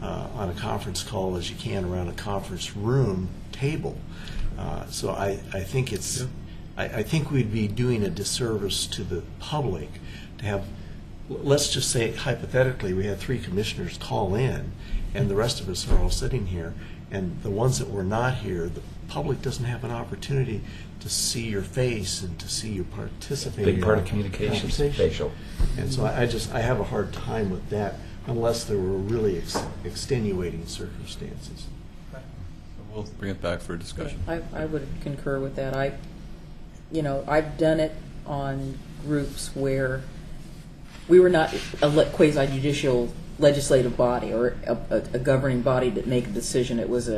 on a conference call as you can around a conference room table. So I think I think we'd be doing a disservice to the public to have. Let's just say hypothetically we had 3 commissioners call in, and the rest of us are all sitting here, and the ones that were not here, the public doesn't have an opportunity to see your face and to see you participating. Big part in of the communications, conversation. facial. And so I have a hard time with that unless there were really extenuating circumstances. We'll bring it back for a discussion. I would concur with that. I've done it on groups where we were not a quasi-judicial legislative body or a governing body that make a decision. It was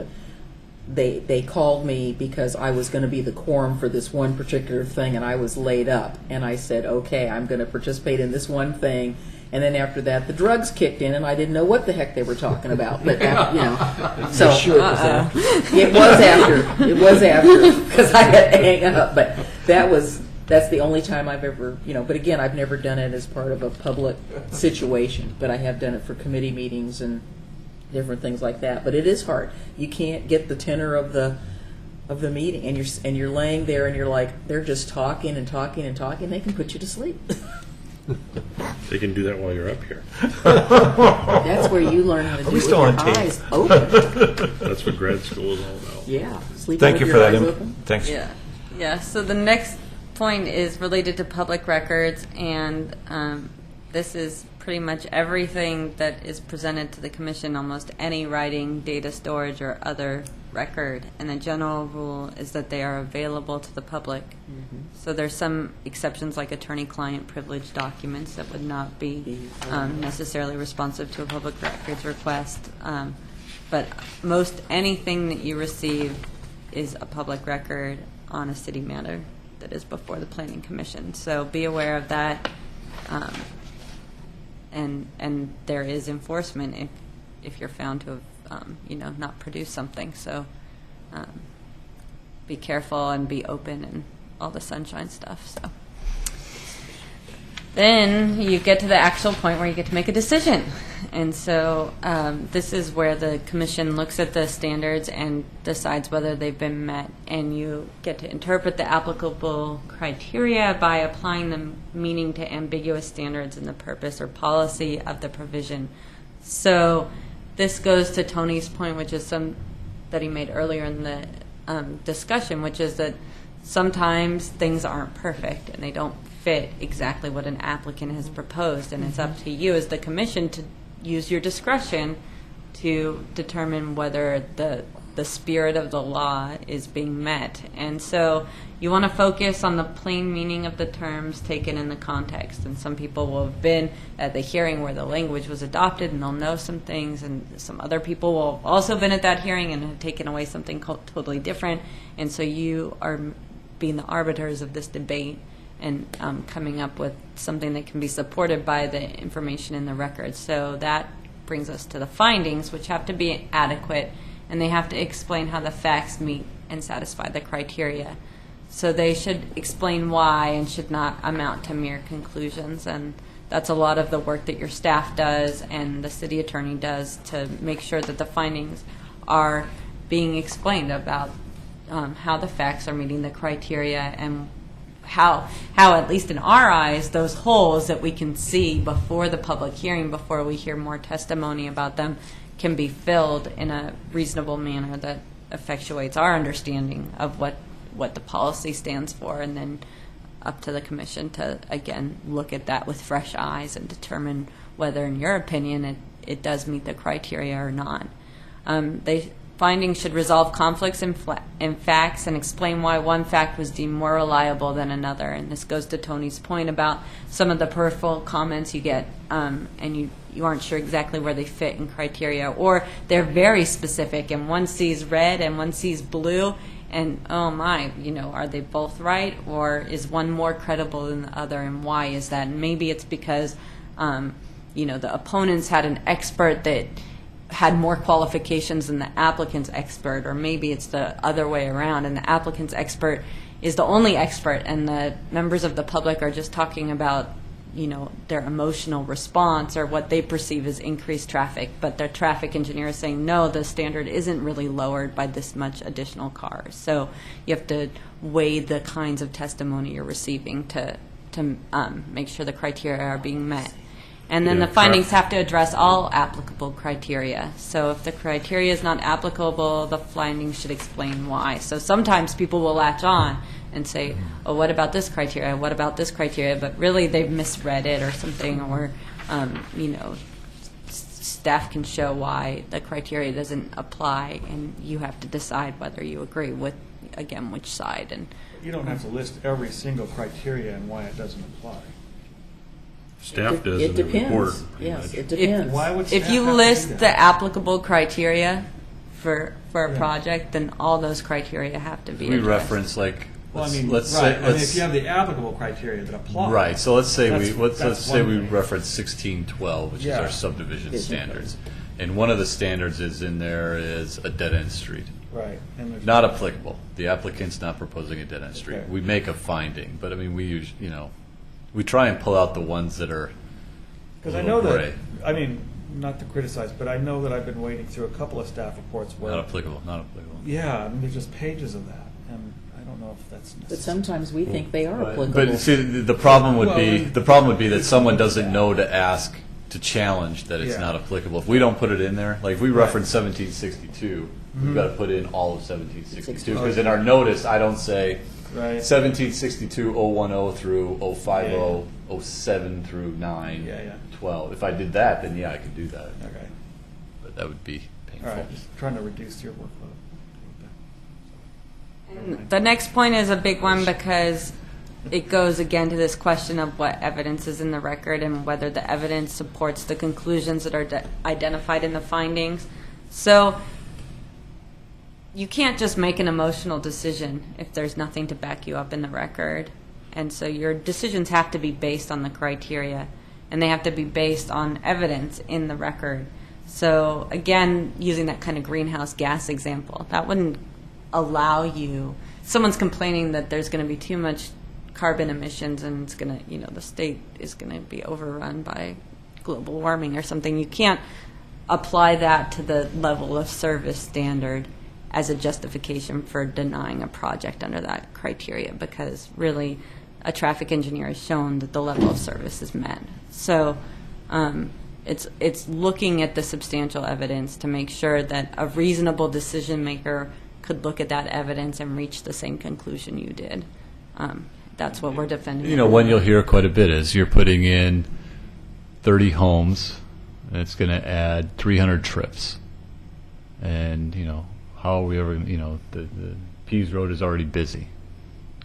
they called me because I was going to be the quorum for this one particular thing, and I was laid up. And I said, okay, I'm going to participate in this one thing. And then after that, the drugs kicked in, and I didn't know what the heck they were talking about. But so it was after because I had to hang up. But that's the only time I've ever, But again, I've never done it as part of a public situation. But I have done it for committee meetings and different things like that. But it is hard. You can't get the tenor of the meeting, and you're laying there, and you're like, they're just talking and talking and talking. They can put you to sleep. They can do that while you're up here. That's where you learn how to do it with still your on tape? eyes open. That's what grad school is all about. Yeah. Sleeping Thank with you for your that. eyes open. Thanks. Yeah. So the next point is related to public records, and this is pretty much everything that is presented to the commission, almost any writing, data storage, or other record, and the general rule is that they are available to the public. So there's some exceptions like attorney-client privilege documents that would not be necessarily responsive to a public records request. But most anything that you receive is a public record on a city matter that is before the Planning Commission. So be aware of that. And there is enforcement if you're found to have not produced something. So be careful and be open and all the sunshine stuff. So then you get to the actual point where you get to make a decision. And so this is where the commission looks at the standards and decides whether they've been met, and you get to interpret the applicable criteria by applying the meaning to ambiguous standards and the purpose or policy of the provision. So this goes to Tony's point, which is some that he made earlier in the discussion, which is that sometimes things aren't perfect and they don't fit exactly what an applicant has proposed, and it's up to you as the commission to use your discretion to determine whether the spirit of the law is being met. And so you want to focus on the plain meaning of the terms taken in the context. And some people will have been at the hearing where the language was adopted and they'll know some things, and some other people will have also been at that hearing and have taken away something totally different. And so you are being the arbiters of this debate and coming up with something that can be supported by the information in the record. So that brings us to the findings, which have to be adequate, and they have to explain how the facts meet and satisfy the criteria. So they should explain why and should not amount to mere conclusions. And that's a lot of the work that your staff does and the city attorney does to make sure that the findings are being explained about how the facts are meeting the criteria, and how at least in our eyes, those holes that we can see before the public hearing, before we hear more testimony about them, can be filled in a reasonable manner that effectuates our understanding of what the policy stands for, and then up to the commission to, again, look at that with fresh eyes and determine whether, in your opinion, it does meet the criteria or not. Findings should resolve conflicts in facts and explain why one fact was deemed more reliable than another. And this goes to Tony's point about some of the peripheral comments you get, and you aren't sure exactly where they fit in criteria, or they're very specific, and one sees red and one sees blue, and oh my, are they both right, or is one more credible than the other, and why is that? And maybe it's because the opponents had an expert that had more qualifications than the applicant's expert, or maybe it's the other way around, and the applicant's expert is the only expert, and the members of the public are just talking about their emotional response or what they perceive as increased traffic, but their traffic engineer is saying, no, the standard isn't really lowered by this much additional cars. So you have to weigh the kinds of testimony you're receiving to make sure the criteria are being met. And then the findings have to address all applicable criteria. So if the criteria is not applicable, the findings should explain why. So sometimes people will latch on and say, oh, what about this criteria? What about this criteria? But really they've misread it or something, or, staff can show why the criteria doesn't apply, and you have to decide whether you agree with, again, which side. And you don't have to list every single criteria and why it doesn't apply. Staff does It in the report. depends. pretty Yes, much. it depends. Why would If staff you have to list do that? the applicable criteria for a project, then all those criteria have to be We addressed. reference Well, I let's mean, let's right. say I mean, let's if you have the applicable criteria that apply. right. So let's say That's- let's that's say one we thing. reference 1612, which is Yeah. our subdivision Yes, standards, and one of the standards is in there is a dead end street. Right. And there's Not applicable. The applicant's not proposing a dead end street. Okay. We make a finding, but I mean, we use we try and pull out the ones that are Because I little know gray. that, I mean, not to criticize, but I know that I've been wading through a couple of staff reports where, not applicable. Not applicable. yeah, I mean, there's just pages of that, and I don't know if that's But necessary. sometimes we think they are applicable. But see, the problem would be Well, the problem would be that someone doesn't know to ask to challenge that it's Yeah. not applicable. If we don't put it in there, like if we reference 1762, we've got to put in all of 1762 because in our notice I don't say Right. 1762 010 through 050 07 through 9 Yeah, yeah. 12. If I did that, then yeah, I could do that. Okay. But that would be All painful. right. Just trying to reduce your workload. The next point is a big one because it goes again to this question of what evidence is in the record and whether the evidence supports the conclusions that are identified in the findings. So you can't just make an emotional decision if there's nothing to back you up in the record. And so your decisions have to be based on the criteria, and they have to be based on evidence in the record. So again, using that kind of greenhouse gas example, that wouldn't allow you, someone's complaining that there's going to be too much carbon emissions and it's going to, the state is going to be overrun by global warming or something. You can't apply that to the level of service standard as a justification for denying a project under that criteria, because really a traffic engineer has shown that the level of service is met. So it's looking at the substantial evidence to make sure that a reasonable decision maker could look at that evidence and reach the same conclusion you did. That's what we're defending. One you'll hear quite a bit is you're putting in 30 homes, and it's going to add 300 trips. And, how are we ever, the Pease Road is already busy.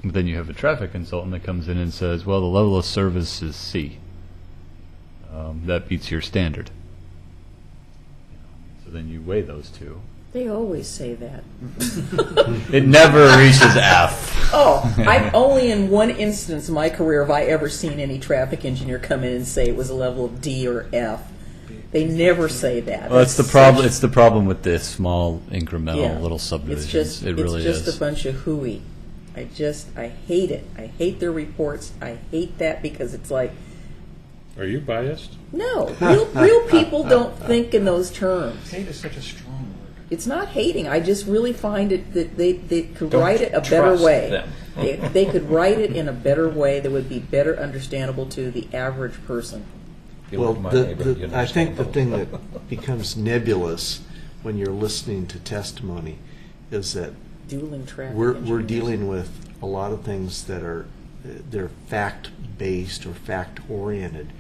But then you have a traffic consultant that comes in and says, well, the level of service is C. That beats your standard. So then you weigh those two. They always say that. It never reaches F. Oh, I've only in one instance in my career have I ever seen any traffic engineer come in and say it was a level of D or F. They never say that. Well, it's the problem. It's the problem with this small incremental little subdivisions. It's just a bunch of hooey. I hate it. I hate their reports. I hate that because it's like. Are you biased? No, real people don't think in those terms. Hate is such a strong word. It's not hating. I just really find it that they could write it a better way. They could write it in a better way that would be better understandable to the average person. Well, I think the thing that becomes nebulous when you're listening to testimony is that Dueling traffic we're engineers. dealing with a lot of things that are they're fact-based or fact-oriented,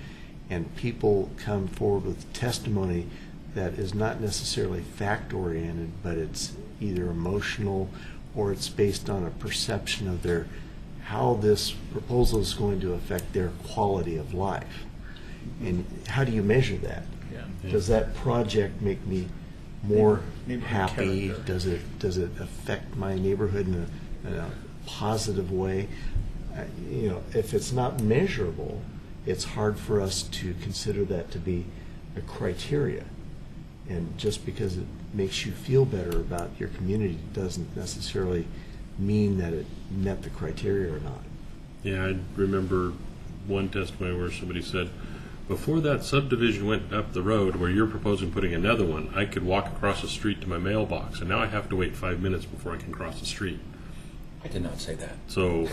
and people come forward with testimony that is not necessarily fact-oriented, but it's either emotional or it's based on a perception of how this proposal is going to affect their quality of life. And how do you measure that? Does that project make me more happy? Does it affect my neighborhood in a positive way? If it's not measurable, it's hard for us to consider that to be a criteria. And just because it makes you feel better about your community doesn't necessarily mean that it met the criteria or not. Yeah, I remember one testimony where somebody said, before that subdivision went up the road where you're proposing putting another one, I could walk across the street to my mailbox, and now I have to wait 5 minutes before I can cross the street. I did not say that. So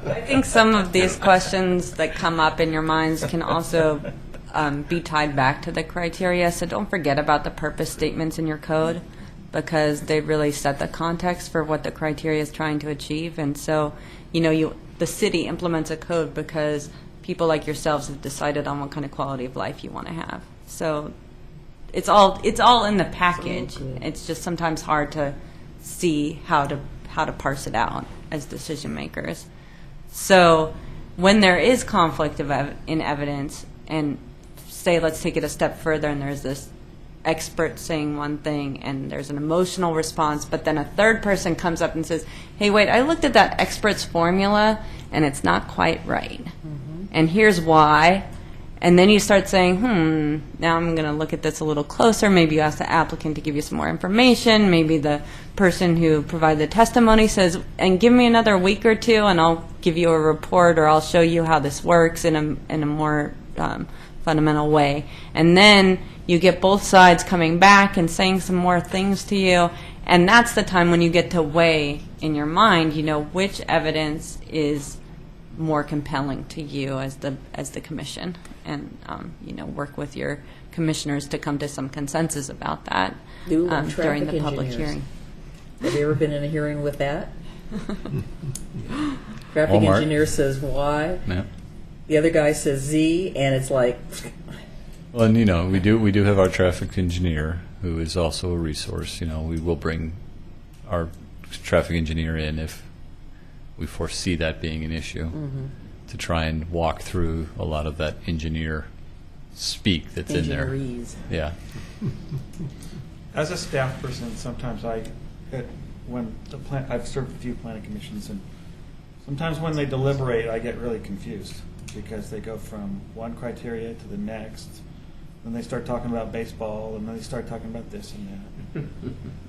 I think some of these questions that come up in your minds can also be tied back to the criteria. So don't forget about the purpose statements in your code, because they really set the context for what the criteria is trying to achieve. And so, the city implements a code because people like yourselves have decided on what kind of quality of life you want to have. So it's all in the package. It's just sometimes hard to see how to parse it out as decision makers. So when there is conflict in evidence, and say let's take it a step further, and there's this expert saying one thing and there's an emotional response, but then a third person comes up and says, hey, wait, I looked at that expert's formula and it's not quite right. And here's why. And then you start saying, now I'm going to look at this a little closer. Maybe you ask the applicant to give you some more information. Maybe the person who provided the testimony says, and give me another week or two and I'll give you a report, or I'll show you how this works in a more fundamental way. And then you get both sides coming back and saying some more things to you. And that's the time when you get to weigh in your mind, which evidence is more compelling to you as the commission, and work with your commissioners to come to some consensus about that during the public hearing. Have you ever been in a hearing with that? Traffic Walmart. engineer says Y, Yeah. the other guy says Z, and it's like, Well, and we do have our traffic engineer who is also a resource. We will bring our traffic engineer in if we foresee that being an issue, to try and walk through a lot of that engineer speak that's in there. Engineerese. Yeah. As a staff person, sometimes I've served a few planning commissions, and sometimes when they deliberate, I get really confused because they go from one criteria to the next. Then they start talking about baseball, and then they start talking about this and that.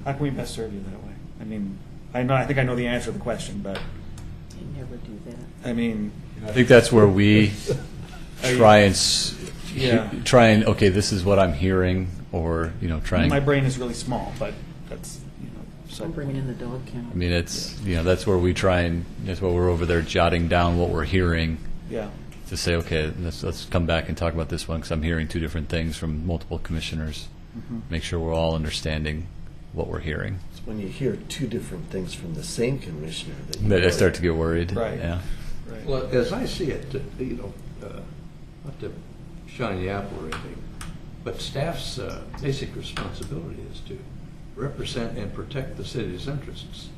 How can we best serve you that way? I mean, I think I know the answer to the question, but They never do that. I mean, I think that's where we try and Yeah. okay, this is what I'm hearing, or trying. my brain is really small, but that's so. I'm bringing in the dog count. I mean, it's that's where we try and that's why we're over there jotting down what we're hearing. Yeah. To say, okay, let's come back and talk about this one because I'm hearing two different things from multiple commissioners. Make sure we're all understanding what we're hearing. It's when you hear two different things from the same commissioner that you That I start to get worried. Right. Yeah. Right. Well, as I see it, not to shine the apple or anything, but staff's basic responsibility is to represent and protect the city's interests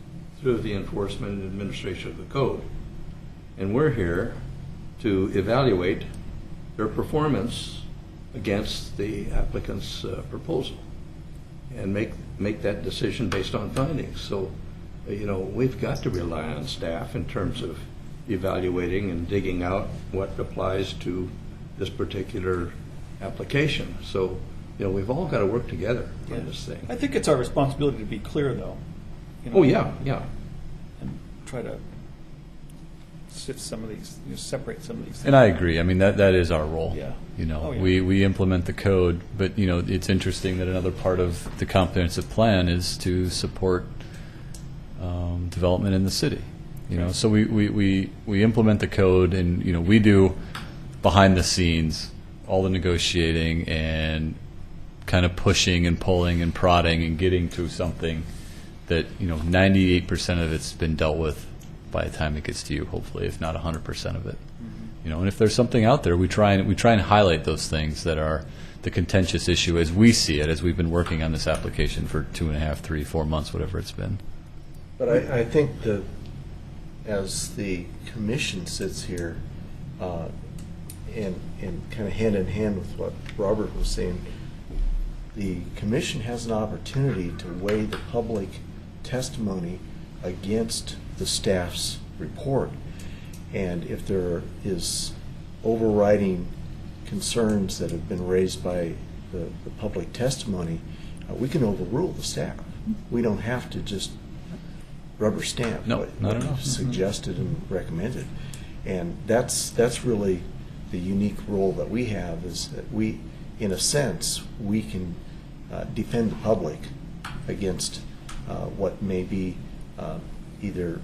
through the enforcement and administration of the code. And we're here to evaluate their performance against the applicant's proposal and make that decision based on findings. So, we've got to rely on staff in terms of evaluating and digging out what applies to this particular application. So, we've all got to work together on this thing. I think it's our responsibility to be clear, though. Oh, yeah. And try to sift some of these, separate some of these things. And I agree. I mean, that is our role. Yeah. Oh, yeah. We implement the code, but it's interesting that another part of the comprehensive plan is to support development in the city. So we implement the code, and we do behind the scenes all the negotiating and kind of pushing and pulling and prodding and getting to something that 98% of it's been dealt with by the time it gets to you, hopefully, if not 100% of it. And if there's something out there, we try and highlight those things that are the contentious issue as we see it, as we've been working on this application for 2.5, 3, 4 months, whatever it's been. But I think that as the commission sits here, and kind of hand in hand with what Robert was saying, the commission has an opportunity to weigh the public testimony against the staff's report. And if there is overriding concerns that have been raised by the public testimony, we can overrule the staff. We don't have to just rubber stamp what you've suggested and recommended. And that's really the unique role that we have, is that we, in a sense, we can defend the public against what may be either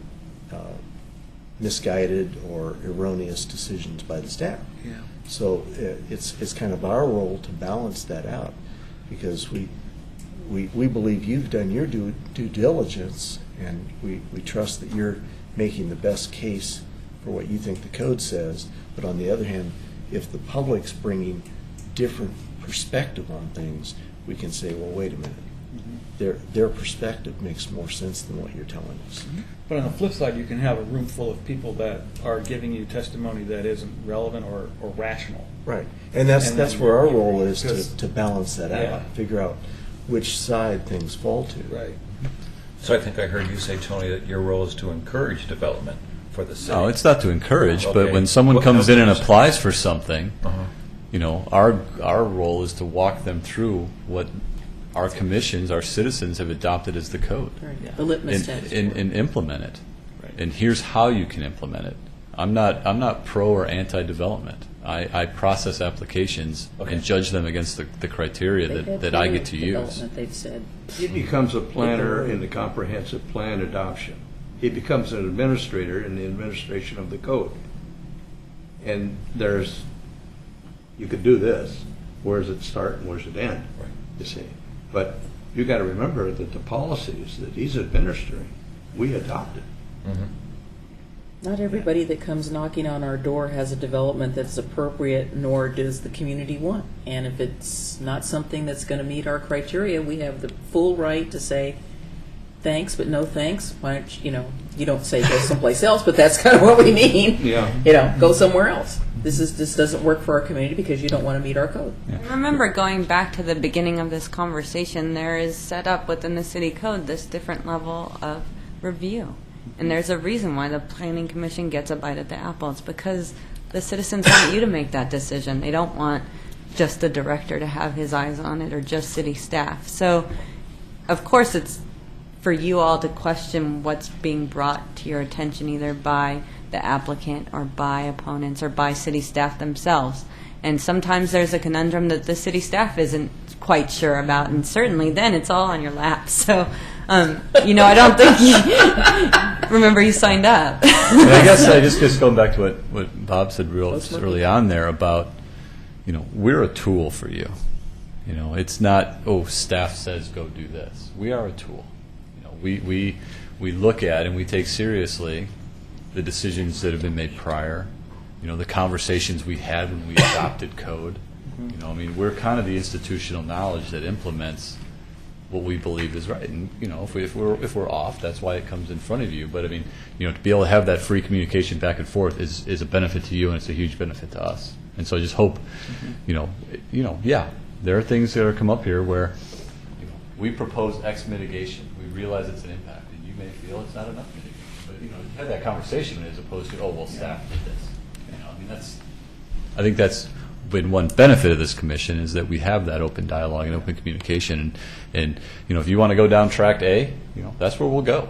misguided or erroneous decisions by the staff. Yeah. So it's kind of our role to balance that out, because we believe you've done your due diligence, and we trust that you're making the best case for what you think the code says. But on the other hand, if the public's bringing different perspective on things, we can say, well, wait a minute. Their perspective makes more sense than what you're telling us. But on the flip side, you can have a room full of people that are giving you testimony that isn't relevant or rational. Right. And that's then where our role is because- to balance that Yeah. out, figure out which side things fall to. Right. So I think I heard you say, Tony, that your role is to encourage development for the city. No, it's not to encourage, but Okay. when someone What comes in and else? applies for something, Uh-huh. our role is to walk them through what our commissions, our citizens have adopted as the code, The litmus test. and implement it. Right. And here's how you can implement it. I'm not pro or anti-development. I process applications Okay. and judge them against the criteria They've had that I plenty get of to use. development, they've said. He becomes a planner in the comprehensive plan adoption. He becomes an administrator in the administration of the code. And you could do this. Where does it start and where does it end? Right. You see. But you got to remember that the policies that he's administering, we adopted. Not everybody that comes knocking on our door has a development that's appropriate, nor does the community want. And if it's not something that's going to meet our criteria, we have the full right to say, thanks, but no thanks. Why don't you don't say go someplace else, but that's kind of what we mean. Yeah. Go somewhere else. This doesn't work for our community because you don't want to meet our code. Remember, going back to the beginning of this conversation, there is set up within the city code this different level of review. And there's a reason why the Planning Commission gets a bite at the apple. It's because the citizens want you to make that decision. They don't want just the director to have his eyes on it or just city staff. So, of course, it's for you all to question what's being brought to your attention either by the applicant or by opponents or by city staff themselves. And sometimes there's a conundrum that the city staff isn't quite sure about, and certainly then it's all on your lap. So, I don't think you remember you signed up. And I guess I just going back to what Bob said early on there about, we're a tool for you. It's not, staff says go do this. We are a tool. We look at and we take seriously the decisions that have been made prior, the conversations we had when we adopted code. We're kind of the institutional knowledge that implements what we believe is right. And if we're off, that's why it comes in front of you. But to be able to have that free communication back and forth is a benefit to you, and it's a huge benefit to us. And so I just hope, there are things that are come up here where we propose X mitigation. We realize it's an impact, and you may feel it's not enough mitigation. But have that conversation as opposed to staff did this. I think that's been one benefit of this commission is that we have that open dialogue and open communication. And if you want to go down track A, that's where we'll go.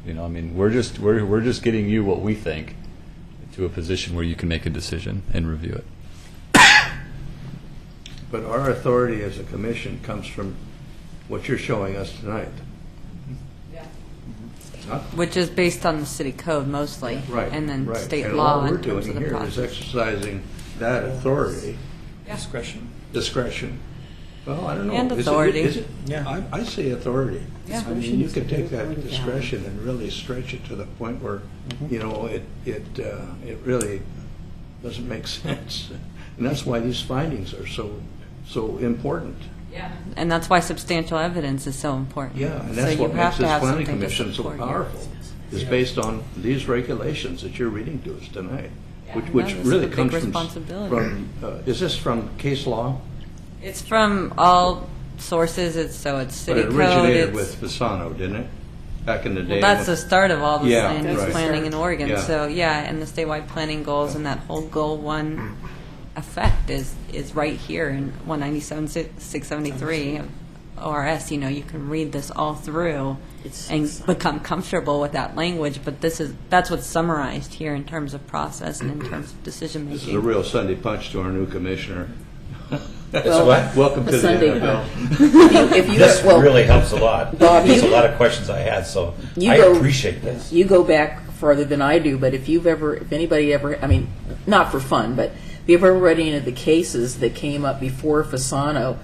We're just getting you what we think to a position where you can make a decision and review it. But our authority as a commission comes from what you're showing us tonight. Which is based on the city code mostly, Right. and then right. state and law all we're in terms of doing the here is process. exercising that authority. Discretion. Well, I don't know. And Is it- authority. Is it? I say authority. Yeah. You could take that discretion and really stretch it to the point where, it really doesn't make sense. And that's why these findings are so important. Yeah. And that's why substantial evidence is so important. Yeah, and So that's you what have makes to this have planning something to commission so support you. powerful, is based on these regulations that you're reading to us tonight, which No, this is really a big comes responsibility. is this from case law? It's from all sources. It's But city it code. originated It's, with Fasano, didn't it? Back in the day. well, that's the start of all the Yeah, land use right. planning in Oregon. Yeah. So and the statewide planning goals and that whole goal one effect is right here in 197-673 of ORS. You can read this all through and become comfortable with that language. But that's what's summarized here in terms of process and in terms of decision This is a making. real Sunday punch to our new commissioner. Well, Welcome to the Sunday NFL. If you This well, really helps a lot. Bob, There's you- a lot of questions I had, so You I go- appreciate this. You go back further than I do, but if anybody ever, not for fun, but if you've ever read any of the cases that came up before Fasano,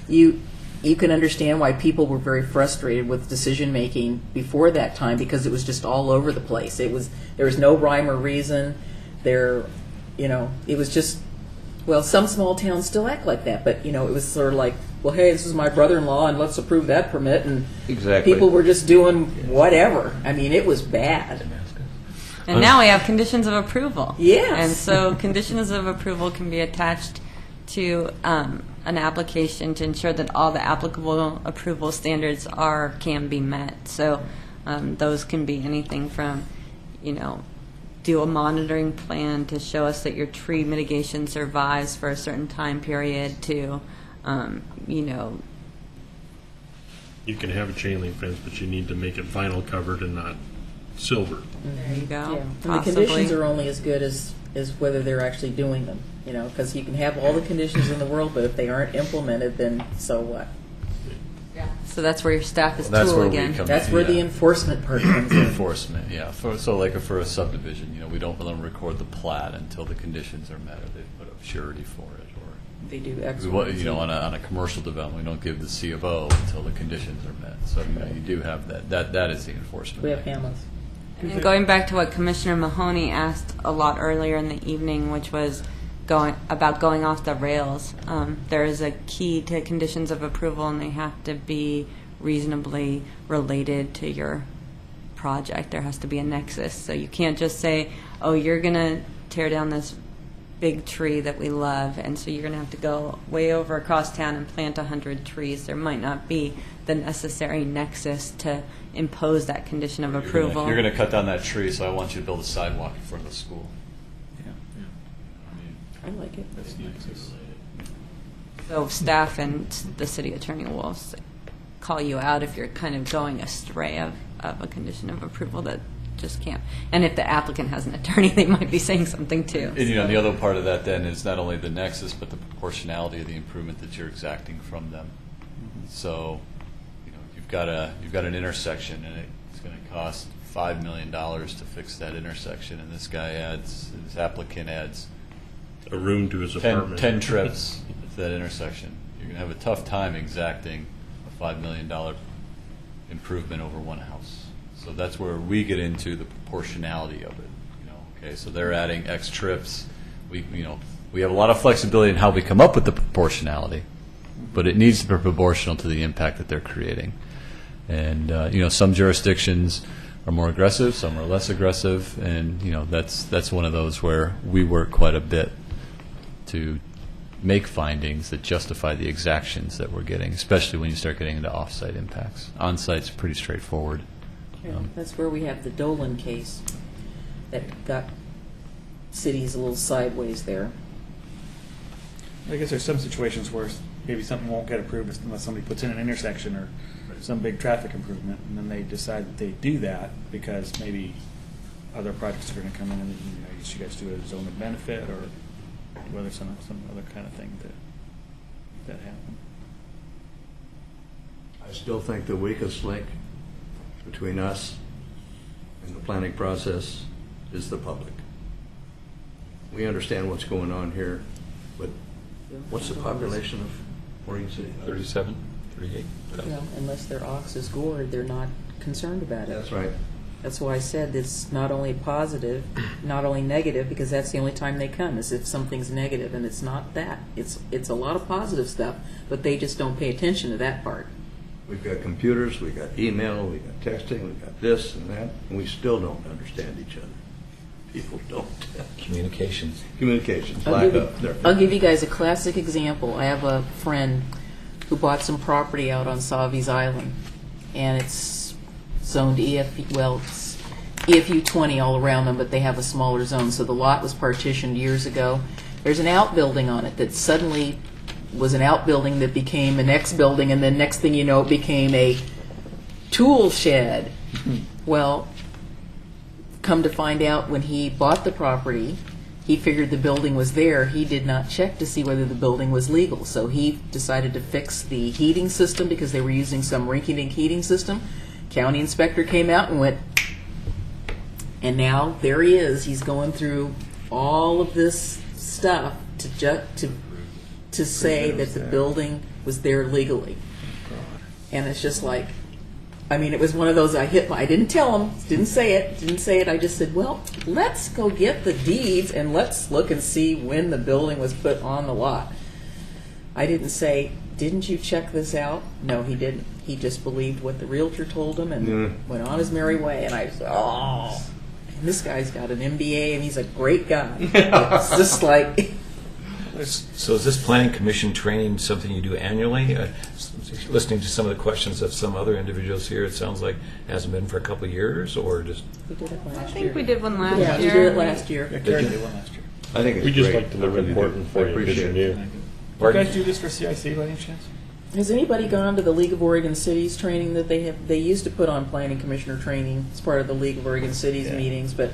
you can understand why people were very frustrated with decision making before that time because it was just all over the place. There was no rhyme or reason. It was just. Well, some small towns still act like that, but it was sort of like, well, hey, this is my brother-in-law, and let's approve that permit, and Exactly. people were just doing whatever. It was bad. And now we have conditions of approval. Yes. And so conditions of approval can be attached to an application to ensure that all the applicable approval standards can be met. So those can be anything from, do a monitoring plan to show us that your tree mitigation survives for a certain time period to, You can have a chain link fence, but you need to make it vinyl covered and not silver. there you go. Yeah. And the Possibly. conditions are only as good as whether they're actually doing them. Because you can have all the conditions in the world, but if they aren't implemented, then so what? So that's where your staff is Well, that's tool where we again. come That's where the enforcement part comes in. Enforcement, yeah. For a subdivision, we don't let them record the plat until the conditions are met, or they put up surety for it, or They do X. we, Y, and Z. on a commercial development, we don't give the C of O until the conditions are met. So you do have that is the enforcement. We have mechanism. Hamlin's. And going back to what Commissioner Mahoney asked a lot earlier in the evening, which was going off the rails, there is a key to conditions of approval, and they have to be reasonably related to your project. There has to be a nexus. So you can't just say, oh, you're going to tear down this big tree that we love, and so you're going to have to go way over across town and plant 100 trees. There might not be the necessary nexus to impose that condition of approval. You're going to cut down that tree, so I want you to build a sidewalk in front of the school. I like it. That's nexus. So staff and the city attorney will call you out if you're kind of going astray of a condition of approval that just can't. And if the applicant has an attorney, they might be saying something too. And the other part of that then is not only the nexus, but the proportionality of the improvement that you're exacting from them. So, you've got an intersection, and it's going to cost $5 million to fix that intersection, and this applicant adds A room to his 10 apartment. trips to that intersection. You're going to have a tough time exacting a $5 million improvement over one house. So that's where we get into the proportionality of it. Okay, so they're adding X trips. We have a lot of flexibility in how we come up with the proportionality, but it needs to be proportional to the impact that they're creating. And some jurisdictions are more aggressive, some are less aggressive, and that's one of those where we work quite a bit to make findings that justify the exactions that we're getting, especially when you start getting into off-site impacts. On-site's pretty straightforward. That's where we have the Dolan case that got cities a little sideways there. I guess there's some situations where maybe something won't get approved unless somebody puts in an intersection or some big traffic improvement, and then they decide that they do that because maybe other projects are going to come in and you guys do a zone of benefit or whether some other kind of thing that happen. I still think the weakest link between us and the planning process is the public. We understand what's going on here, but what's the population of Oregon City? 37, 38. Well, unless their ox is gored, they're not concerned about it. That's right. That's why I said it's not only positive, not only negative, because that's the only time they come, is if something's negative, and it's not that. It's a lot of positive stuff, but they just don't pay attention to that part. We've got computers, we've got email, we've got texting, we've got this and that, and we still don't understand each other. People don't. Communications. Lack of. I'll give you guys a classic example. I have a friend who bought some property out on Savi's Island, and it's zoned it's EFU 20 all around them, but they have a smaller zone. So the lot was partitioned years ago. There's an outbuilding on it that suddenly was an outbuilding that became an X building, and then next thing you know, it became a tool shed. Well, come to find out, when he bought the property, he figured the building was there. He did not check to see whether the building was legal. So he decided to fix the heating system because they were using some rinky-dink heating system. County inspector came out and went, and now there he is. He's going through all of this stuff to say that the building was there legally. And it's just like, I mean, it was one of those, I didn't tell him, didn't say it. I just said, well, let's go get the deeds and let's look and see when the building was put on the lot. I didn't say, didn't you check this out? No, he didn't. He just believed what the realtor told him and went on his merry way. And I said, oh, and this guy's got an MBA and he's a great guy. It's just like... So is this planning commission training something you do annually? Listening to some of the questions of some other individuals here, it sounds like it hasn't been for a couple of years, or just... We did it last year. I think we did one last year. Yeah, we did it last year. Yeah, Karen did one last year. I think it's We just great. like to live important for you, Appreciate vision it. you. Do you guys do this for CIC by any chance? Has anybody gone to the League of Oregon Cities training that they have? They used to put on planning commissioner training as part of the League of Oregon Cities meetings, but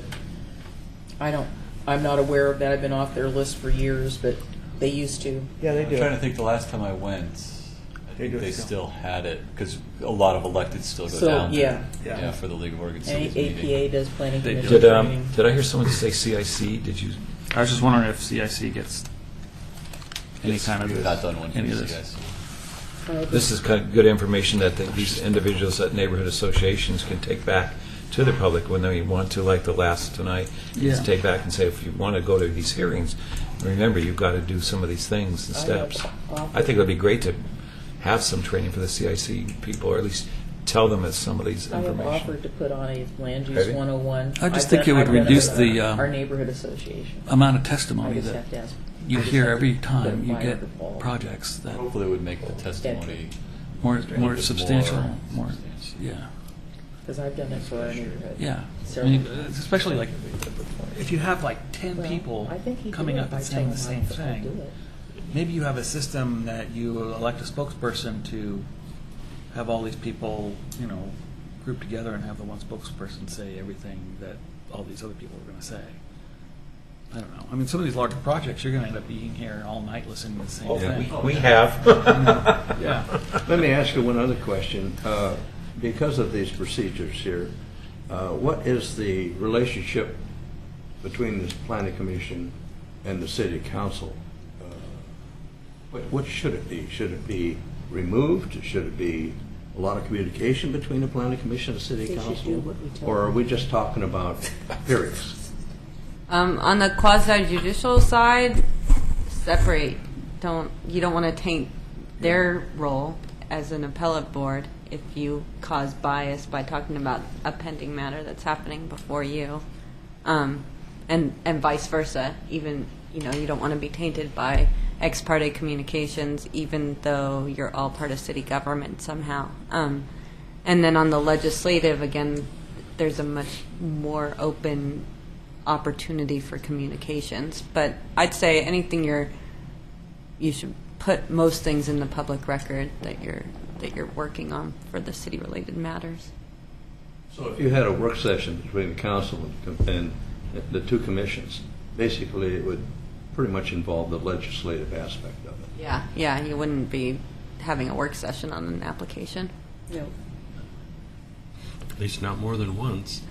I'm not aware of that. I've been off their list for years, but they used to. Yeah, they I'm do. trying to think the last time I went, I They think do it they still. still had it, because a lot of electeds still go So, down yeah. there. For the League of Oregon And Cities meeting. APA does planning They do. commissioner training. Did I hear someone say CIC? Did you? I was just wondering if CIC gets any kind of We've not done one for any of you this. guys. This is kind of good information that these individuals at neighborhood associations can take back to the public when they want to, like the last tonight. Just take back and say, if you want to go to these hearings, remember, you've got to do some of these things and steps. I think it would be great to have some training for the CIC people, or at least tell them it's somebody's I have information. offered to put on a land use Have you? 101. I just think it would reduce the our neighborhood association. amount of I testimony just that have to ask. you I just hear have every to time put you minor get default. projects that Hopefully, it would make the testimony more substantial, more, yeah. Because I've done it for our neighborhood. Yeah, I Several mean, times. especially like, if you have like 10 Well, people I think he coming did up it. and I saying told the him same I'll do thing, it. maybe you have a system that you elect a spokesperson to have all these people, group together and have the one spokesperson say everything that all these other people are going to say. I don't know. I mean, some of these larger projects, you're going to end up being here all night listening to the same thing. We have. Yeah. Let me ask you one other question. Because of these procedures here, what is the relationship between the planning commission and the city council? What should it be? Should it be removed? Should it be a lot of communication between the planning commission and the city They should council? do what we tell Or are them. we just talking about hearings? On the quasi judicial side, separate. You don't want to taint their role as an appellate board if you cause bias by talking about a pending matter that's happening before you, and vice versa. Even you don't want to be tainted by ex parte communications, even though you're all part of city government somehow. And then on the legislative, again, there's a much more open opportunity for communications. But I'd say anything you should put most things in the public record that you're working on for the city related matters. So if you had a work session between the council and the two commissions, basically it would pretty much involve the legislative aspect of it. Yeah, you wouldn't be having a work session on an application. No. At least not more than once.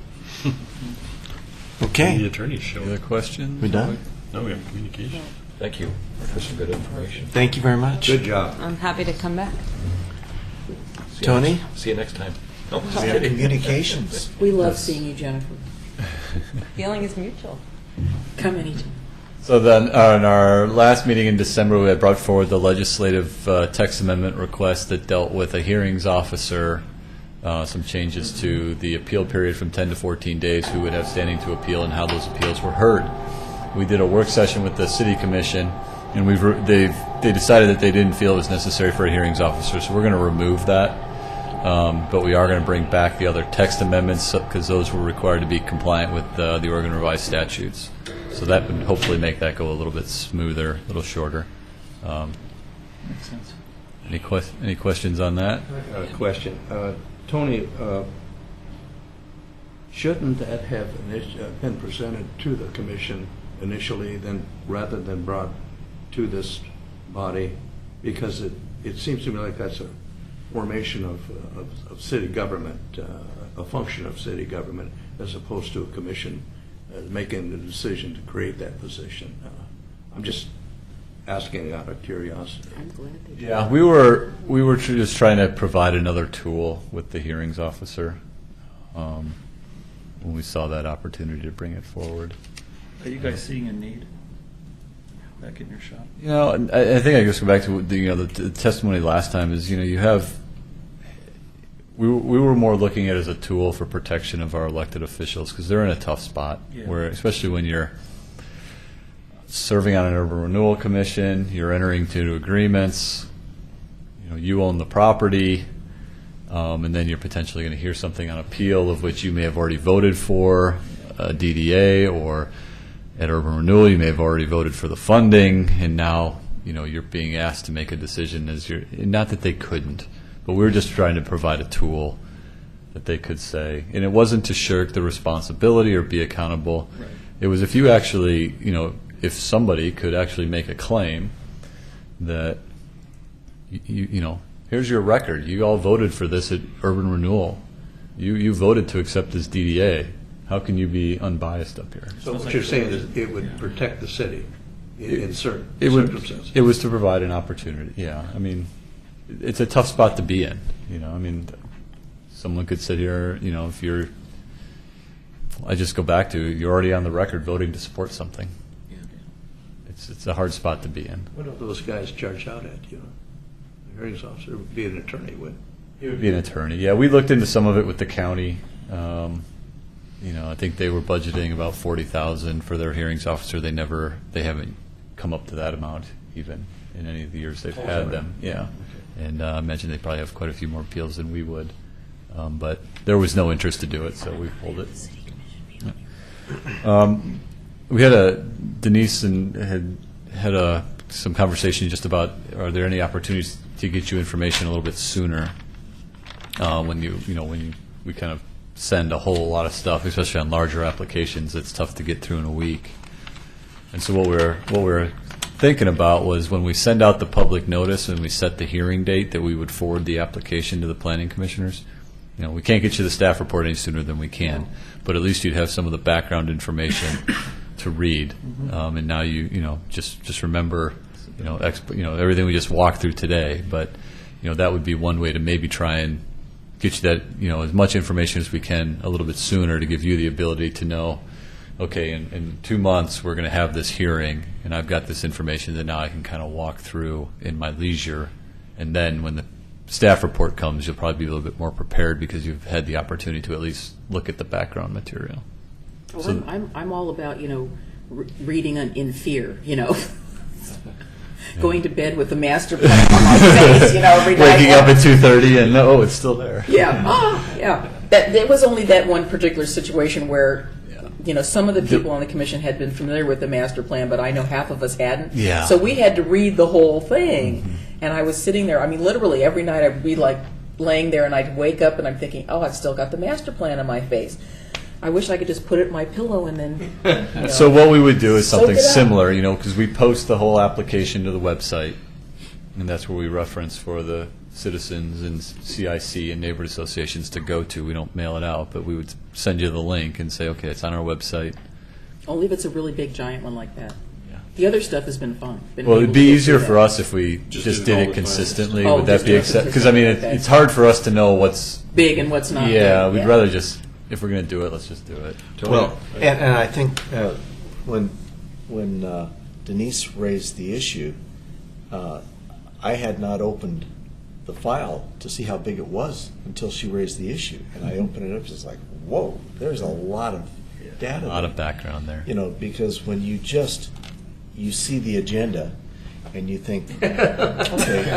The Okay, attorneys show. Any other questions? we done? No, we have communication. Thank you for some good information. Thank you very much. Good job. I'm happy to come back. See you Tony? next- See you next time. No, We have communications. We love seeing you, Jennifer. Feeling is mutual. Come anytime. So then, in our last meeting in December, we had brought forward the legislative text amendment request that dealt with a hearings officer, some changes to the appeal period from 10 to 14 days, who would have standing to appeal, and how those appeals were heard. We did a work session with the city commission, and they decided that they didn't feel it was necessary for a hearings officer, so we're going to remove that. But we are going to bring back the other text amendments because those were required to be compliant with the Oregon revised statutes. So that would hopefully make that go a little bit smoother, a little shorter. Makes sense. Any questions on that? Question. Tony, shouldn't that have been presented to the commission initially, then rather than brought to this body? Because it seems to me like that's a formation of city government, a function of city government, as opposed to a commission making the decision to create that position. I'm just asking out of curiosity. I'm glad they did. Yeah, we were just trying to provide another tool with the hearings officer when we saw that opportunity to bring it forward. Are you guys seeing a need back in your shop? I think I just go back to the testimony last time is you have. We were more looking at it as a tool for protection of our elected officials because they're in a tough spot, where especially when you're serving on an urban renewal commission, you're entering into agreements. You own the property, and then you're potentially going to hear something on appeal of which you may have already voted for a DDA, or at urban renewal you may have already voted for the funding, and now you're being asked to make a decision not that they couldn't. But we were just trying to provide a tool that they could say, and it wasn't to shirk the responsibility or be accountable. Right. It was if you actually, if somebody could actually make a claim that, here's your record. You all voted for this at urban renewal. You voted to accept this DDA. How can you be unbiased up here? So what you're saying is it would protect the city in certain It would. circumstances? It was to provide an opportunity. Yeah, I mean, it's a tough spot to be in. I mean, someone could sit here. If you're, I just go back to you're already on the record voting to support something. It's a hard spot to be in. What do those guys charge out at, hearings officer would be an attorney, would He would be an attorney. Yeah, we looked into some of it with the county. I think they were budgeting about 40,000 for their hearings officer. They haven't come up to that amount even in any of the years they've had them. Yeah, and I imagine they probably have quite a few more appeals than we would. But there was no interest to do it, so we pulled it. We had Denise and had some conversation just about, are there any opportunities to get you information a little bit sooner when we kind of send a whole lot of stuff, especially on larger applications. It's tough to get through in a week. And so what we're thinking about was when we send out the public notice and we set the hearing date that we would forward the application to the planning commissioners. We can't get you the staff report any sooner than we can, but at least you'd have some of the background information to read. And now just remember everything we just walked through today. But that would be one way to maybe try and get you that as much information as we can a little bit sooner to give you the ability to know, okay, in 2 months we're going to have this hearing, and I've got this information that now I can kind of walk through in my leisure, and then when the staff report comes, you'll probably be a little bit more prepared because you've had the opportunity to at least look at the background material. Well, So- I'm all about, reading in fear, going to bed with the master plan on my face, every night. Waking up at 2:30 and it's still there. Yeah, yeah. There was only that one particular situation where, some of the people on the commission had been familiar with the master plan, but I know half of us hadn't. Yeah. So we had to read the whole thing. And I was sitting there, literally every night I'd be laying there and I'd wake up and I'm thinking, oh, I've still got the master plan on my face. I wish I could just put it in my pillow and then. So what we would do is Soak something it up. similar, because we post the whole application to the website, and that's where we reference for the citizens and CIC and neighborhood associations to go to. We don't mail it out, but we would send you the link and say, okay, it's on our website. Only if it's a really big giant one like that. Yeah. The other stuff has been fun. Well, it'd be easier for us if we just did it consistently. Oh, Would that just be do it accept? Because I mean, consistently, okay. it's hard for us to know what's Big and what's not. Yeah, big. we'd rather just, if we're going to do it, let's just do it. Well, and I think when Denise raised the issue, I had not opened the file to see how big it was until she raised the issue, and I opened it up, it's like, whoa, there's a lot of data. A lot of background there. Because when you see the agenda and you think, okay,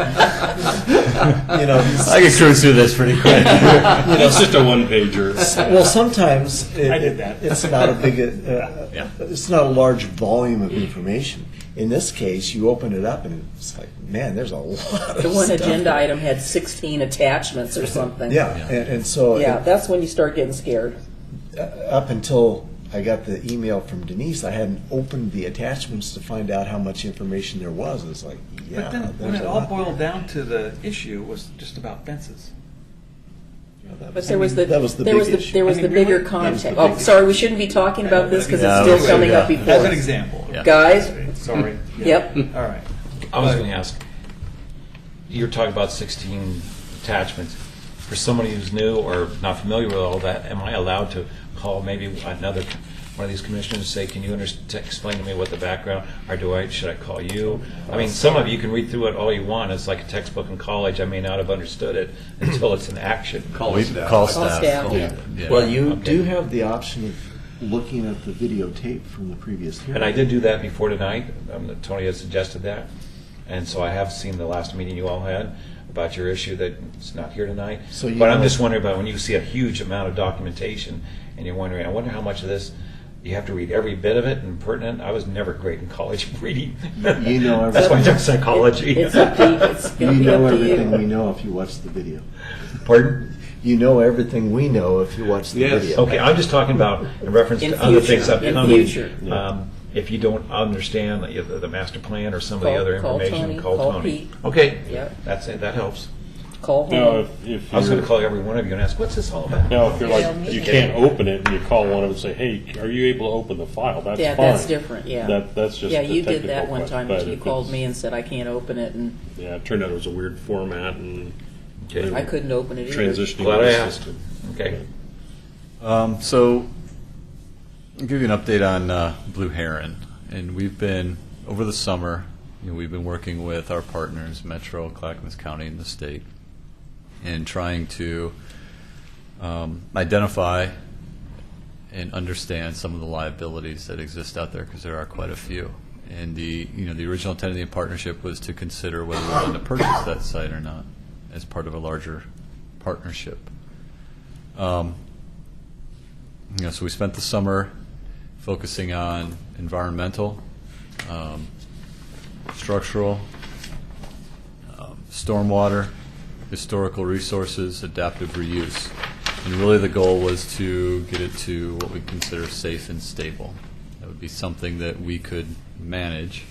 I can cruise through this pretty quick. It's just a one-pager. Well, sometimes I did that. it's not a big, it's not a large volume of information. In this case, you open it up and it's like, man, there's a lot of The one stuff. agenda item had 16 attachments or something. Yeah, and so Yeah, that's when you start getting scared. up until I got the email from Denise, I hadn't opened the attachments to find out how much information there was. It's like, yeah, But then, when there's it a all lot. boiled down to the issue, it was just about fences. But there was the That was the there big was the issue. there was I the mean, bigger really? context. That was the Oh, big sorry, we shouldn't be talking about this because Yeah, it's still coming yeah. up before. As an example. Yeah. Guys, Sorry. yep. All right. I was going to ask, you're talking about 16 attachments. For somebody who's new or not familiar with all that, am I allowed to call maybe another one of these commissioners and say, can you explain to me what the background, or should I call you? I mean, some of you can read through it all you want. It's like a textbook in college. I may not have understood it until it's in action. Call staff. Call staff. Yeah. Well, you Okay. do have the option of looking at the videotape from the previous hearing. And I did do that before tonight. Tony has suggested that. And so I have seen the last meeting you all had about your issue that it's not here tonight. So you But I'm know- just wondering about when you see a huge amount of documentation and you're wondering, I wonder how much of this, you have to read every bit of it and pertinent. I was never great in college reading. You know That's why I everything. took psychology. It's up to it's You gonna be know up to everything you. we know if you watch the video. Pardon? You know everything we know if you watch the video. Okay, I'm just talking about in reference In to other future, things in upcoming. future. If you don't understand the master plan or some of the Call- other call information, Tony, call call Tony. Pete. Okay, Yep. that's it. That helps. Call Now, home. if I was going you're, to call every one of you and ask, what's this all about? now, if you're like, you can't open it, and you call one of them and say, hey, are you able to open the file? That's Yeah, fine. that's different, yeah. That's just Yeah, a you did that technical one question, time. but You if called it's- me and said I can't open it, and Yeah, it turned out it was a weird format and Okay. I couldn't open it either. transitioning. Glad I the asked. system. Okay. So, I'll give you an update on Blue Heron. And we've been, over the summer, we've been working with our partners, Metro, Clackamas County, and the state, and trying to identify and understand some of the liabilities that exist out there, because there are quite a few. And the original intent of the partnership was to consider whether we wanted to purchase that site or not as part of a larger partnership. So we spent the summer focusing on environmental, structural, stormwater, historical resources, adaptive reuse. And really the goal was to get it to what we consider safe and stable. That would be something that we could manage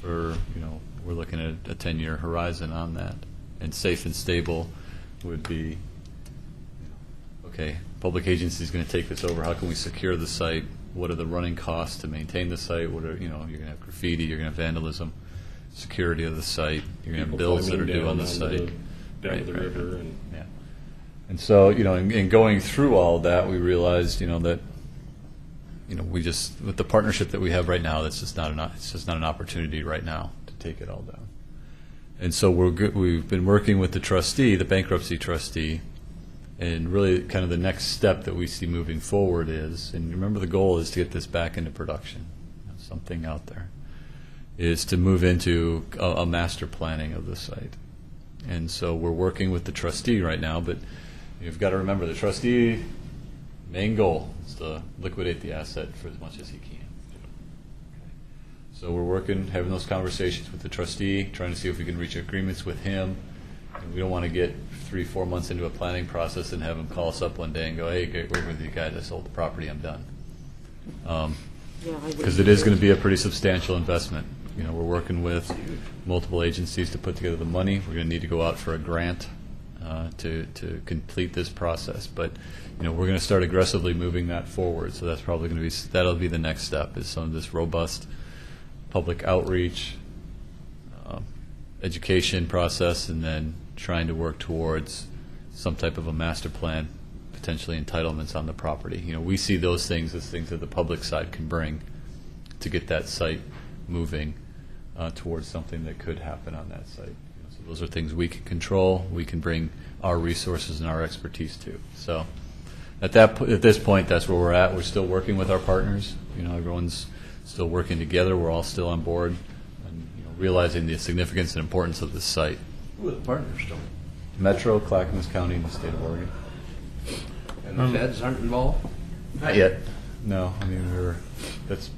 for, we're looking at a 10-year horizon on that. And safe and stable would be, okay, public agency is going to take this over. How can we secure the site? What are the running costs to maintain the site? What are, you're going to have graffiti, you're going to have vandalism, security of the site, you're going to have bills that are due on the site. Down to the river. And yeah. And so, in going through all of that, we realized, that, we just, with the partnership that we have right now, it's just not an opportunity right now to take it all down. And so we've been working with the trustee, the bankruptcy trustee, and really kind of the next step that we see moving forward is, and remember the goal is to get this back into production, something out there, is to move into a master planning of the site. And so we're working with the trustee right now, but you've got to remember the trustee main goal is to liquidate the asset for as much as he can. So we're working, having those conversations with the trustee, trying to see if we can reach agreements with him. And we don't want to get 3-4 months into a planning process and have him call us up one day and go, hey, work with you guys, I sold the property, I'm done. Because it is going to be a pretty substantial investment. We're working with multiple agencies to put together the money. We're going to need to go out for a grant to complete this process. But we're going to start aggressively moving that forward. So that's probably going to be that'll be the next step, is some of this robust public outreach, education process, and then trying to work towards some type of a master plan, potentially entitlements on the property. We see those things as things that the public side can bring to get that site moving towards something that could happen on that site. So those are things we can control. We can bring our resources and our expertise to. So at this point, that's where we're at. We're still working with our partners. Everyone's still working together. We're all still on board, and realizing the significance and importance of this site. Who are the partners still? Metro, Clackamas County, and the state of Oregon. And the feds aren't involved? Not yet. No, that's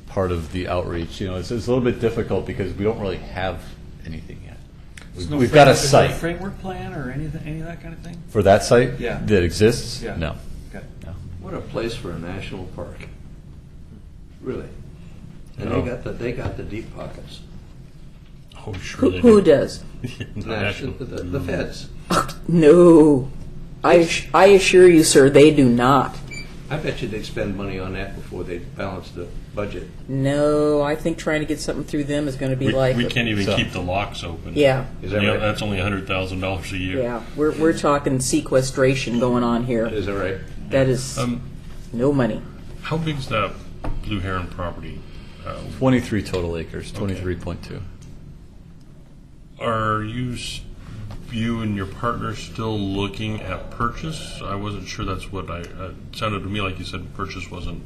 part of the outreach. It's a little bit difficult because we don't really have anything yet. We've got a site. Is there a framework plan or any of that kind of thing? For that site? Yeah. That exists? Yeah. No. Okay. No. What a place for a national park. Really. And No. they got the deep pockets. oh, sure they Who do. does? National. The feds. No. I assure you, sir, they do not. I bet you they'd spend money on that before they balance the budget. No, I think trying to get something through them is going to be like... We can't even keep the locks open. Yeah. Is that right? That's only $100,000 a year. Yeah, we're talking sequestration going on here. Is that right? That is no money. How big's that Blue Heron property? 23 total acres, 23.2. Are you and your partner still looking at purchase? I wasn't sure that's what it sounded to me like you said purchase wasn't.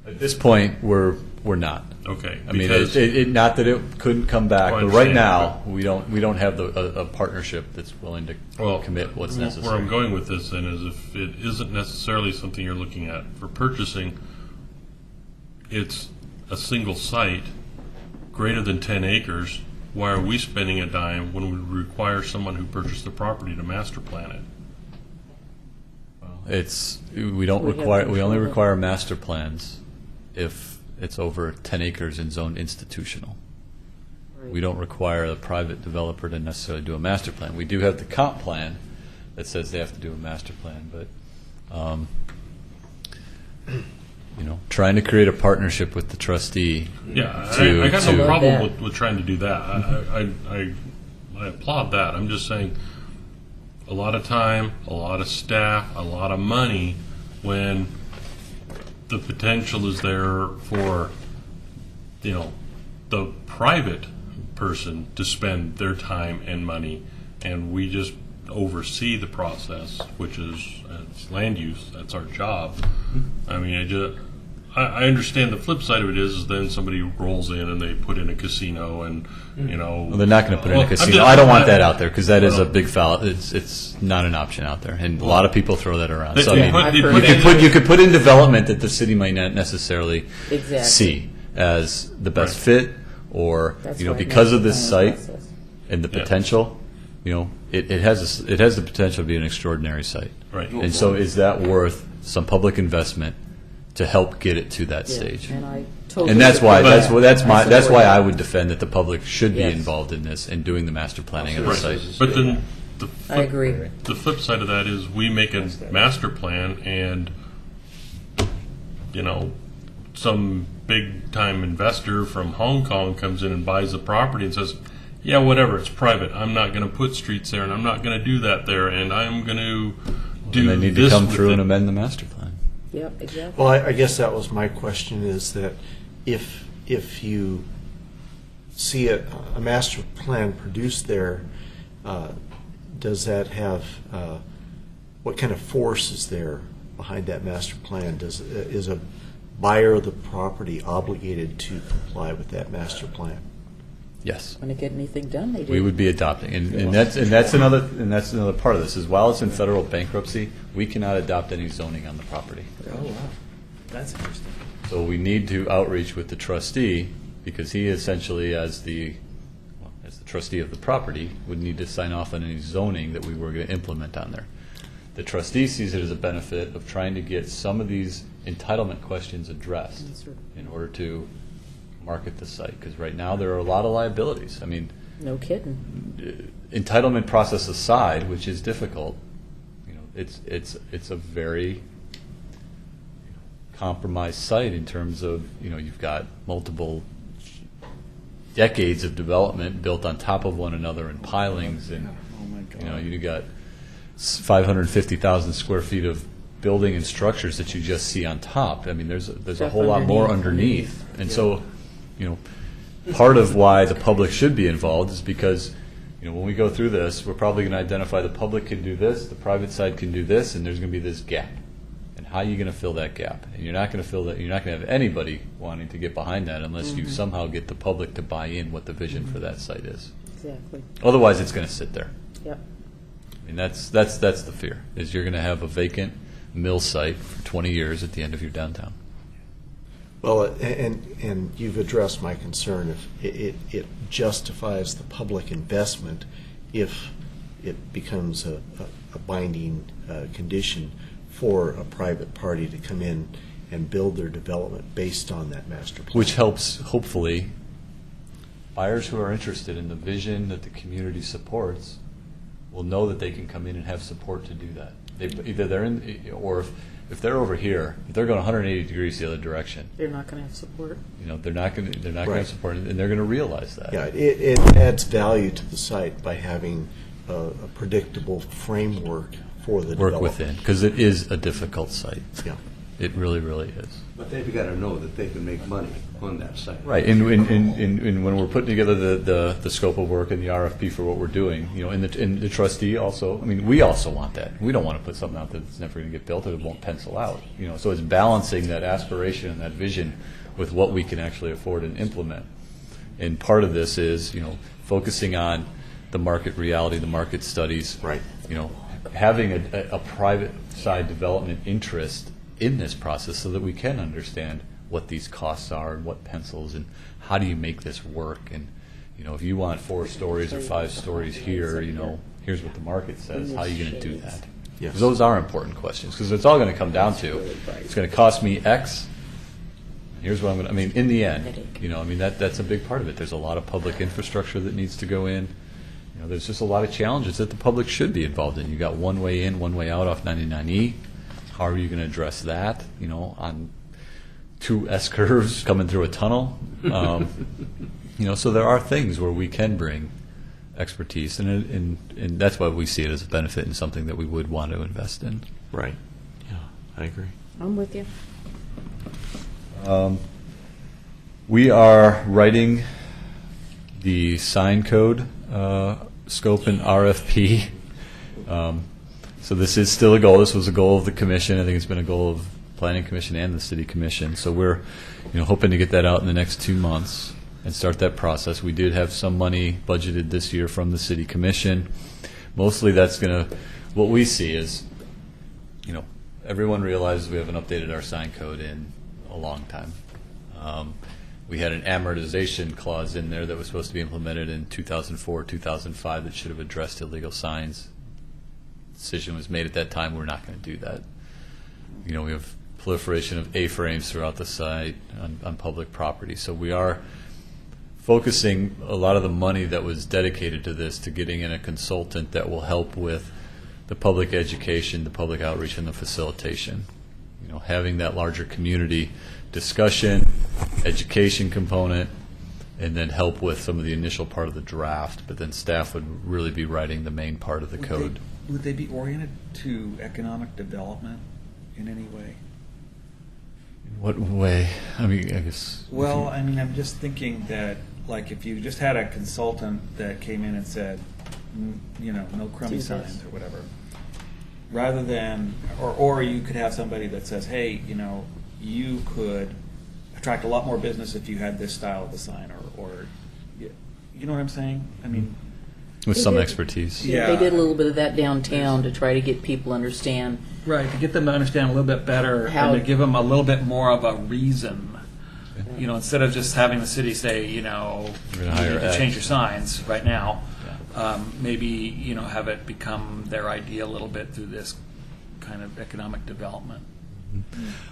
At this point, we're not. Okay. I mean, because- not that it couldn't come back, Oh, I but right understand, now we don't have a partnership that's willing to commit what's necessary. Where I'm going with this then is if it isn't necessarily something you're looking at for purchasing, it's a single site, greater than 10 acres. Why are we spending a dime when we require someone who purchased the property to master plan it? We only require master plans if it's over 10 acres and zoned institutional. We don't require a private developer to necessarily do a master plan. We do have the comp plan that says they have to do a master plan, but trying to create a partnership with the trustee. Yeah, I got no problem with trying to do that. I applaud that. I'm just saying a lot of time, a lot of staff, a lot of money when the potential is there for, the private person to spend their time and money, and we just oversee the process, which is it's land use. That's our job. I mean, I understand the flip side of it is then somebody rolls in and they put in a casino, and Well, they're not going to put in Well, a I'm casino. just- I don't want that out there because that is a Well- big foul. It's not an option out there, and a lot of people throw that around. They- So I they mean, put- they you put could in- put you could put in development that the city might not necessarily Exactly. see as the best Right. fit, or That's you know, why because of this master site plan process. and the Yeah. potential. You know, it has it has the potential to be an extraordinary site. Right. And so, is that worth some public investment to help get it to that stage? And I totally And that's why agree. that's I why I support would defend that the public should be Yes. involved in this and doing the master planning of the Right. site. But then I agree. the flip side of that is we make a master plan, and some big time investor from Hong Kong comes in and buys the property and says, yeah, whatever, it's private. I'm not going to put streets there, and I'm not going to do that there, and I'm going to do And they need to this come with through it. and amend the master plan. Yep, exactly. Well, I guess that was my question, is that if you see a master plan produced there, does that have, what kind of force is there behind that master plan? Is a buyer of the property obligated to comply with that master plan? Yes. Want to get anything done, they do. We would be adopting, and that's another part of this is while it's in federal bankruptcy, we cannot adopt any zoning on the property. Oh, wow. That's interesting. So we need to outreach with the trustee because he essentially, as the trustee of the property, would need to sign off on any zoning that we were going to implement on there. The trustee sees it as a benefit of trying to get some of these entitlement questions addressed in order to market the site, because right now there are a lot of liabilities. I mean, No kidding. entitlement process aside, which is difficult, it's a very compromised site in terms of you've got multiple decades of development built on top of one another in pilings, and you've got 550,000 square feet of building and structures that you just see on top. I mean, there's a whole lot more underneath, and so part of why the public should be involved is because when we go through this, we're probably going to identify the public can do this, the private side can do this, and there's going to be this gap. And how are you going to fill that gap? And you're not going to fill that. You're not going to have anybody wanting to get behind that unless you somehow get the public to buy in what the vision for that site is. Exactly. Otherwise, it's going to sit there. Yep. I mean, that's the fear, is you're going to have a vacant mill site for 20 years at the end of your downtown. Well, and you've addressed my concern. If it justifies the public investment if it becomes a binding condition for a private party to come in and build their development based on that master plan. Which helps, hopefully, buyers who are interested in the vision that the community supports will know that they can come in and have support to do that. Either they're in, or if they're over here, if they're going 180 degrees the other direction, They're not going to have support. they're not going to Right. have support, and they're going to realize that. Yeah, it adds value to the site by having a predictable framework for the Work development. within, because it is a difficult site. Yeah. It really, really is. But they've got to know that they can make money on that site. Right, and when we're putting together the scope of work and the RFP for what we're doing, and the trustee also, I mean, we also want that. We don't want to put something out that's never going to get built or it won't pencil out. So it's balancing that aspiration and that vision with what we can actually afford and implement. And part of this is, focusing on the market reality, the market studies. Right. Having a private side development interest in this process so that we can understand what these costs are and what pencils and how do you make this work. And if you want 4 stories or 5 stories here, here's what the market says. How are you going to do that? Yes. 'Cause those are important questions, because it's all going to come down to it's going to cost me X. Here's what I'm going to. I mean, in the end, that's a big part of it. There's a lot of public infrastructure that needs to go in. There's just a lot of challenges that the public should be involved in. You got one way in, one way out off 99E. How are you going to address that? On 2 S-curves coming through a tunnel. So there are things where we can bring expertise, and that's why we see it as a benefit and something that we would want to invest in. Right. Yeah, I agree. I'm with you. We are writing the sign code scope and RFP. So this is still a goal. This was a goal of the commission. I think it's been a goal of Planning Commission and the City Commission. So we're hoping to get that out in the next 2 months and start that process. We did have some money budgeted this year from the City Commission. Mostly that's going to, what we see is, everyone realizes we haven't updated our sign code in a long time. We had an amortization clause in there that was supposed to be implemented in 2004, 2005 that should have addressed illegal signs. Decision was made at that time, we're not going to do that. We have proliferation of A-frames throughout the site on public property. So we are focusing a lot of the money that was dedicated to this to getting in a consultant that will help with the public education, the public outreach, and the facilitation. Having that larger community discussion, education component, and then help with some of the initial part of the draft, but then staff would really be writing the main part of the code. Would they be oriented to economic development in any way? In what way? I mean, I guess. Well, I mean, I'm just thinking that, like, if you just had a consultant that came in and said, no crummy signs or whatever, rather than, or you could have somebody that says, hey, you could attract a lot more business if you had this style of a sign, or you know what I'm saying? I mean, with some expertise. Yeah, they did a little bit of that downtown to try to get people to understand. Right, to get them to understand a little bit better and to give them a little bit more of a reason. Instead of just having the city say, you need to change your signs right now, maybe, have it become their idea a little bit through this kind of economic development.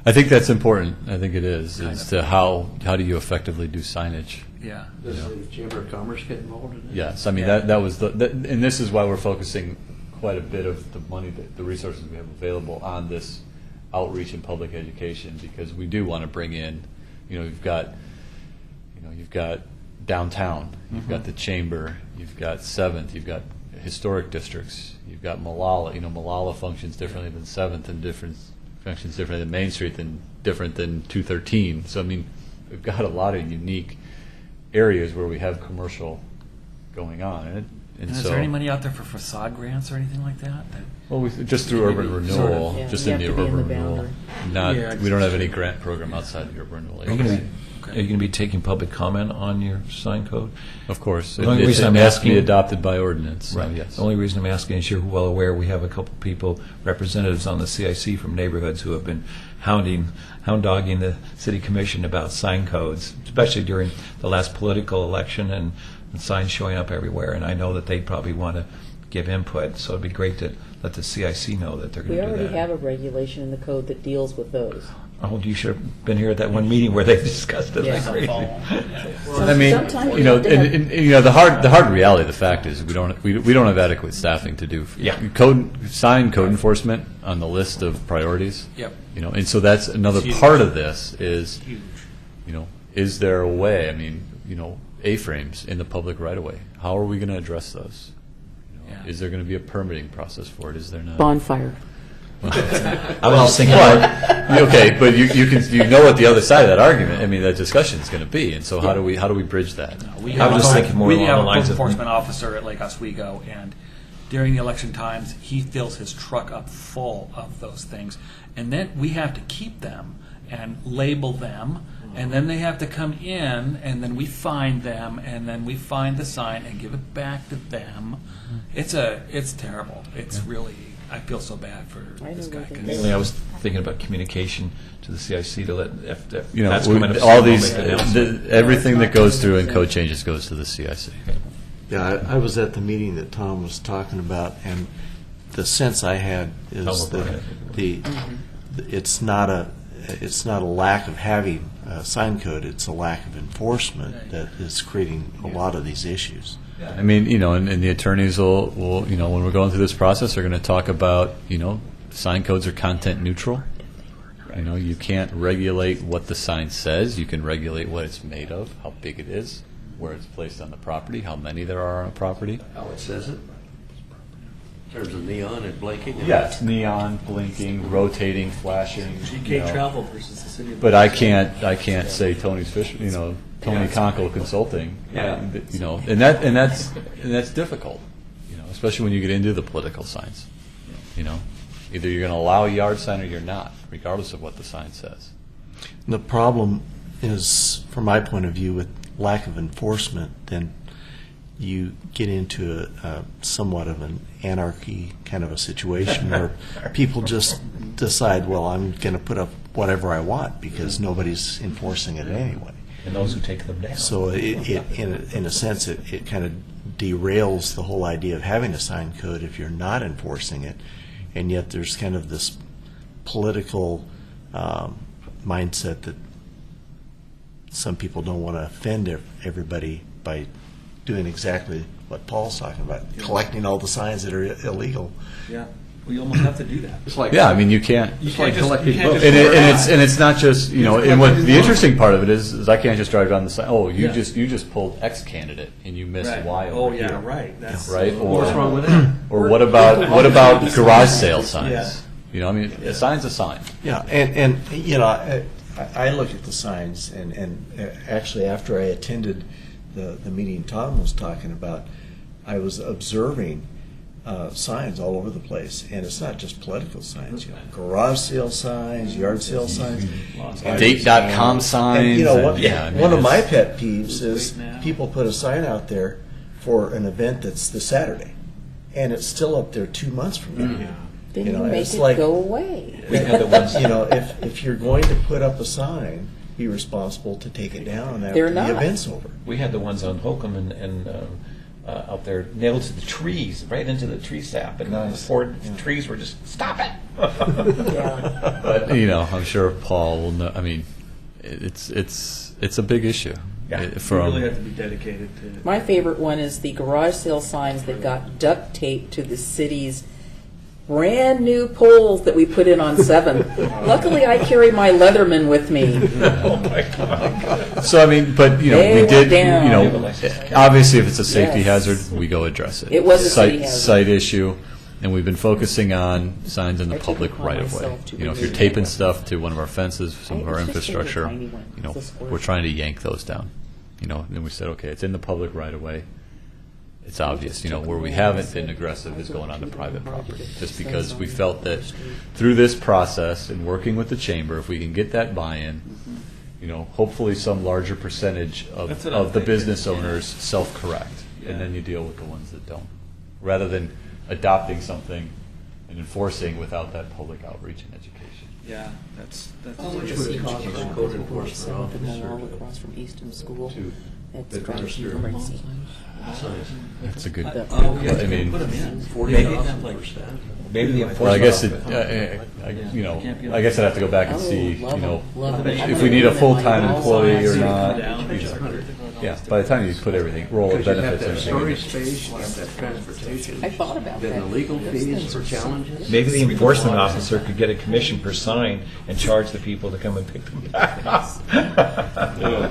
I think that's important. I think it is to how do you effectively do signage? Yeah. Does the Chamber of Commerce get involved in it? Yes, I mean that was and this is why we're focusing quite a bit of the money, the resources we have available on this outreach and public education, because we do want to bring in, you've got downtown, you've got the Chamber, you've got 7th, you've got historic districts, you've got Malala. Malala functions differently than 7th, and functions differently than Main Street, than different than 213. So I mean, we've got a lot of unique areas where we have commercial going on, and is so there any money out there for facade grants or anything like that? Well, just through urban renewal, just in the urban renewal. We don't have any grant program outside the urban renewal. Are you going to be taking public comment on your sign code? Of course. The only It reason I'm has to be asking- adopted by ordinance. So Right. yes. The only reason I'm asking is you're well aware we have a couple people, representatives on the CIC from neighborhoods who have been hound-dogging the city commission about sign codes, especially during the last political election and signs showing up everywhere. And I know that they probably want to give input, so it'd be great to let the CIC know that they're going We to do that. already have a regulation in the code that deals with those. Oh, you should have been here at that one meeting where they discussed it. Yes. Like crazy. I mean, Sometimes you have to have- and the hard reality of the fact is we don't have adequate staffing to do sign code enforcement on the list of priorities. Yep. And so that's another Huge. part of this is, Huge. is there a way? I mean, A-frames in the public right of way. How are we going to address those? Yeah. Is there going to be a permitting process for it? Is there not? Bonfire. I was just thinking, Okay, but you know what the other side of that argument, I mean, that discussion is going to be, and so how do we bridge that? We I have was just thinking more we along have the a lines code of- enforcement officer at Lake Oswego, and during the election times, he fills his truck up full of those things, and then we have to keep them and label them, and then they have to come in, and then we find them, and then we find the sign and give it back to them. It's terrible. It's really, I feel so bad for this guy. 'cause- mainly I was thinking about communication to the CIC to let, if You know, that's coming up, all we'll these, make an announcement. everything that goes through in code changes goes to the CIC. Yeah, I was at the meeting that Tom was talking about, and the sense I had is Oh, that okay. it's not a lack of having a sign code, it's a lack of enforcement that is creating a lot of these issues. I mean, and the attorneys will, when we're going through this process, they're going to talk about, sign codes are content neutral. You can't regulate what the sign says. You can regulate what it's made of, how big it is, where it's placed on the property, how many there are on a property. How it says it? In terms of neon and blinking? Yes, neon, blinking, rotating, flashing. GK Travel versus the city of. But I can't say Tony's Fish, Tony Conkle Consulting. Yeah. You know, and that's difficult. You know, especially when you get into the political signs. You know, either you're going to allow a yard sign or you're not, regardless of what the sign says. The problem is, from my point of view, with lack of enforcement, then you get into a somewhat of an anarchy kind of a situation where people just decide, well, I'm going to put up whatever I want because nobody's enforcing it anyway. And those who take them down. So in a sense, it kind of derails the whole idea of having a sign code if you're not enforcing it. And yet there's kind of this political mindset that some people don't want to offend everybody by doing exactly what Paul's talking about, collecting all the signs that are illegal. Yeah, we almost have to do that. It's like, Yeah, I mean, you can't. it's like collecting votes. And it's not just, you know, and what the interesting part of it is I can't just drive down the sign. Oh, you just pulled X candidate and you missed Right. Y over Oh, here. yeah, right. That's Right? What's wrong with that? Or what about garage sale signs? You know, I mean, a sign's a sign. Yeah, and you know, I look at the signs, and actually after I attended the meeting Tom was talking about, I was observing signs all over the place, and it's not just political signs, you know, garage sale signs, yard sale signs. Date.com signs. And, you know, and- one of my pet peeves is people put a sign out there for an event that's the Saturday, and it's still up there 2 months from now. Then You you know, make it's it like- go away. We had the ones, You know, if you're going to put up a sign, be responsible to take it down They're after not. the event's over. we had the ones on Holcomb and out there nailed to the trees, right into the tree sap, and the four trees were just, stop it! Yeah. But, you know, I'm sure Paul will know. I mean, it's a big issue. Yeah. We From really have to be dedicated to. My favorite one is the garage sale signs that got duct taped to the city's brand new poles that we put in on 7. Luckily, I carry my Leatherman with me. Oh, my God. So I mean, but you know, They we went did. down. You know, obviously, if it's a safety Yes. hazard, we go address it. It was a site city hazard. site issue, and we've been focusing on signs in the I took public it upon right of way. myself to You know, if you're remove taping that. stuff to one of our fences, some of our It's just a little infrastructure, tiny one. you know, It's a square we're foot. trying to yank those down. You know, and then we said, okay, it's in the public right of way. It's obvious, you know, where we haven't been aggressive is going on to private property, just because we felt that through this process and working with the chamber, if we can get that buy-in, you know, hopefully some larger percentage That's what I'm of the thinking. business owners self-correct, Yeah. and then you deal with the ones that don't, rather than adopting something and enforcing without that public outreach and education. Yeah, that's. code enforcement across from Easton School. That's that drives you register crazy. That's a good. The- I mean, Maybe the well, I enforcement guess officer. you know, I guess I'd have to go back and see, you know, Love it. if we need a full-time employee or not. Down. Yeah, by the time you put everything, roll of Because you have benefits that and everything. storage space, you have that transportation. I thought about Then that. the legal Those fees things for are so- challenges. Maybe the enforcement officer could get a commission per sign and charge the people to come and pick them back up.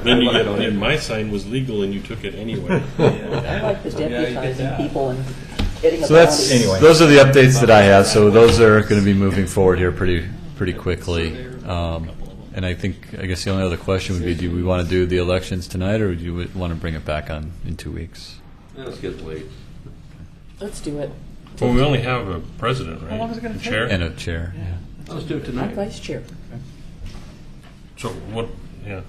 Then you get, then my sign was legal and you took it anyway. I like the deputizing people and getting a So that's, bounty. Anyway. those are the updates that I have, so those are going to be moving forward here pretty quickly. And I guess the only other question would be, do we want to do the elections tonight, or do you want to bring it back on in 2 weeks? Let's get late. Let's do it. Well, we only have a president, right? How long is it gonna A take? chair? And a chair, yeah. Let's do it I'm tonight. vice chair. So what, yeah.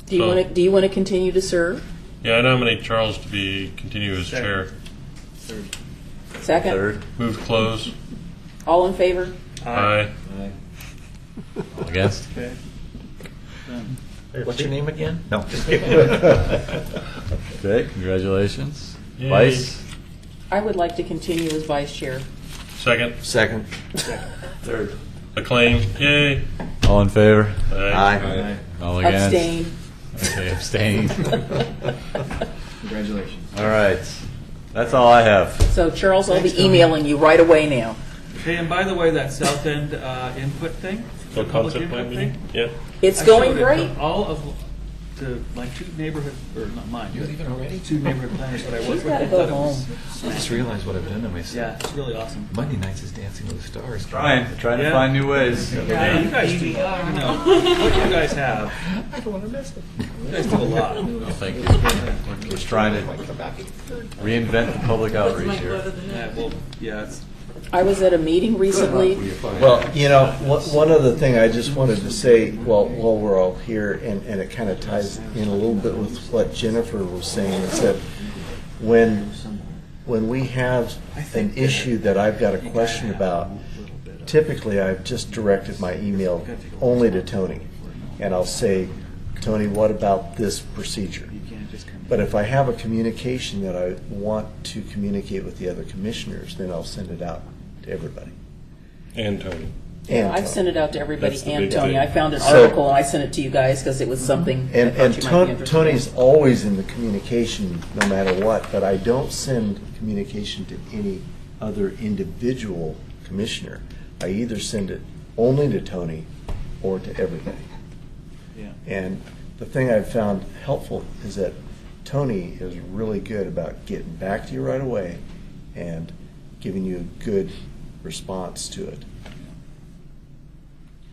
Do you So- want to? Do you want to continue to serve? Yeah, I nominate Charles to continue as chair. Second. Third, Move to close. All in favor? Aye. all against? What's your name again? No, just kidding. Okay, congratulations. Yay. Vice? I would like to continue as vice chair. Second. Second. Third. Acclaim. Yay. All in favor? Aye. All against? Abstain. Okay, abstain. Congratulations. All right, that's all I have. So Charles, I'll be emailing you right away now. Hey, and by the way, that South End input thing, So the public concept plan input meeting? thing, Yeah. It's I going showed it to great. all of to my two neighborhood, or not mine. You're leaving already? Two neighborhood planners that I work with. gotta I go thought it was I just realized what I've done to myself. Yeah, it's really awesome. Monday nights is Dancing with the Stars. Trying to Yeah. find new ways. Yeah, you guys do. You know, what you guys have. I don't want to miss it. You guys do a lot. Well, thank you. We're trying to reinvent the public outreach here. Yeah, well, yeah, it's. I was at a meeting recently. Well, you know, one other thing I just wanted to say while we're all here, and it kind of ties in a little bit with what Jennifer was saying, is that when we have an issue that I've got a question about, typically I've just directed my email only to Tony. And I'll say, Tony, what about this procedure? But if I have a communication that I want to communicate with the other commissioners, then I'll send it out to everybody. And Tony. And I've Tony. sent it out to everybody That's the and big Tony. thing. I found an So- article and I sent it to you guys because it was something I And thought you might be interested in. Tony's always in the communication, no matter what, but I don't send communication to any other individual commissioner. I either send it only to Tony or to everybody. Yeah. And the thing I've found helpful is that Tony is really good about getting back to you right away and giving you a good response to it.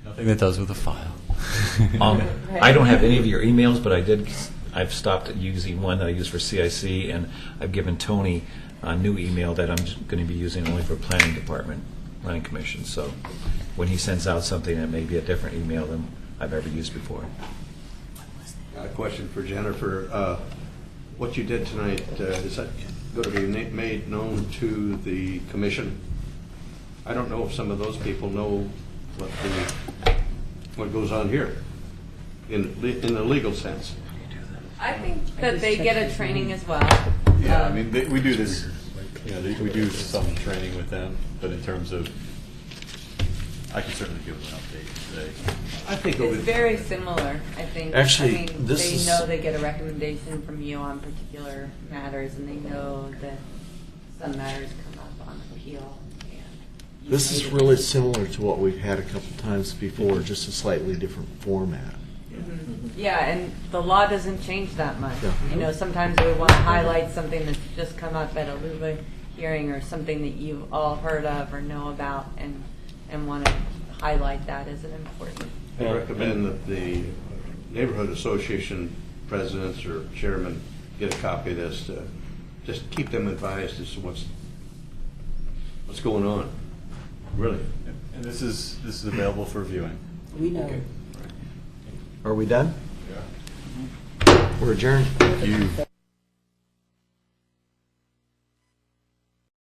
Nothing that does with a file. I don't have any of your emails, but I've stopped using one that I use for CIC, and I've given Tony a new email that I'm going to be using only for planning department, planning commission. So when he sends out something, it may be a different email than I've ever used before. Got a question for Jennifer. What you did tonight, is that going to be made known to the commission? I don't know if some of those people know what goes on here in the legal sense. I think that they get a training as well. Yeah, I mean, we do this, you know, we do some training with them, but in terms of, I can certainly give them an update today. I think it It's would, very similar, I think. Actually, I mean, this they is- know they get a recommendation from you on particular matters, and they know that some matters come up on appeal. and you This made is a really decision. similar to what we've had a couple times before, just a slightly different format. Yeah, and the law doesn't change that much. Yeah. You know, sometimes we want to highlight something that's just come up at a LULA hearing or something that you've all heard of or know about and want to highlight that as an important. I recommend that the neighborhood association presidents or chairman get a copy of this to just keep them advised as to what's going on. Really. And this is available for viewing. We know. Are we done? Yeah. We're adjourned. You